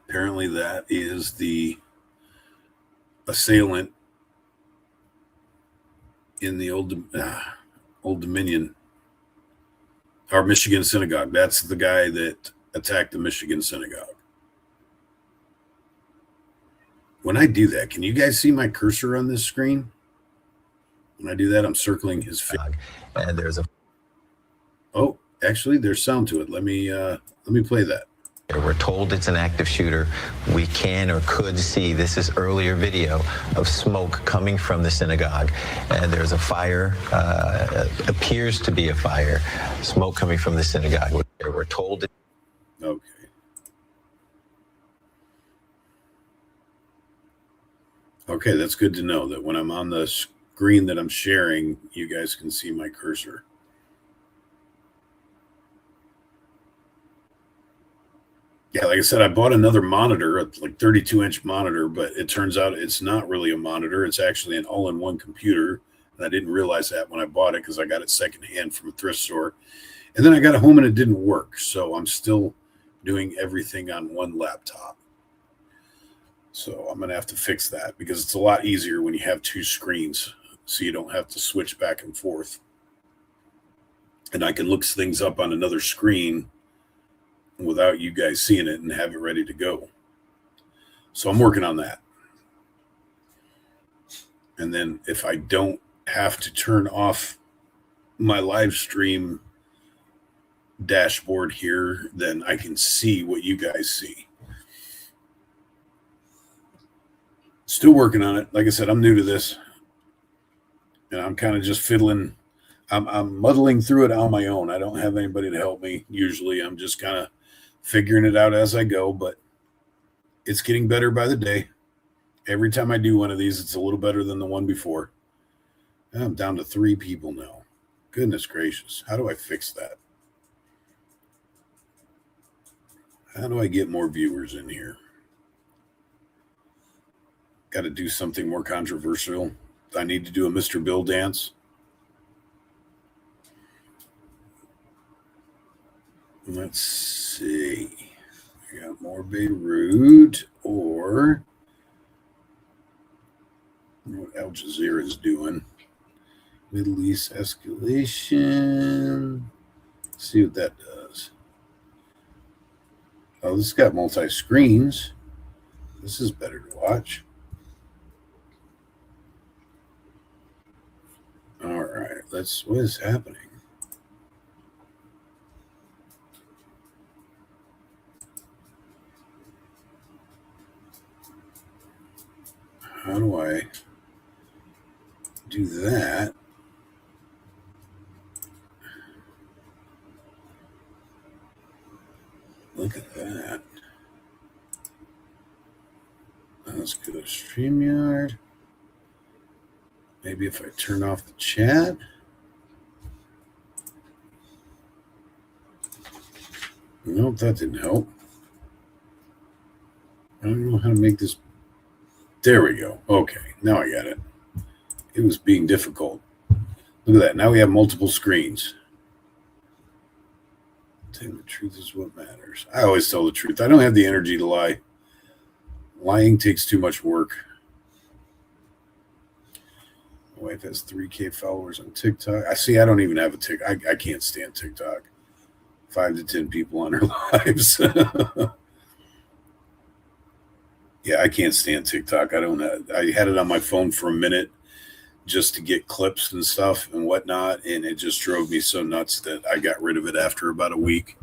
[SPEAKER 1] Apparently that is the assailant in the Old Dominion, our Michigan synagogue. That's the guy that attacked the Michigan synagogue. When I do that, can you guys see my cursor on this screen? When I do that, I'm circling his face.
[SPEAKER 2] And there's a...
[SPEAKER 1] Oh, actually, there's sound to it. Let me play that.
[SPEAKER 2] We're told it's an active shooter. We can or could see, this is earlier video of smoke coming from the synagogue. And there's a fire, appears to be a fire, smoke coming from the synagogue. We're told it.
[SPEAKER 1] Okay. Okay, that's good to know that when I'm on the screen that I'm sharing, you guys can see my cursor. Yeah, like I said, I bought another monitor, a like 32-inch monitor, but it turns out it's not really a monitor. It's actually an all-in-one computer. And I didn't realize that when I bought it because I got it secondhand from a thrift store. And then I got it home and it didn't work. So I'm still doing everything on one laptop. So I'm going to have to fix that because it's a lot easier when you have two screens. So you don't have to switch back and forth. And I can look things up on another screen without you guys seeing it and have it ready to go. So I'm working on that. And then if I don't have to turn off my live stream dashboard here, then I can see what you guys see. Still working on it. Like I said, I'm new to this. And I'm kind of just fiddling. I'm muddling through it on my own. I don't have anybody to help me. Usually I'm just kind of figuring it out as I go, but it's getting better by the day. Every time I do one of these, it's a little better than the one before. I'm down to 3 people now. Goodness gracious. How do I fix that? How do I get more viewers in here? Got to do something more controversial. I need to do a Mr. Bill dance. Let's see. We got more Beirut or what Al Jazeera is doing. Middle East escalation. Let's see what that does. Oh, this has got multi-screens. This is better to watch. All right, what is happening? How do I do that? Look at that. Let's go to StreamYard. Maybe if I turn off the chat. Nope, that didn't help. I don't know how to make this. There we go. Okay, now I got it. It was being difficult. Look at that. Now we have multiple screens. Telling the truth is what matters. I always tell the truth. I don't have the energy to lie. Lying takes too much work. My wife has 3K followers on TikTok. I don't even have a TikTok. I can't stand TikTok. 5 to 10 people on her lives. Yeah, I can't stand TikTok. I had it on my phone for a minute just to get clips and stuff and whatnot, and it just drove me so nuts that I got rid of it after about a week.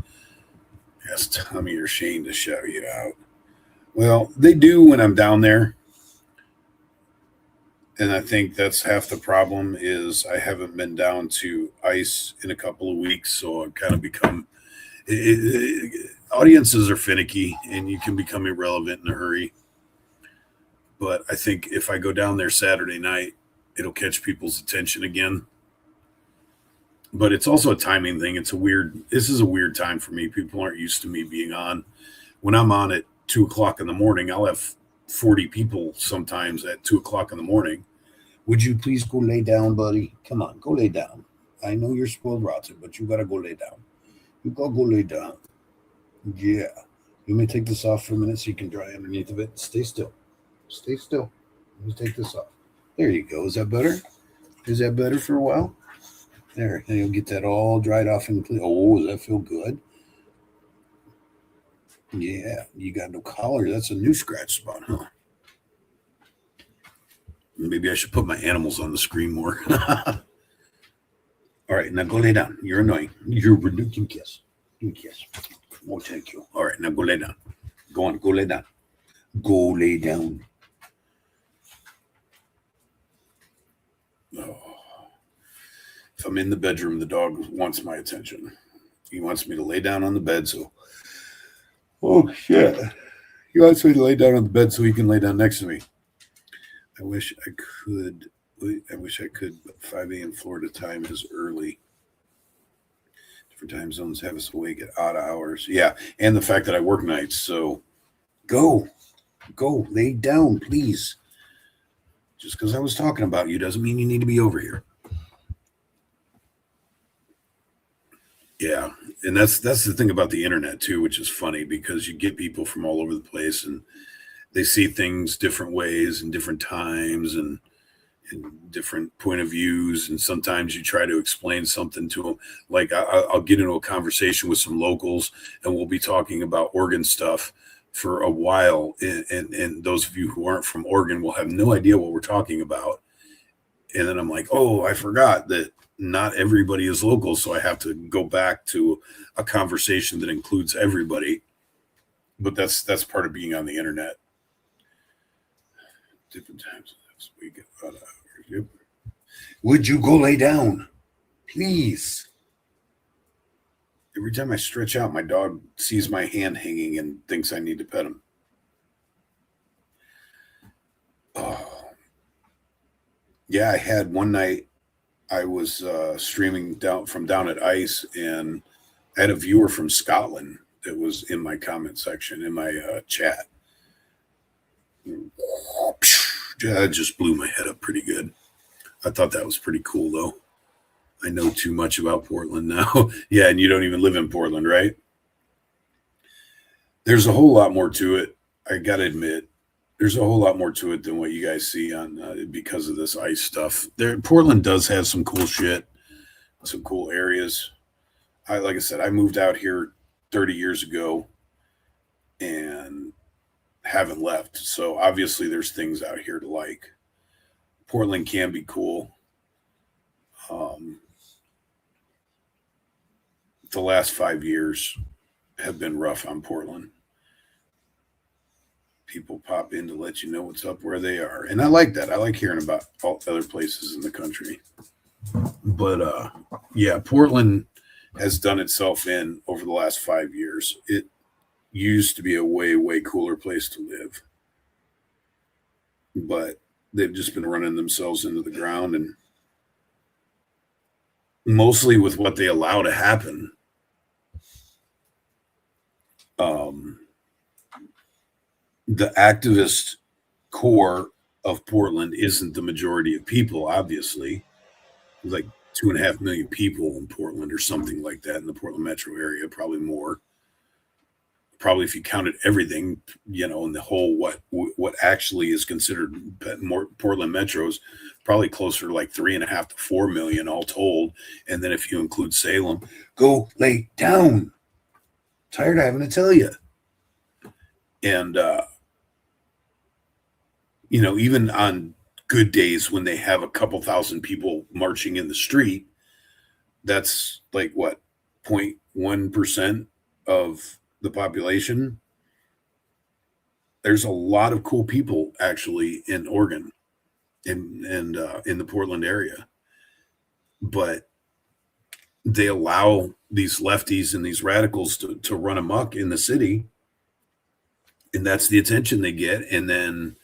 [SPEAKER 1] Ask Tommy or Shane to shout you out. Well, they do when I'm down there. And I think that's half the problem is I haven't been down to ice in a couple of weeks, so I've kind of become audiences are finicky and you can become irrelevant in a hurry. But I think if I go down there Saturday night, it'll catch people's attention again. But it's also a timing thing. This is a weird time for me. People aren't used to me being on. When I'm on at 2 o'clock in the morning, I'll have 40 people sometimes at 2 o'clock in the morning. Would you please go lay down, buddy? Come on, go lay down. I know you're spoiled rotten, but you got to go lay down. You got to go lay down. Yeah. You may take this off for a minute so you can dry underneath of it. Stay still. Stay still. Let me take this off. There you go. Is that better? Is that better for a while? There. And you'll get that all dried off and clean. Oh, does that feel good? Yeah. You got no collar. That's a new scratch spot, huh? Maybe I should put my animals on the screen more. All right. Now go lay down. You're annoying. You're ridiculous. Give me a kiss. Give me a kiss. Oh, thank you. All right. Now go lay down. Go on. Go lay down. Go lay down. Oh. If I'm in the bedroom, the dog wants my attention. He wants me to lay down on the bed. So, oh shit. He wants me to lay down on the bed so he can lay down next to me. I wish I could, but 5 a.m. Florida time is early. Different time zones have us awake at odd hours. Yeah, and the fact that I work nights. So go, lay down, please. Just because I was talking about you doesn't mean you need to be over here. Yeah, and that's the thing about the internet too, which is funny because you get people from all over the place and they see things different ways and different times and different point of views. And sometimes you try to explain something to them. Like I'll get into a conversation with some locals and we'll be talking about Oregon stuff for a while. And those of you who aren't from Oregon will have no idea what we're talking about. And then I'm like, oh, I forgot that not everybody is local. So I have to go back to a conversation that includes everybody. But that's part of being on the internet. Different times this week. Would you go lay down, please? Every time I stretch out, my dog sees my hand hanging and thinks I need to pet him. Oh. Yeah, I had one night. I was streaming down at ICE, and I had a viewer from Scotland that was in my comment section in my chat. That just blew my head up pretty good. I thought that was pretty cool, though. I know too much about Portland now. Yeah, and you don't even live in Portland, right? There's a whole lot more to it. I got to admit, there's a whole lot more to it than what you guys see on because of this ICE stuff. Portland does have some cool shit, some cool areas. Like I said, I moved out here 30 years ago and haven't left. So obviously there's things out here to like. Portland can be cool. The last 5 years have been rough on Portland. People pop in to let you know what's up where they are. And I like that. I like hearing about all other places in the country. But yeah, Portland has done itself in over the last 5 years. It used to be a way, way cooler place to live. But they've just been running themselves into the ground, and mostly with what they allow to happen. The activist core of Portland isn't the majority of people, obviously. There's like 2.5 million people in Portland or something like that in the Portland metro area, probably more. Probably if you counted everything, in the whole what actually is considered more Portland metros, probably closer to like 3.5 to 4 million all told. And then if you include Salem, go lay down. Tired of having to tell you. And even on good days when they have a couple thousand people marching in the street, that's like what, 0.1% of the population. There's a lot of cool people actually in Oregon and in the Portland area, but they allow these lefties and these radicals to run amok in the city, and that's the attention they get, and then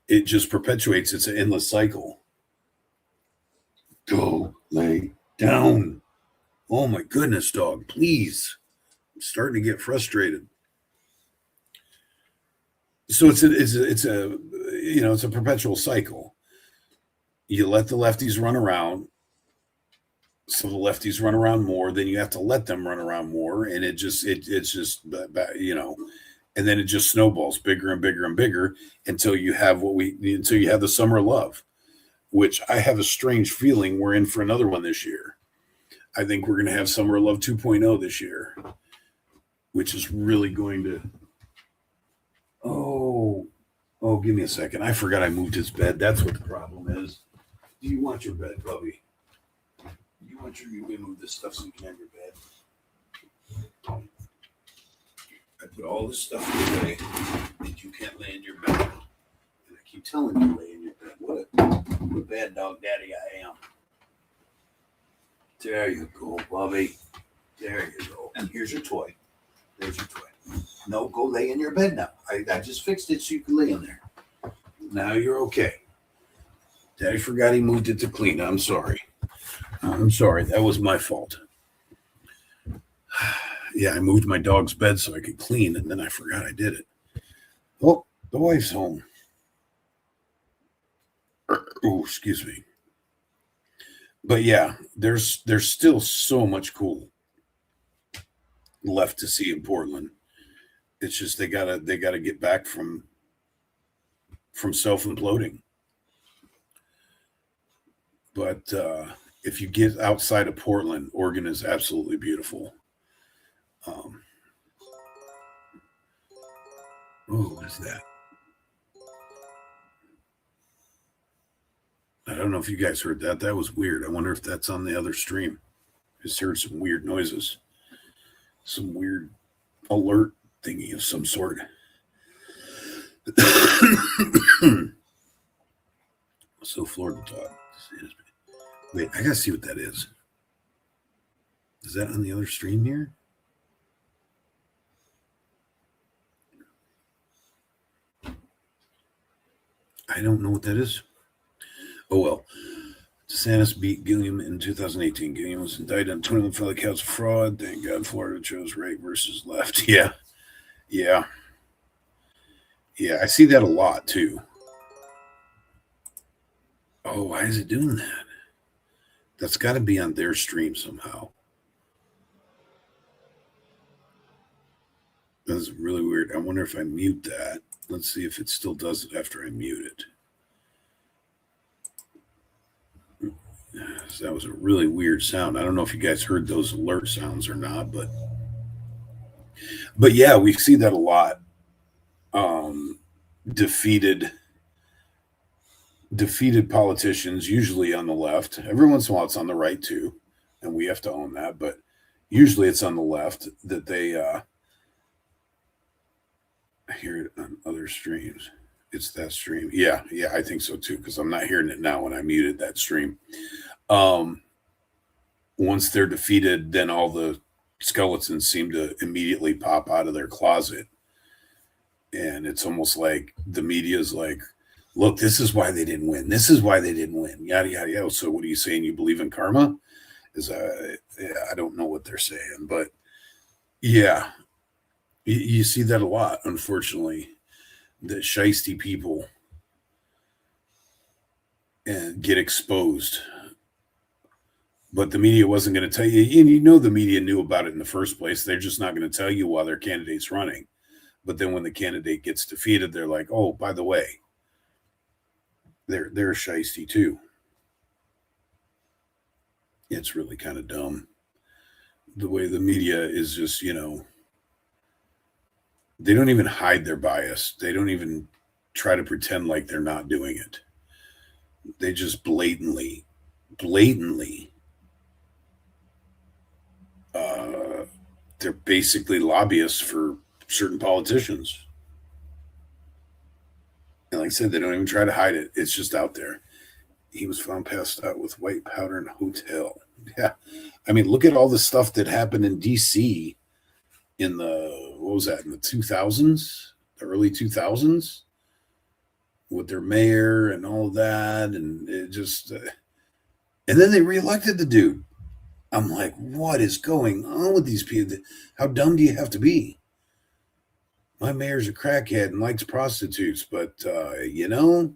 [SPEAKER 1] it just perpetuates. It's an endless cycle. Go lay down. Oh my goodness, dog, please. I'm starting to get frustrated. So it's a perpetual cycle. You let the lefties run around, so the lefties run around more, then you have to let them run around more, and it's just and then it just snowballs bigger and bigger and bigger until you have the summer of love, which I have a strange feeling we're in for another one this year. I think we're going to have Summer of Love 2.0 this year, which is really going to. Oh, give me a second. I forgot I moved his bed. That's what the problem is. Do you want your bed, Bubby? You move this stuff so you can have your bed. I put all this stuff away and you can't lay in your bed. And I keep telling you to lay in your bed. What a bad dog daddy I am. There you go, Bubby. There you go. And here's your toy. There's your toy. No, go lay in your bed now. I just fixed it so you can lay in there. Now you're okay. Daddy forgot he moved it to clean. I'm sorry. That was my fault. Yeah, I moved my dog's bed so I could clean, and then I forgot I did it. Oh, the wife's home. Oh, excuse me. But yeah, there's still so much cool left to see in Portland. It's just they gotta get back from self-imploding. But if you get outside of Portland, Oregon is absolutely beautiful. What is that? I don't know if you guys heard that. That was weird. I wonder if that's on the other stream. Just heard some weird noises. Some weird alert thingy of some sort. So Florida Todd. Wait, I gotta see what that is. Is that on the other stream here? I don't know what that is. Oh well. DeSantis beat Gilliam in 2018. Gilliam was indicted on 21 felony counts of fraud. Thank God Florida chose right versus left. Yeah. I see that a lot too. Oh, why is it doing that? That's got to be on their stream somehow. That's really weird. I wonder if I mute that. Let's see if it still does it after I mute it. So that was a really weird sound. I don't know if you guys heard those alert sounds or not, but yeah, we see that a lot. Defeated politicians, usually on the left. Every once in a while, it's on the right too, and we have to own that. But usually, it's on the left that they. I hear it on other streams. It's that stream. Yeah, I think so too, because I'm not hearing it now when I muted that stream. Once they're defeated, then all the skeletons seem to immediately pop out of their closet. And it's almost like the media is like, look, this is why they didn't win. This is why they didn't win. Yada, yada, yada. So what are you saying? You believe in karma? I don't know what they're saying, but yeah, you see that a lot, unfortunately, that shiesty people and get exposed. But the media wasn't going to tell you. You know the media knew about it in the first place. They're just not going to tell you while their candidate's running. But then when the candidate gets defeated, they're like, oh, by the way, they're shiesty too. It's really kind of dumb. The way the media is just, they don't even hide their bias. They don't even try to pretend like they're not doing it. They just blatantly, they're basically lobbyists for certain politicians. And like I said, they don't even try to hide it. It's just out there. He was found passed out with white powder in a hotel. Yeah. I mean, look at all the stuff that happened in DC in the, what was that, in the 2000s, the early 2000s, with their mayor and all that. And it just, and then they reelected the dude. I'm like, what is going on with these people? How dumb do you have to be? My mayor's a crackhead and likes prostitutes, but, you know,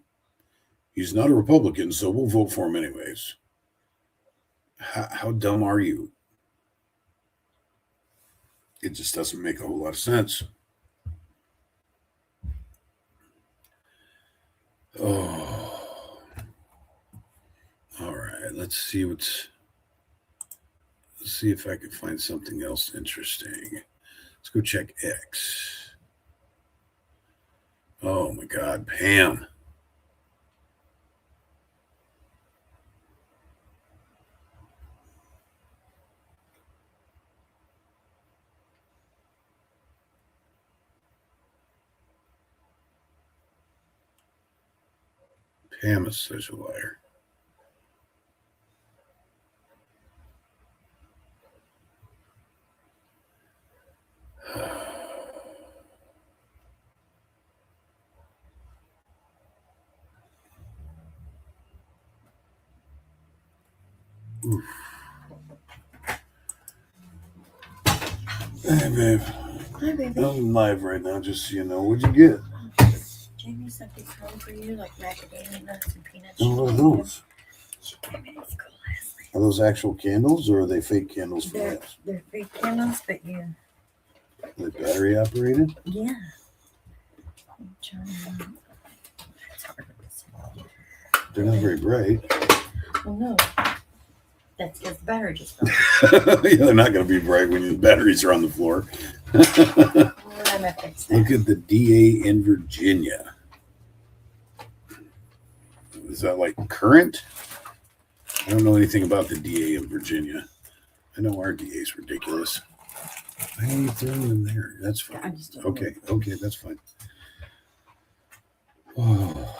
[SPEAKER 1] he's not a Republican, so we'll vote for him anyways. How dumb are you? It just doesn't make a whole lot of sense. Oh. All right, let's see if I can find something else interesting. Let's go check X. Oh my God, Pam. Pam is such a liar. Oof. Hey, babe.
[SPEAKER 3] Hi, baby.
[SPEAKER 1] I'm live right now, just so you know. What'd you get?
[SPEAKER 3] Jamie sent these home for you, like macadamia nuts and peanuts.
[SPEAKER 1] Oh, what are those?
[SPEAKER 3] She gave me these cool last night.
[SPEAKER 1] Are those actual candles or are they fake candles for us?
[SPEAKER 3] They're fake candles, but yeah.
[SPEAKER 1] Are they battery operated?
[SPEAKER 3] Yeah. I'm trying to, it's hard to see.
[SPEAKER 1] They're not very bright.
[SPEAKER 3] Well, no. That's because the battery just fell.
[SPEAKER 1] Yeah, they're not going to be bright when the batteries are on the floor. Look at the DA in Virginia. Is that like current? I don't know anything about the DA in Virginia. I know our DA is ridiculous. Why are you throwing them there? That's fine. Okay, that's fine. Oh.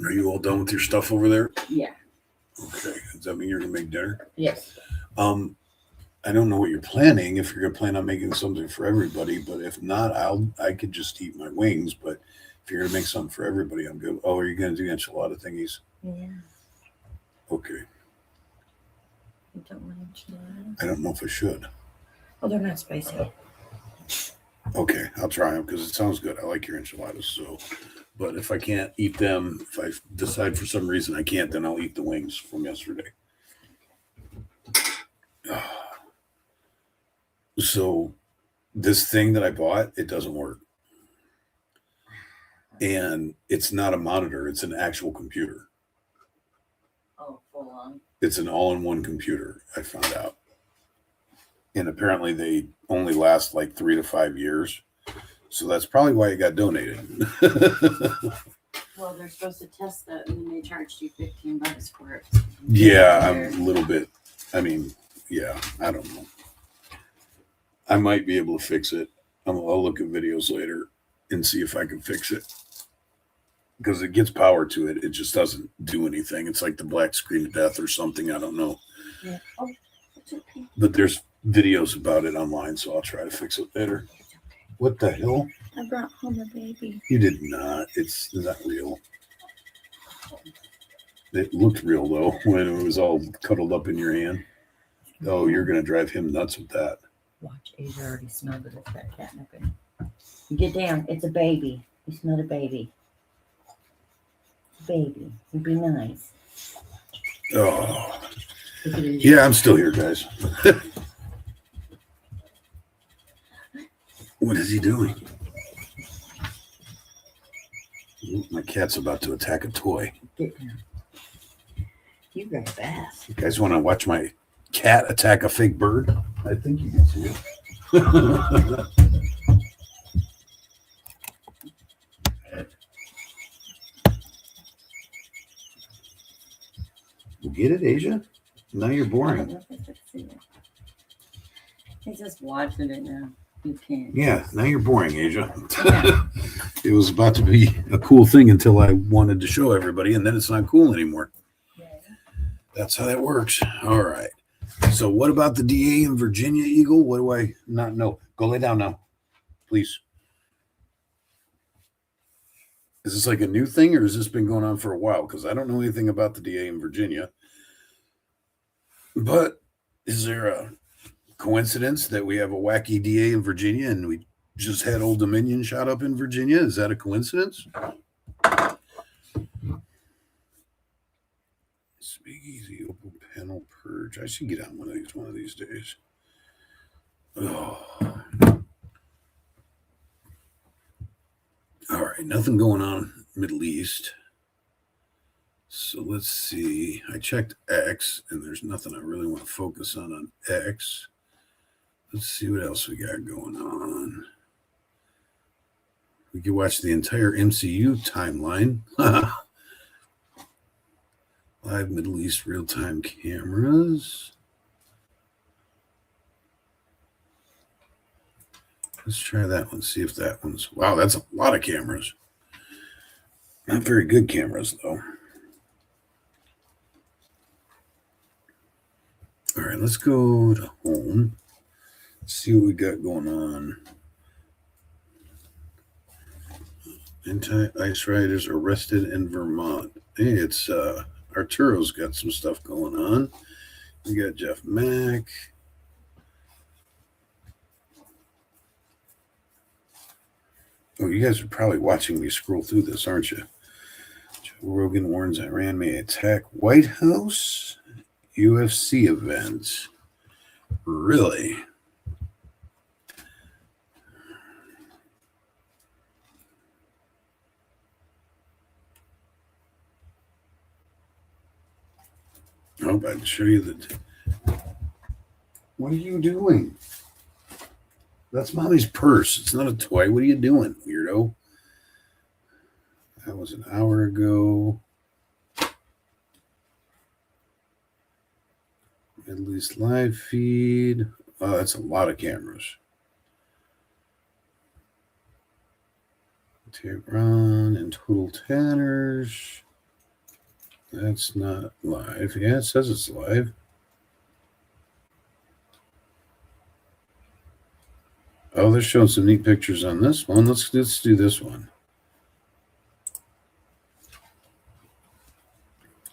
[SPEAKER 1] Are you all done with your stuff over there?
[SPEAKER 3] Yeah.
[SPEAKER 1] Okay. Does that mean you're gonna make dinner?
[SPEAKER 3] Yes.
[SPEAKER 1] I don't know what you're planning. If you're gonna plan on making something for everybody, but if not, I could just eat my wings. But if you're gonna make something for everybody, I'm good. Oh, are you gonna do enchilada thingies?
[SPEAKER 3] Yeah.
[SPEAKER 1] Okay.
[SPEAKER 3] You don't want enchiladas?
[SPEAKER 1] I don't know if I should.
[SPEAKER 3] Oh, they're not spicy.
[SPEAKER 1] Okay, I'll try them because it sounds good. I like your enchiladas. So, but if I can't eat them, if I decide for some reason I can't, then I'll eat the wings from yesterday. So this thing that I bought, it doesn't work. And it's not a monitor, it's an actual computer.
[SPEAKER 3] Oh, full on.
[SPEAKER 1] It's an all-in-one computer, I found out. And apparently they only last like 3 to 5 years. So that's probably why it got donated.
[SPEAKER 3] Well, they're supposed to test that and then they charged you $15 for it.
[SPEAKER 1] Yeah, I'm a little bit, I mean, yeah, I don't know. I might be able to fix it. I'll look at videos later and see if I can fix it. Because it gets power to it. It just doesn't do anything. It's like the black screen of death or something. I don't know.
[SPEAKER 3] Yeah. Oh, it's okay.
[SPEAKER 1] But there's videos about it online, so I'll try to fix it later. What the hell?
[SPEAKER 3] I brought home a baby.
[SPEAKER 1] You did not. It's not real. It looked real, though, when it was all cuddled up in your hand. Oh, you're going to drive him nuts with that.
[SPEAKER 3] Watch, Asia already smelled it. It's that catnip in it. You get down. It's a baby. You smell a baby. Baby. You'd be nice.
[SPEAKER 1] Oh. Yeah, I'm still here, guys. What is he doing? My cat's about to attack a toy.
[SPEAKER 3] Get down. You go fast.
[SPEAKER 1] You guys want to watch my cat attack a fake bird? I think you can see it. You get it, Asia? Now you're boring.
[SPEAKER 3] He's just watching it now. You can't.
[SPEAKER 1] Yeah, now you're boring, Asia. It was about to be a cool thing until I wanted to show everybody, and then it's not cool anymore. That's how that works. All right. So what about the DA in Virginia, Eagle? What do I not know? Go lay down now, please. Is this like a new thing or has this been going on for a while? Because I don't know anything about the DA in Virginia. But is there a coincidence that we have a wacky DA in Virginia and we just had Old Dominion shot up in Virginia? Is that a coincidence? Speakeasy open panel purge. I should get on one of these days. Oh. All right, nothing going on Middle East. So let's see. I checked X, and there's nothing I really want to focus on X. Let's see what else we got going on. We can watch the entire MCU timeline. Live Middle East real-time cameras. Let's try that one, see if that one's... Wow, that's a lot of cameras. Not very good cameras, though. All right, let's go to home. See what we got going on. Anti-ice riders arrested in Vermont. Hey, it's Arturo's got some stuff going on. We got Jeff Mack. Oh, you guys are probably watching me scroll through this, aren't you? Joe Rogan warns Iran may attack White House. UFC event. Really? I hope I can show you that. What are you doing? That's mommy's purse. It's not a toy. What are you doing, weirdo? That was an hour ago. Middle East live feed. Oh, that's a lot of cameras. Tehran and Total Tanners. That's not live. Yeah, it says it's live. Oh, they're showing some neat pictures on this one. Let's do this one.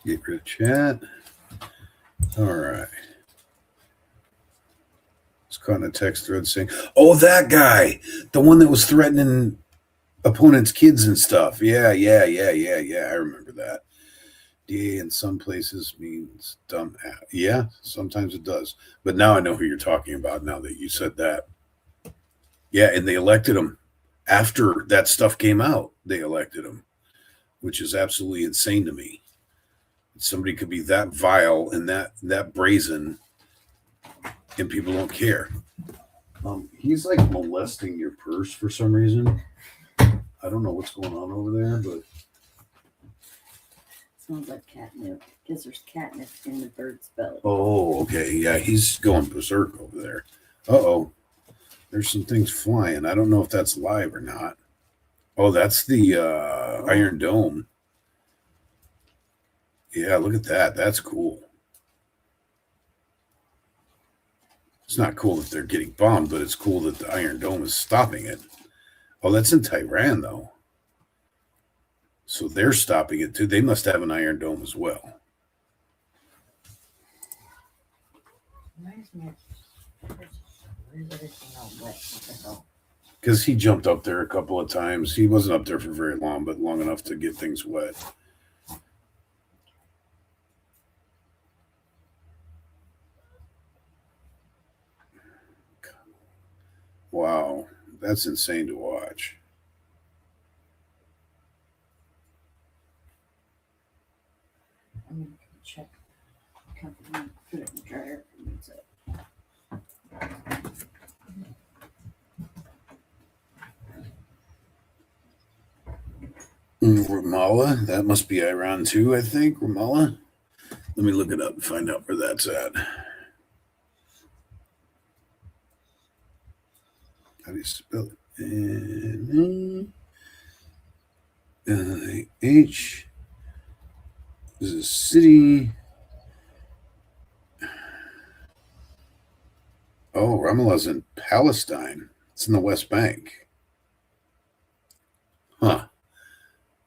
[SPEAKER 1] Get rid of chat. All right. It's caught in a text thread saying, oh, that guy, the one that was threatening opponents' kids and stuff. Yeah. I remember that. DA in some places means dumb. Yeah, sometimes it does. But now I know who you're talking about now that you said that. Yeah, and they elected him after that stuff came out. They elected him, which is absolutely insane to me. Somebody could be that vile and that brazen, and people don't care. He's like molesting your purse for some reason. I don't know what's going on over there, but
[SPEAKER 3] smells like catnip because there's catnip in the bird's belly.
[SPEAKER 1] Oh, okay. Yeah, he's going berserk over there. Uh-oh. There's some things flying. I don't know if that's live or not. Oh, that's the Iron Dome. Yeah, look at that. That's cool. It's not cool that they're getting bombed, but it's cool that the Iron Dome is stopping it. Oh, that's in Tehran, though. So they're stopping it, too. They must have an Iron Dome as well. Because he jumped up there a couple of times. He wasn't up there for very long, but long enough to get things wet. Wow, that's insane to watch.
[SPEAKER 3] I'm going to check the company, put it in the dryer.
[SPEAKER 1] Ramallah, that must be Iran too, I think. Ramallah. Let me look it up and find out where that's at. How do you spell it? N-I-H. This is a city. Oh, Ramallah's in Palestine. It's in the West Bank. Huh.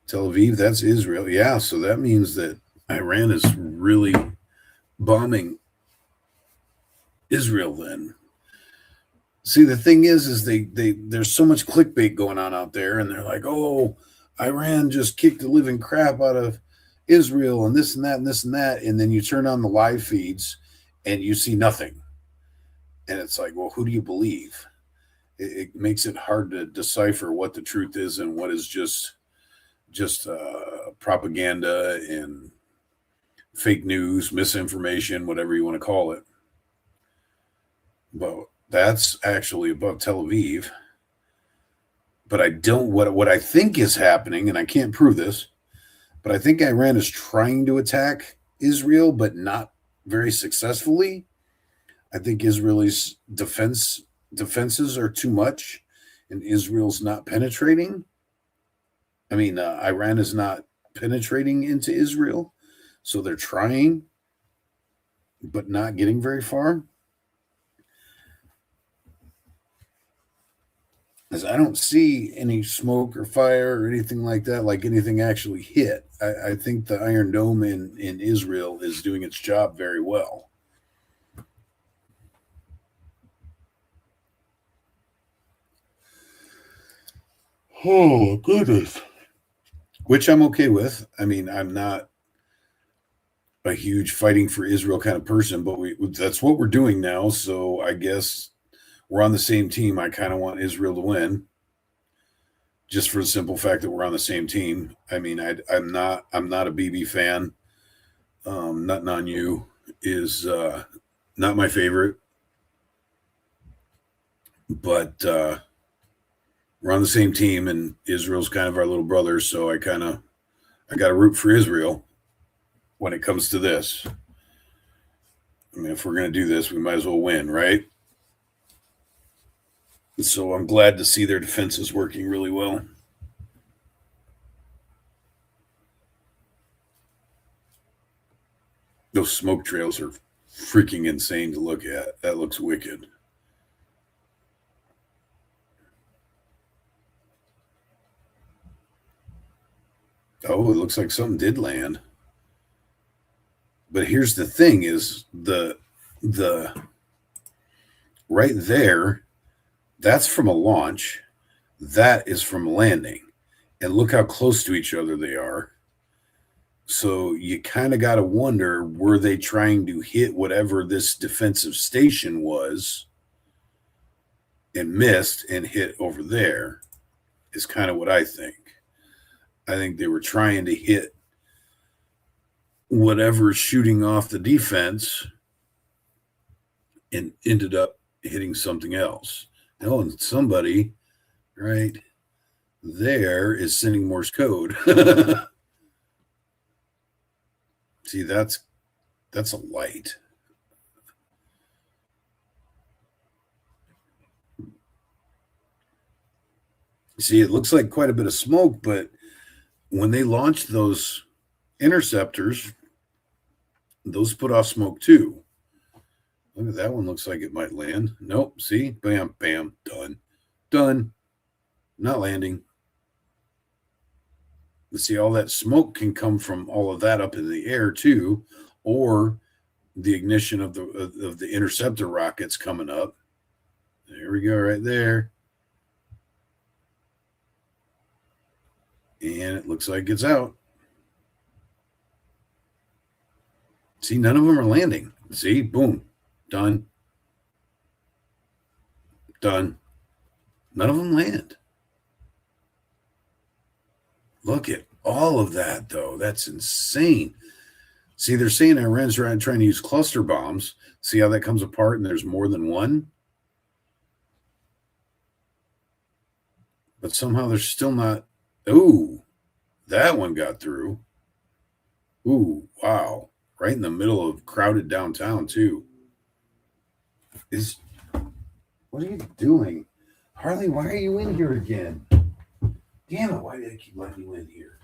[SPEAKER 1] Tel Aviv, that's Israel. Yeah, so that means that Iran is really bombing Israel then. See, the thing is they there's so much clickbait going on out there, and they're like, oh, Iran just kicked the living crap out of Israel and this and that and this and that. And then you turn on the live feeds and you see nothing. And it's like, well, who do you believe? It makes it hard to decipher what the truth is and what is just propaganda and fake news, misinformation, whatever you want to call it. But that's actually above Tel Aviv. But I don't, what I think is happening, and I can't prove this, but I think Iran is trying to attack Israel, but not very successfully. I think Israel's defenses are too much, and Israel's not penetrating. I mean, Iran is not penetrating into Israel, so they're trying, but not getting very far. As I don't see any smoke or fire or anything like that, like anything actually hit. I think the Iron Dome in Israel is doing its job very well. Oh, goodness. Which I'm okay with. I mean, I'm not a huge fighting for Israel kind of person, but that's what we're doing now. So I guess we're on the same team. I kind of want Israel to win, just for the simple fact that we're on the same team. I mean, I'm not a BB fan. Nothing on You is not my favorite, but we're on the same team, and Israel's kind of our little brother. So I got to root for Israel when it comes to this. I mean, if we're going to do this, we might as well win, right? So I'm glad to see their defense is working really well. Those smoke trails are freaking insane to look at. That looks wicked. Oh, it looks like something did land. But here's the thing is the right there, that's from a launch. That is from landing. And look how close to each other they are. So you kind of got to wonder, were they trying to hit whatever this defensive station was and missed and hit over there is kind of what I think. I think they were trying to hit whatever's shooting off the defense and ended up hitting something else. Oh, and somebody right there is sending Morse code. See, that's a light. See, it looks like quite a bit of smoke, but when they launched those interceptors, those put off smoke too. Look at that one. Looks like it might land. Nope. See? Bam, bam. Done. Done. Not landing. See, all that smoke can come from all of that up in the air too, or the ignition of the interceptor rockets coming up. There we go, right there. And it looks like it's out. See, none of them are landing. See, boom, done. Done. None of them land. Look at all of that, though. That's insane. See, they're saying Iran's trying to use cluster bombs. See how that comes apart and there's more than one? But somehow they're still not. Ooh, that one got through. Ooh, wow. Right in the middle of crowded downtown, too. What are you doing? Harley, why are you in here again? Damn it, why did I keep letting you in here?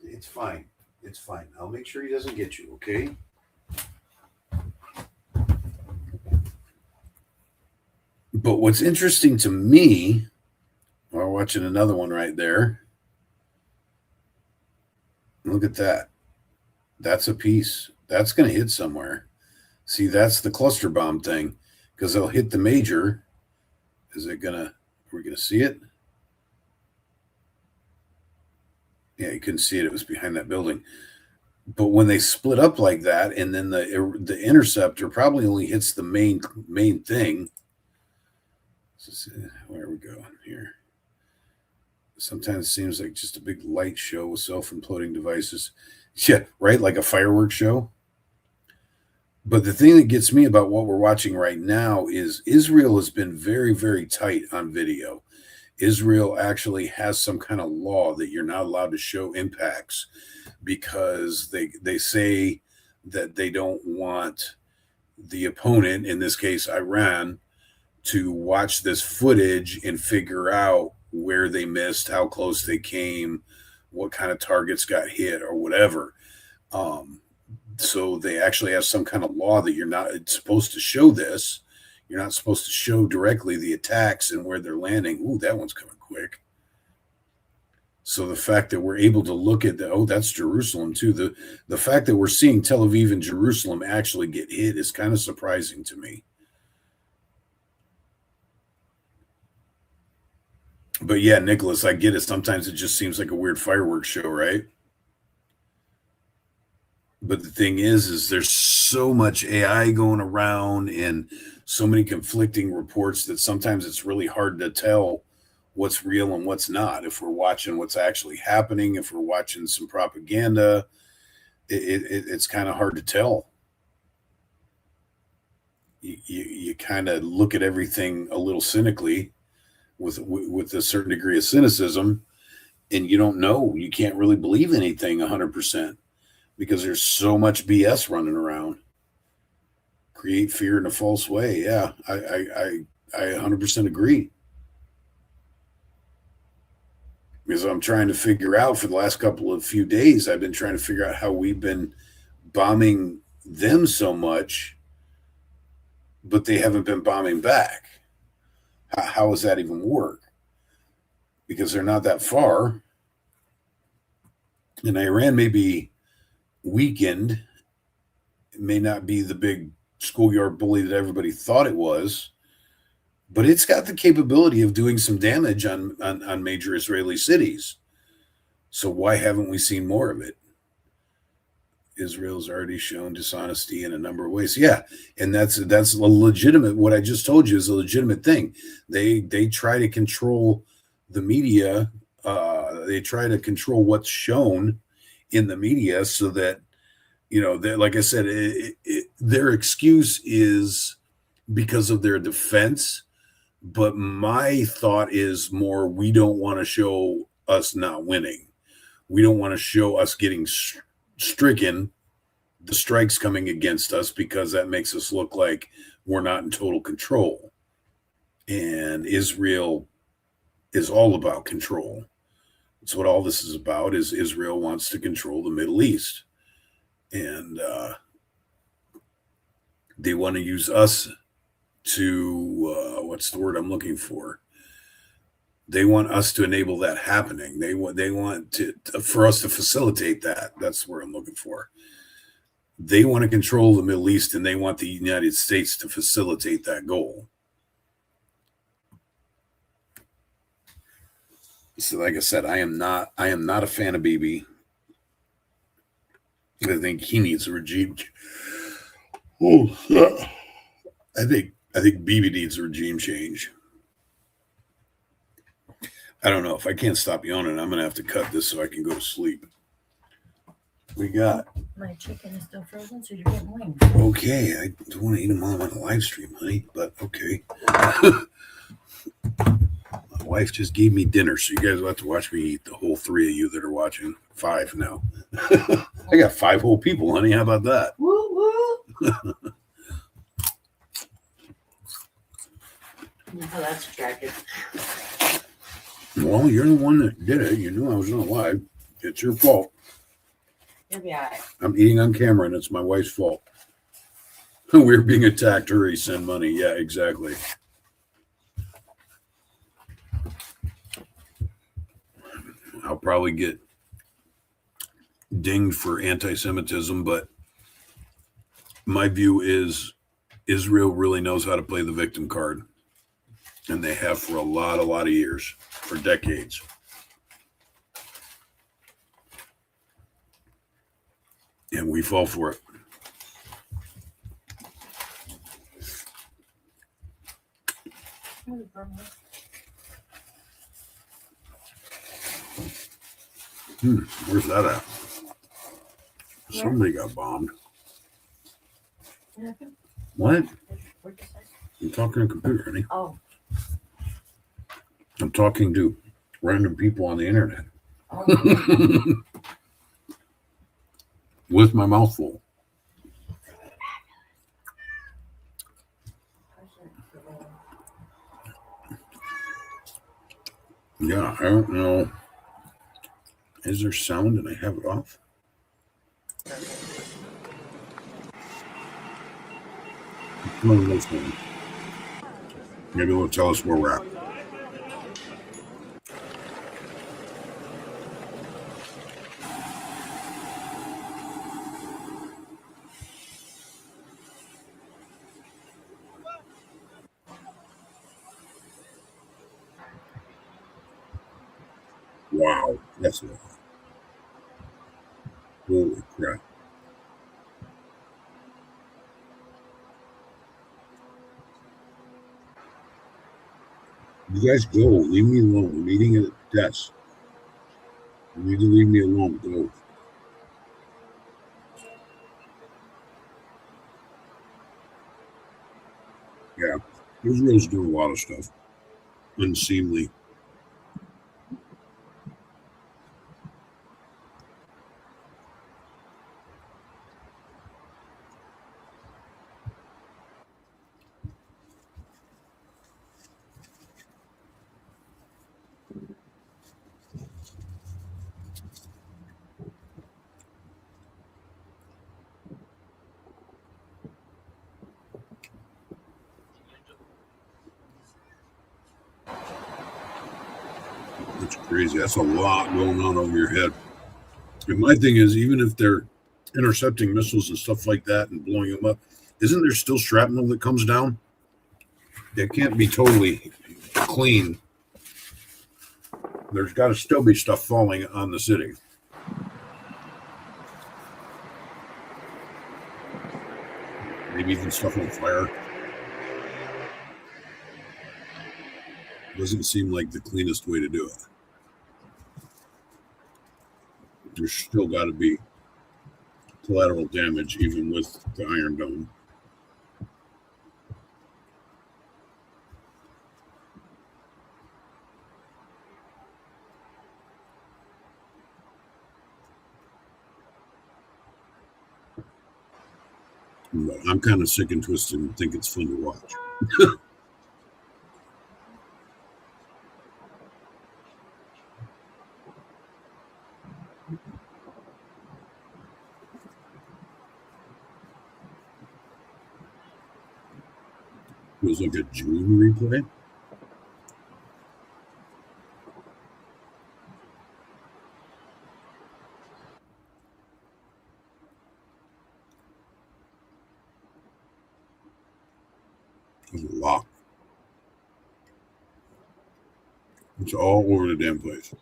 [SPEAKER 1] It's fine. It's fine. I'll make sure he doesn't get you, okay? But what's interesting to me, we're watching another one right there. Look at that. That's a piece. That's going to hit somewhere. See, that's the cluster bomb thing, because they'll hit the major. Is it going to, are we going to see it? Yeah, you couldn't see it. It was behind that building. But when they split up like that, and then the interceptor probably only hits the main thing. Where are we going here? Sometimes it seems like just a big light show with self-imploding devices. Yeah, right? Like a fireworks show. But the thing that gets me about what we're watching right now is Israel has been very, very tight on video. Israel actually has some kind of law that you're not allowed to show impacts, because they say that they don't want the opponent, in this case Iran, to watch this footage and figure out where they missed, how close they came, what kind of targets got hit, or whatever. So they actually have some kind of law that you're not supposed to show this. You're not supposed to show directly the attacks and where they're landing. Ooh, that one's coming quick. So the fact that we're able to look at that's Jerusalem too. The fact that we're seeing Tel Aviv and Jerusalem actually get hit is kind of surprising to me. But yeah, Nicholas, I get it. Sometimes it just seems like a weird fireworks show, right? But the thing is there's so much AI going around and so many conflicting reports that sometimes it's really hard to tell what's real and what's not. If we're watching what's actually happening, if we're watching some propaganda, it's kind of hard to tell. You kind of look at everything a little cynically with a certain degree of cynicism, and you don't know. You can't really believe anything 100%. Because there's so much BS running around. Create fear in a false way. Yeah, I 100% agree. Because I'm trying to figure out for the last few days, I've been trying to figure out how we've been bombing them so much, but they haven't been bombing back. How does that even work? Because they're not that far. And Iran may be weakened. It may not be the big schoolyard bully that everybody thought it was, but it's got the capability of doing some damage on major Israeli cities. So why haven't we seen more of it? Israel's already shown dishonesty in a number of ways. Yeah, and that's a legitimate. What I just told you is a legitimate thing. They try to control the media. They try to control what's shown in the media so that, like I said, their excuse is because of their defense. But my thought is more, we don't want to show us not winning. We don't want to show us getting stricken, the strikes coming against us, because that makes us look like we're not in total control. And Israel is all about control. That's what all this is about, is Israel wants to control the Middle East. And they want to use us to, what's the word I'm looking for? They want us to enable that happening. They want for us to facilitate that. That's the word I'm looking for. They want to control the Middle East, and they want the United States to facilitate that goal. So, like I said, I am not a fan of Bibi. I think he needs a regime. Oh, I think Bibi needs a regime change. I don't know. If I can't stop yawning, I'm gonna have to cut this so I can go to sleep. We got.
[SPEAKER 3] My chicken is still frozen, so you're getting wings.
[SPEAKER 1] Okay, I don't want to eat them all on the live stream, honey, but okay. My wife just gave me dinner, so you guys will have to watch me eat, the whole 3 of you that are watching. 5 now. I got 5 whole people, honey. How about that?
[SPEAKER 3] Woo woo. Oh, that's attractive.
[SPEAKER 1] Well, you're the one that did it. You knew I was on live. It's your fault.
[SPEAKER 3] You'll be all right.
[SPEAKER 1] I'm eating on camera, and it's my wife's fault. We're being attacked. Hurry, send money. Yeah, exactly. I'll probably get dinged for anti-Semitism, but my view is Israel really knows how to play the victim card, and they have for a lot of years, for decades. And we fall for it. Where's that at? Somebody got bombed. What? I'm talking to a computer, honey.
[SPEAKER 3] Oh.
[SPEAKER 1] I'm talking to random people on the internet.
[SPEAKER 3] Oh.
[SPEAKER 1] With my mouth full. Yeah, I don't know. Is there sound and I have it off? Maybe it'll tell us where we're at. Wow, that's a lot. Holy crap. You guys go. Leave me alone. I'm eating at a desk. You need to leave me alone. Go. Yeah. Israel's doing a lot of stuff. Unseemly. That's crazy. That's a lot going on over your head. And my thing is, even if they're intercepting missiles and stuff like that and blowing them up, isn't there still shrapnel that comes down? It can't be totally clean. There's got to still be stuff falling on the city. Maybe even stuff on fire. Doesn't seem like the cleanest way to do it. There's still got to be collateral damage, even with the Iron Dome. But I'm kind of sick and twisted and think it's fun to watch. It was like a June replay. It was a lot. It's all over the damn place.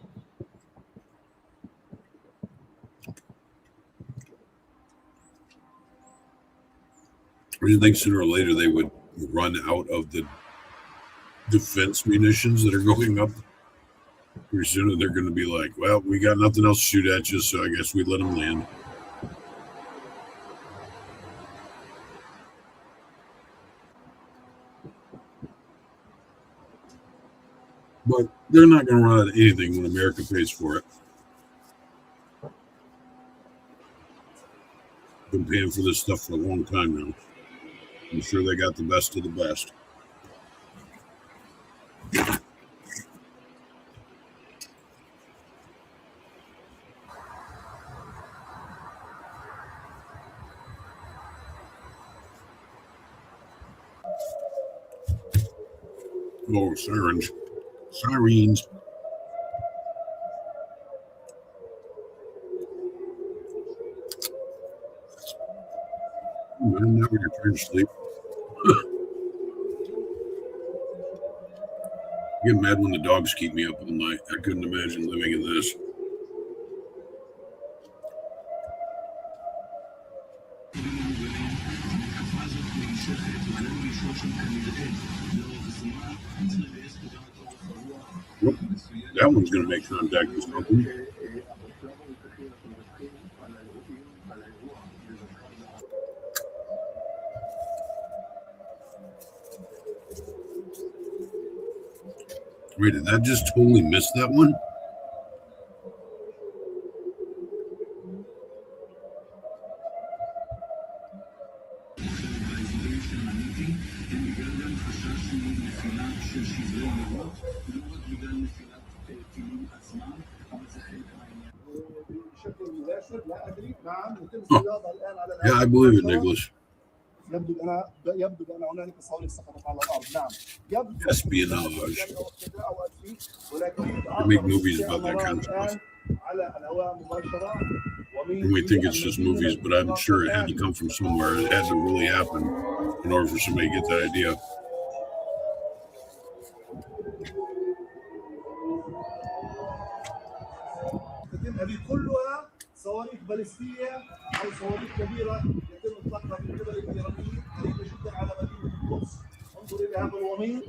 [SPEAKER 1] I didn't think sooner or later they would run out of the defense munitions that are going up. Pretty soon they're going to be like, well, we got nothing else to shoot at you, so I guess we let them land. But they're not going to run out of anything when America pays for it. Been paying for this stuff for a long time now. I'm sure they got the best of the best. Oh, sirens. Sirens. you're trying to sleep. I get mad when the dogs keep me up all night. I couldn't imagine living in this. Whoop. That one's going to make contact with something. Wait, did that just totally miss that one? Huh. Yeah, I believe it, Nicholas. Espionage. They make movies about that kind of stuff. And we think it's just movies, but I'm sure it had to come from somewhere. It had to really happen in order for somebody to get that idea.
[SPEAKER 4] هذه كلها صواريخ باليستيه او صواريخ كبيره يتم اطلاقها من قبل الايرانيين قريبه جدا على مدينه القدس. انظر الى هذا الوميض.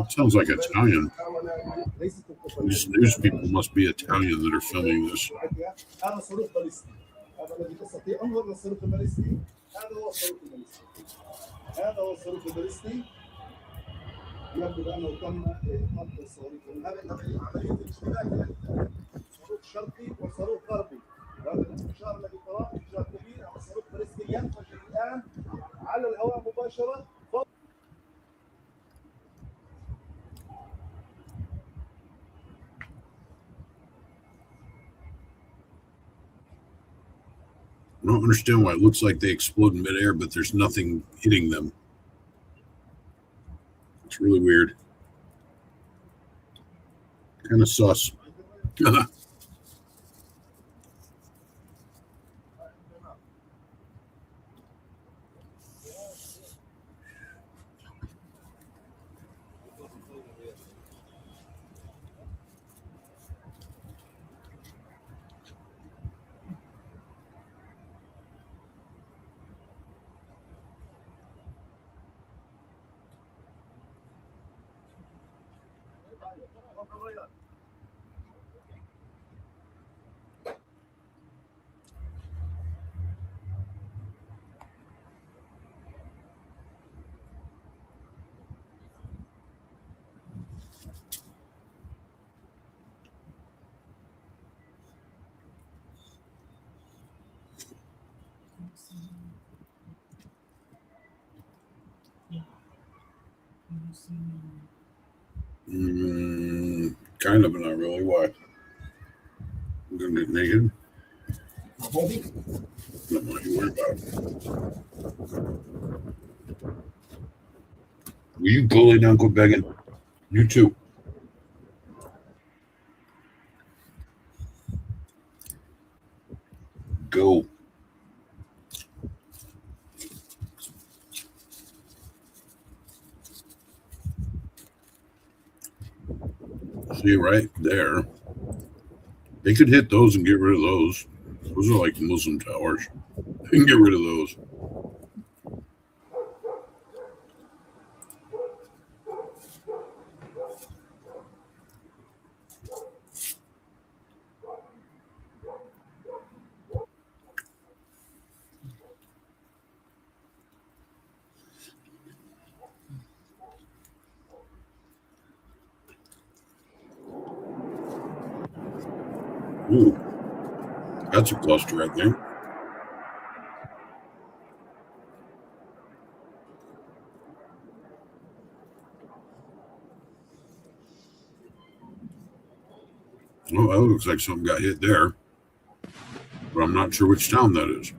[SPEAKER 1] It sounds like Italian. These news people must be Italian that are filming this.
[SPEAKER 4] هذا صاروخ باليستي. هذا الذي تستطيع انظر للصاروخ الباليستي. هذا هو الصاروخ الباليستي. هذا هو الصاروخ الباليستي. يبدو بانه تم اطلاق الصواريخ. هذه عمليه الاشتباك صاروخ شرقي وصاروخ غربي. وهذا الانفجار الذي تراه انفجار كبير. هذا صاروخ باليستي ينفجر الان على الهواء مباشره.
[SPEAKER 1] I don't understand why it looks like they explode in midair, but there's nothing hitting them. It's really weird. Kind of sus. Kind of, but not really. Why? I'm gonna get naked. Not what you worry about. Will you go lay down, quit begging? You too. Go. See, right there. They could hit those and get rid of those. Those are like Muslim towers. They can get rid of those. Ooh, that's a cluster right there. Oh, that looks like something got hit there, but I'm not sure which town that is.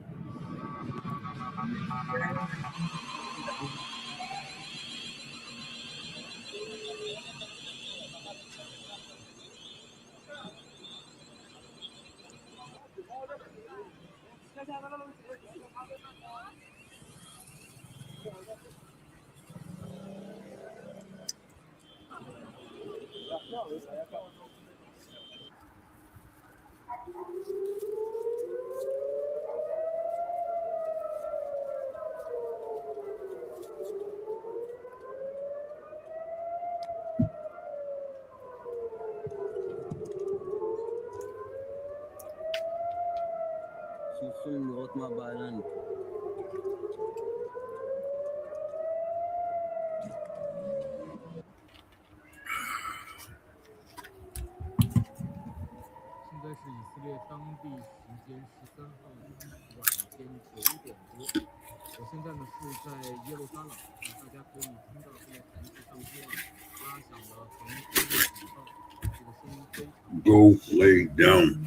[SPEAKER 1] Go lay down.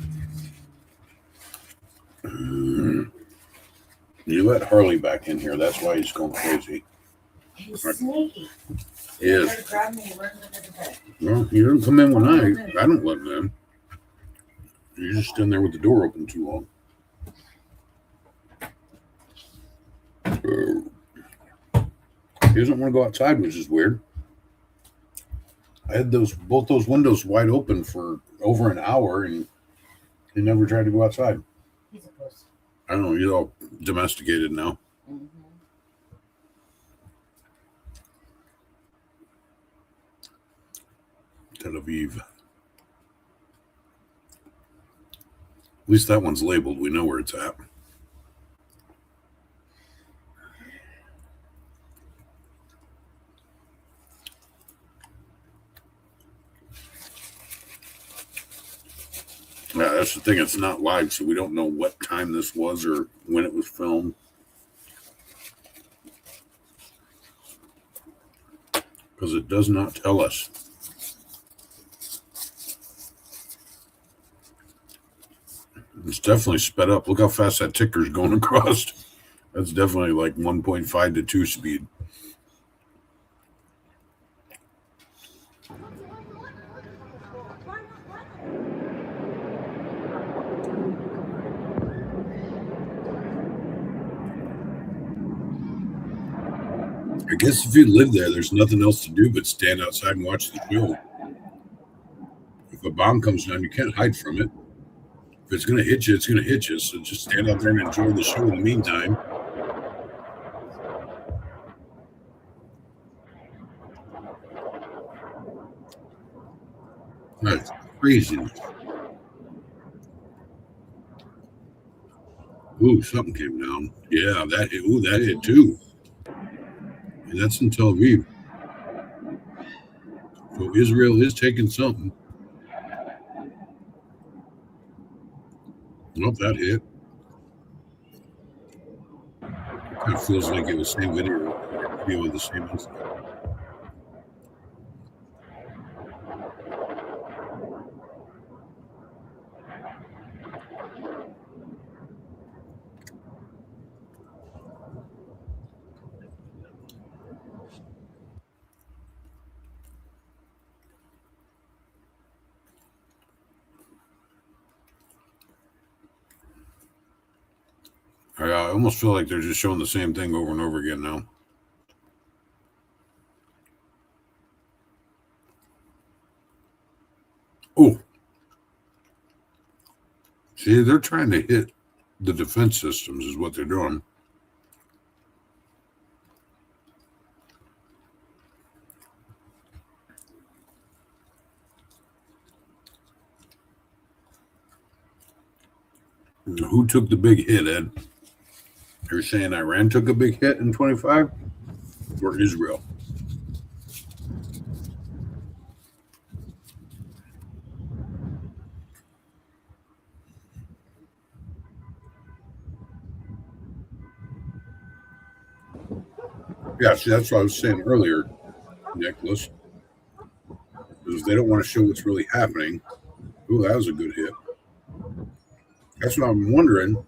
[SPEAKER 1] You let Harley back in here. That's why he's going crazy.
[SPEAKER 3] He's sneaky.
[SPEAKER 1] Yes.
[SPEAKER 3] Grab me and run under the bed.
[SPEAKER 1] Well, he doesn't come in when I don't let him in. He's just in there with the door open too long. He doesn't want to go outside, which is weird. I had both those windows wide open for over an hour, and he never tried to go outside.
[SPEAKER 3] He's a puss.
[SPEAKER 1] I don't know. He's all domesticated now.
[SPEAKER 3] Mm-hmm.
[SPEAKER 1] Tel Aviv. At least that one's labeled. We know where it's at. Yeah, that's the thing. It's not live, so we don't know what time this was or when it was filmed. Because it does not tell us. It's definitely sped up. Look how fast that ticker's going across. That's definitely like 1.5 to 2 speed. I guess if you live there, there's nothing else to do but stand outside and watch the show. If a bomb comes down, you can't hide from it. If it's going to hit you, it's going to hit you. So just stand out there and enjoy the show in the meantime. That's craziness. Ooh, something came down. Yeah, that hit. Ooh, that hit too. And that's in Tel Aviv. So Israel is taking something. Nope, that hit. It kind of feels like it was the same video of the same incident. I almost feel like they're just showing the same thing over and over again now. Oh. See, they're trying to hit the defense systems is what they're doing. Who took the big hit, Ed? You're saying Iran took a big hit in 25 or Israel? Yeah, see, that's what I was saying earlier, Nicholas. Is they don't want to show what's really happening. Ooh, that was a good hit. That's what I'm wondering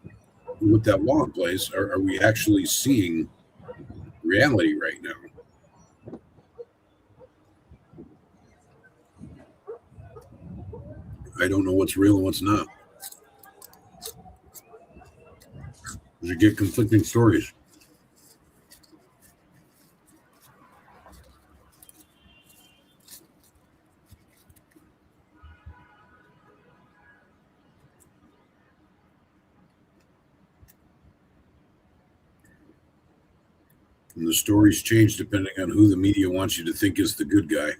[SPEAKER 1] with that wall in place. Are we actually seeing reality right now? I don't know what's real and what's not. You get conflicting stories. And the stories change depending on who the media wants you to think is the good guy.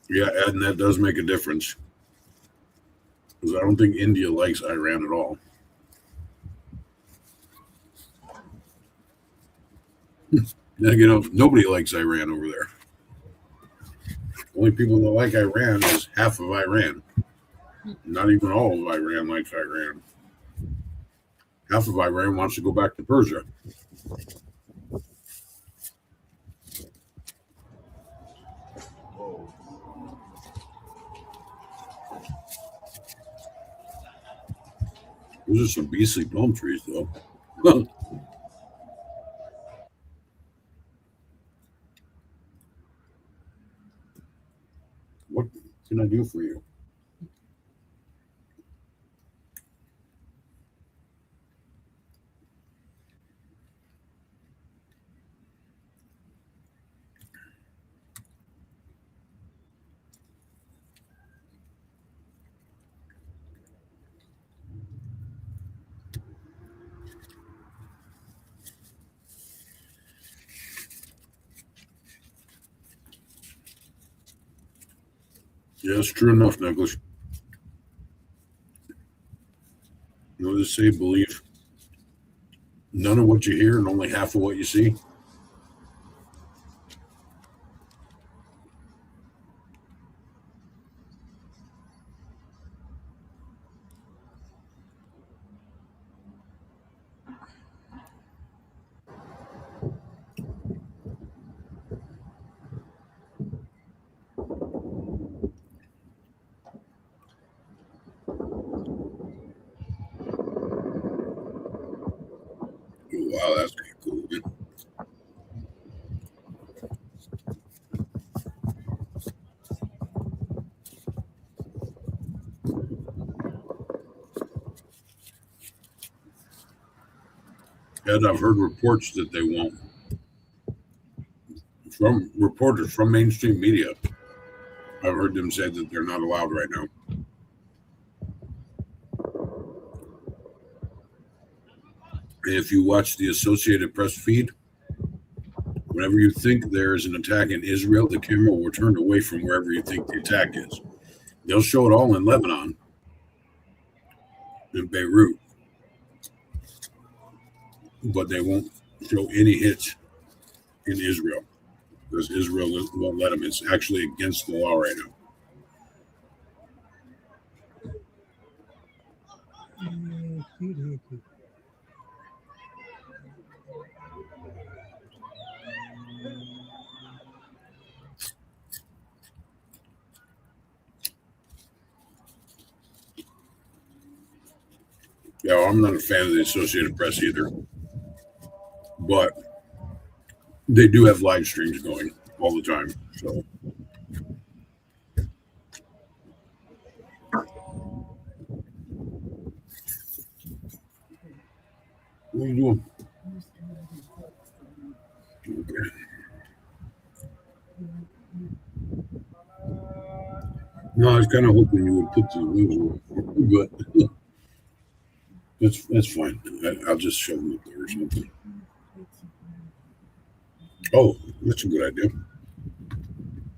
[SPEAKER 1] Yeah, and that does make a difference. Because I don't think India likes Iran at all. Nobody likes Iran over there. The only people that like Iran is half of Iran. Not even all of Iran likes Iran. Half of Iran wants to go back to Persia. Those are some beastly palm trees, though. What can I do for you? Yes, true enough, Nicholas. You know, they say believe none of what you hear and only half of what you see. Wow, that's kind of cool. Man. And I've heard reports that they won't. From reporters from mainstream media, I've heard them say that they're not allowed right now. And if you watch the Associated Press feed, whenever you think there is an attack in Israel, the camera will turn away from wherever you think the attack is. They'll show it all in Lebanon, in Beirut, but they won't show any hits in Israel because Israel won't let them. It's actually against the law right now. Yeah, I'm not a fan of the Associated Press either, but they do have live streams going all the time. So, what are you doing? Okay. No, I was kind of hoping you would put the wheels on, but that's fine. I'll just shove them up there or something. Oh, that's a good idea.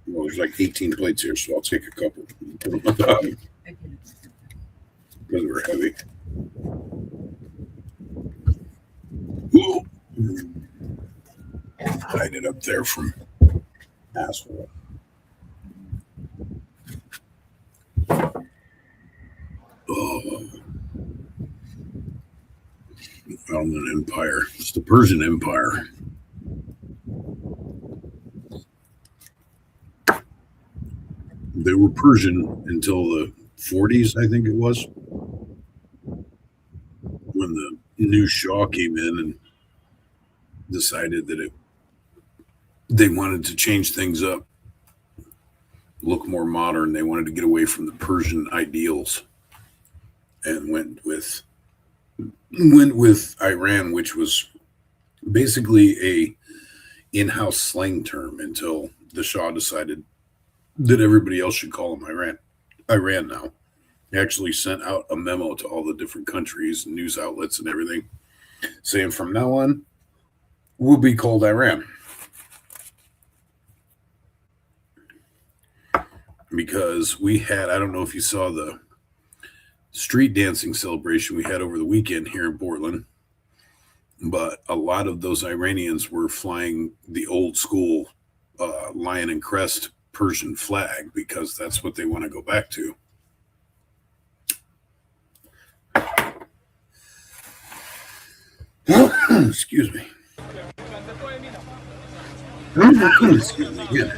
[SPEAKER 1] Well, there's like 18 plates here, so I'll take a couple. Put them on the bottom because they're heavy. Ooh. Hide it up there from asshole. Oh, Ottoman Empire. It's the Persian Empire. They were Persian until the 40s, I think it was, when the new Shah came in and decided that they wanted to change things up, look more modern. They wanted to get away from the Persian ideals and went with Iran, which was basically a in-house slang term until the Shah decided that everybody else should call them Iran now. He actually sent out a memo to all the different countries, news outlets, and everything, saying from now on, we'll be called Iran. Because we had, I don't know if you saw the street dancing celebration we had over the weekend here in Portland, but a lot of those Iranians were flying the old school lion and crest Persian flag because that's what they want to go back to. Excuse me. Excuse me again.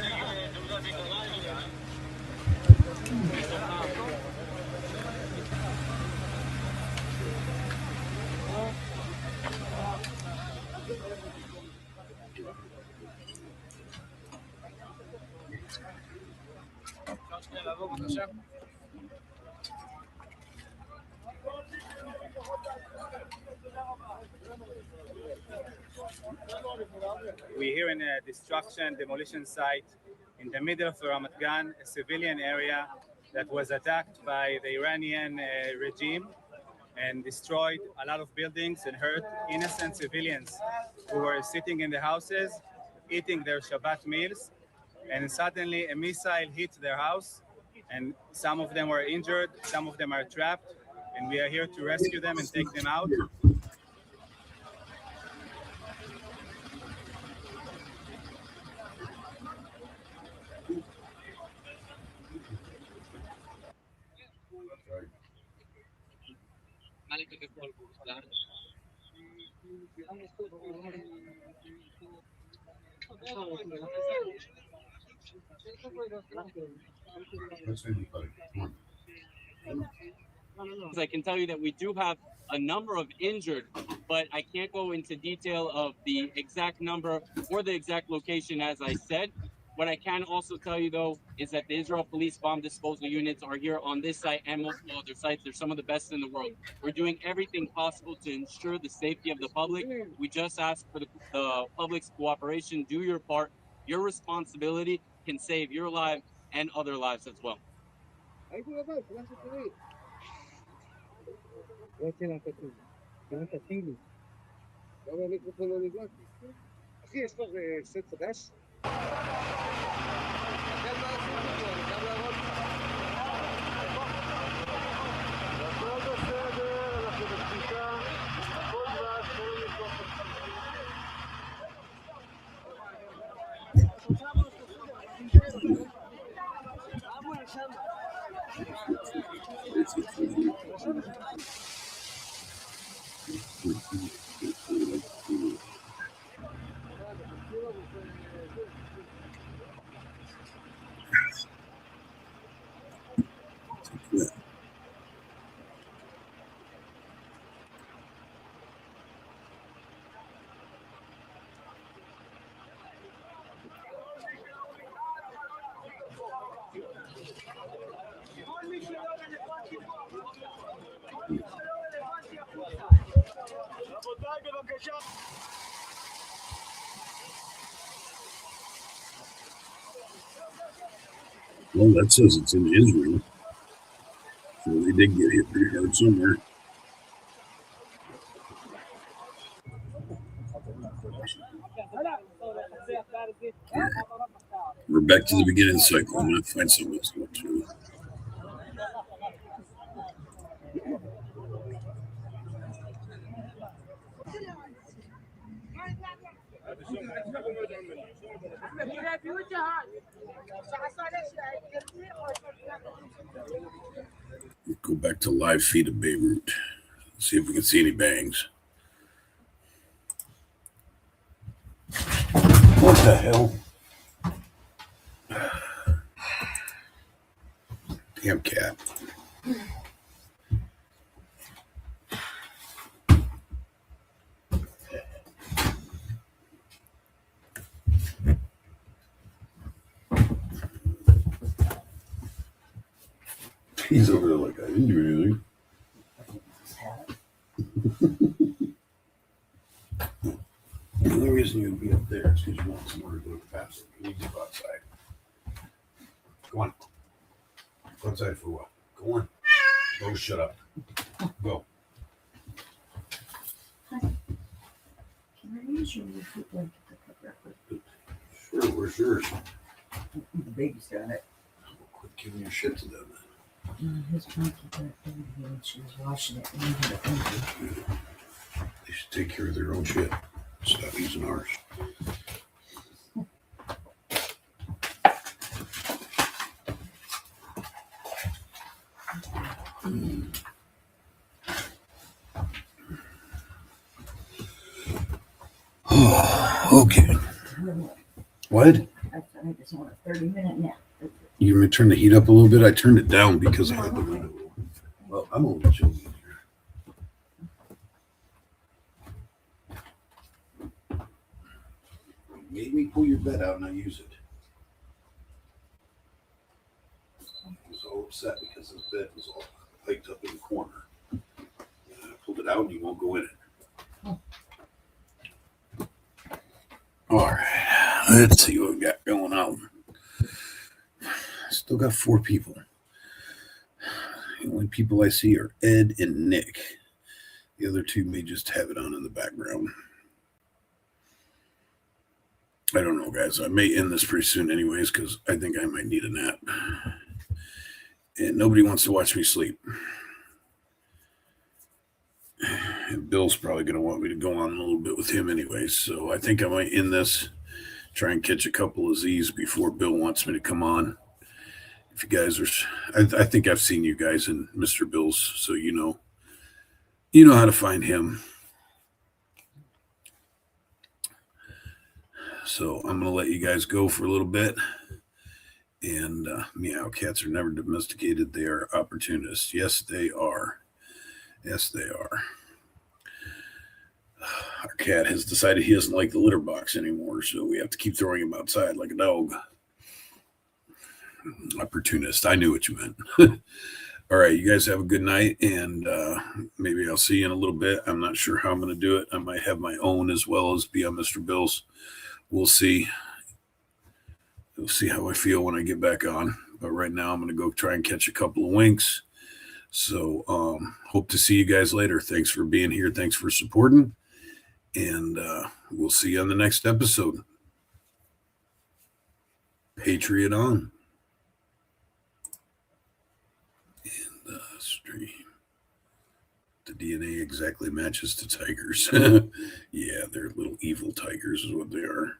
[SPEAKER 5] We're here in a demolition site in the middle of Ramat Gan, a civilian area that was attacked by the Iranian regime and destroyed a lot of buildings and hurt innocent civilians who were sitting in the houses, eating their Shabbat meals, and suddenly a missile hit their house, and some of them were injured, some of them are trapped, and we are here to rescue them and take them out.
[SPEAKER 6] I can tell you that we do have a number of injured, but I can't go into detail of the exact number or the exact location, as I said. What I can also tell you, though, is that the Israel Police Bomb Disposal Units are here on this site and multiple other sites. They're some of the best in the world. We're doing everything possible to ensure the safety of the public. We just ask for the public's cooperation. Do your part. Your responsibility can save your life and other lives as well.
[SPEAKER 1] Well, that says it's in Israel. So they did get hit pretty hard somewhere. Yeah. We're back to the beginning of the cycle. I'm going to find something else to go to. Go back to live feed of Beirut. See if we can see any bangs. What the hell? Damn cat. He's over there like, I didn't do anything. The only reason you'd be up there is because you want somewhere to go faster. You need to go outside. Go on. Go outside for a while. Go on. Go, shut up. Go.
[SPEAKER 3] Can I use your new foot blanket to cover up?
[SPEAKER 1] Sure, where's yours?
[SPEAKER 3] The baby's got it.
[SPEAKER 1] Quit giving your shit to them.
[SPEAKER 3] His monkey got it over here and she was washing it and leaving it empty.
[SPEAKER 1] They should take care of their own shit. Stop using ours. Okay. What?
[SPEAKER 3] I just want a 30-minute nap.
[SPEAKER 1] You want me to turn the heat up a little bit? I turned it down because I had the window. Well, I'm a little chilly here. You made me pull your bed out and I use it. I was all upset because his bed was all hiked up in the corner. And I pulled it out and you won't go in it. All right, let's see what we got going on. Still got 4 people. The only people I see are Ed and Nick. The other 2 may just have it on in the background. I don't know, guys. I may end this pretty soon anyways because I think I might need a nap. And nobody wants to watch me sleep. And Bill's probably going to want me to go on a little bit with him anyways. So I think I might end this, try and catch a couple of Z's before Bill wants me to come on. If you guys are, I think I've seen you guys in Mr. Bill's, so you know how to find him. So I'm going to let you guys go for a little bit. And meow cats are never domesticated. They are opportunists. Yes, they are. Yes, they are. Our cat has decided he doesn't like the litter box anymore, so we have to keep throwing him outside like a dog. Opportunist. I knew what you meant. All right, you guys have a good night, and maybe I'll see you in a little bit. I'm not sure how I'm going to do it. I might have my own as well as be on Mr. Bill's. We'll see. We'll see how I feel when I get back on. But right now, I'm going to go try and catch a couple of winks. So hope to see you guys later. Thanks for being here. Thanks for supporting. And we'll see you on the next episode. Patriot on. And stream. The DNA exactly matches to tigers. Yeah, they're little evil tigers is what they are.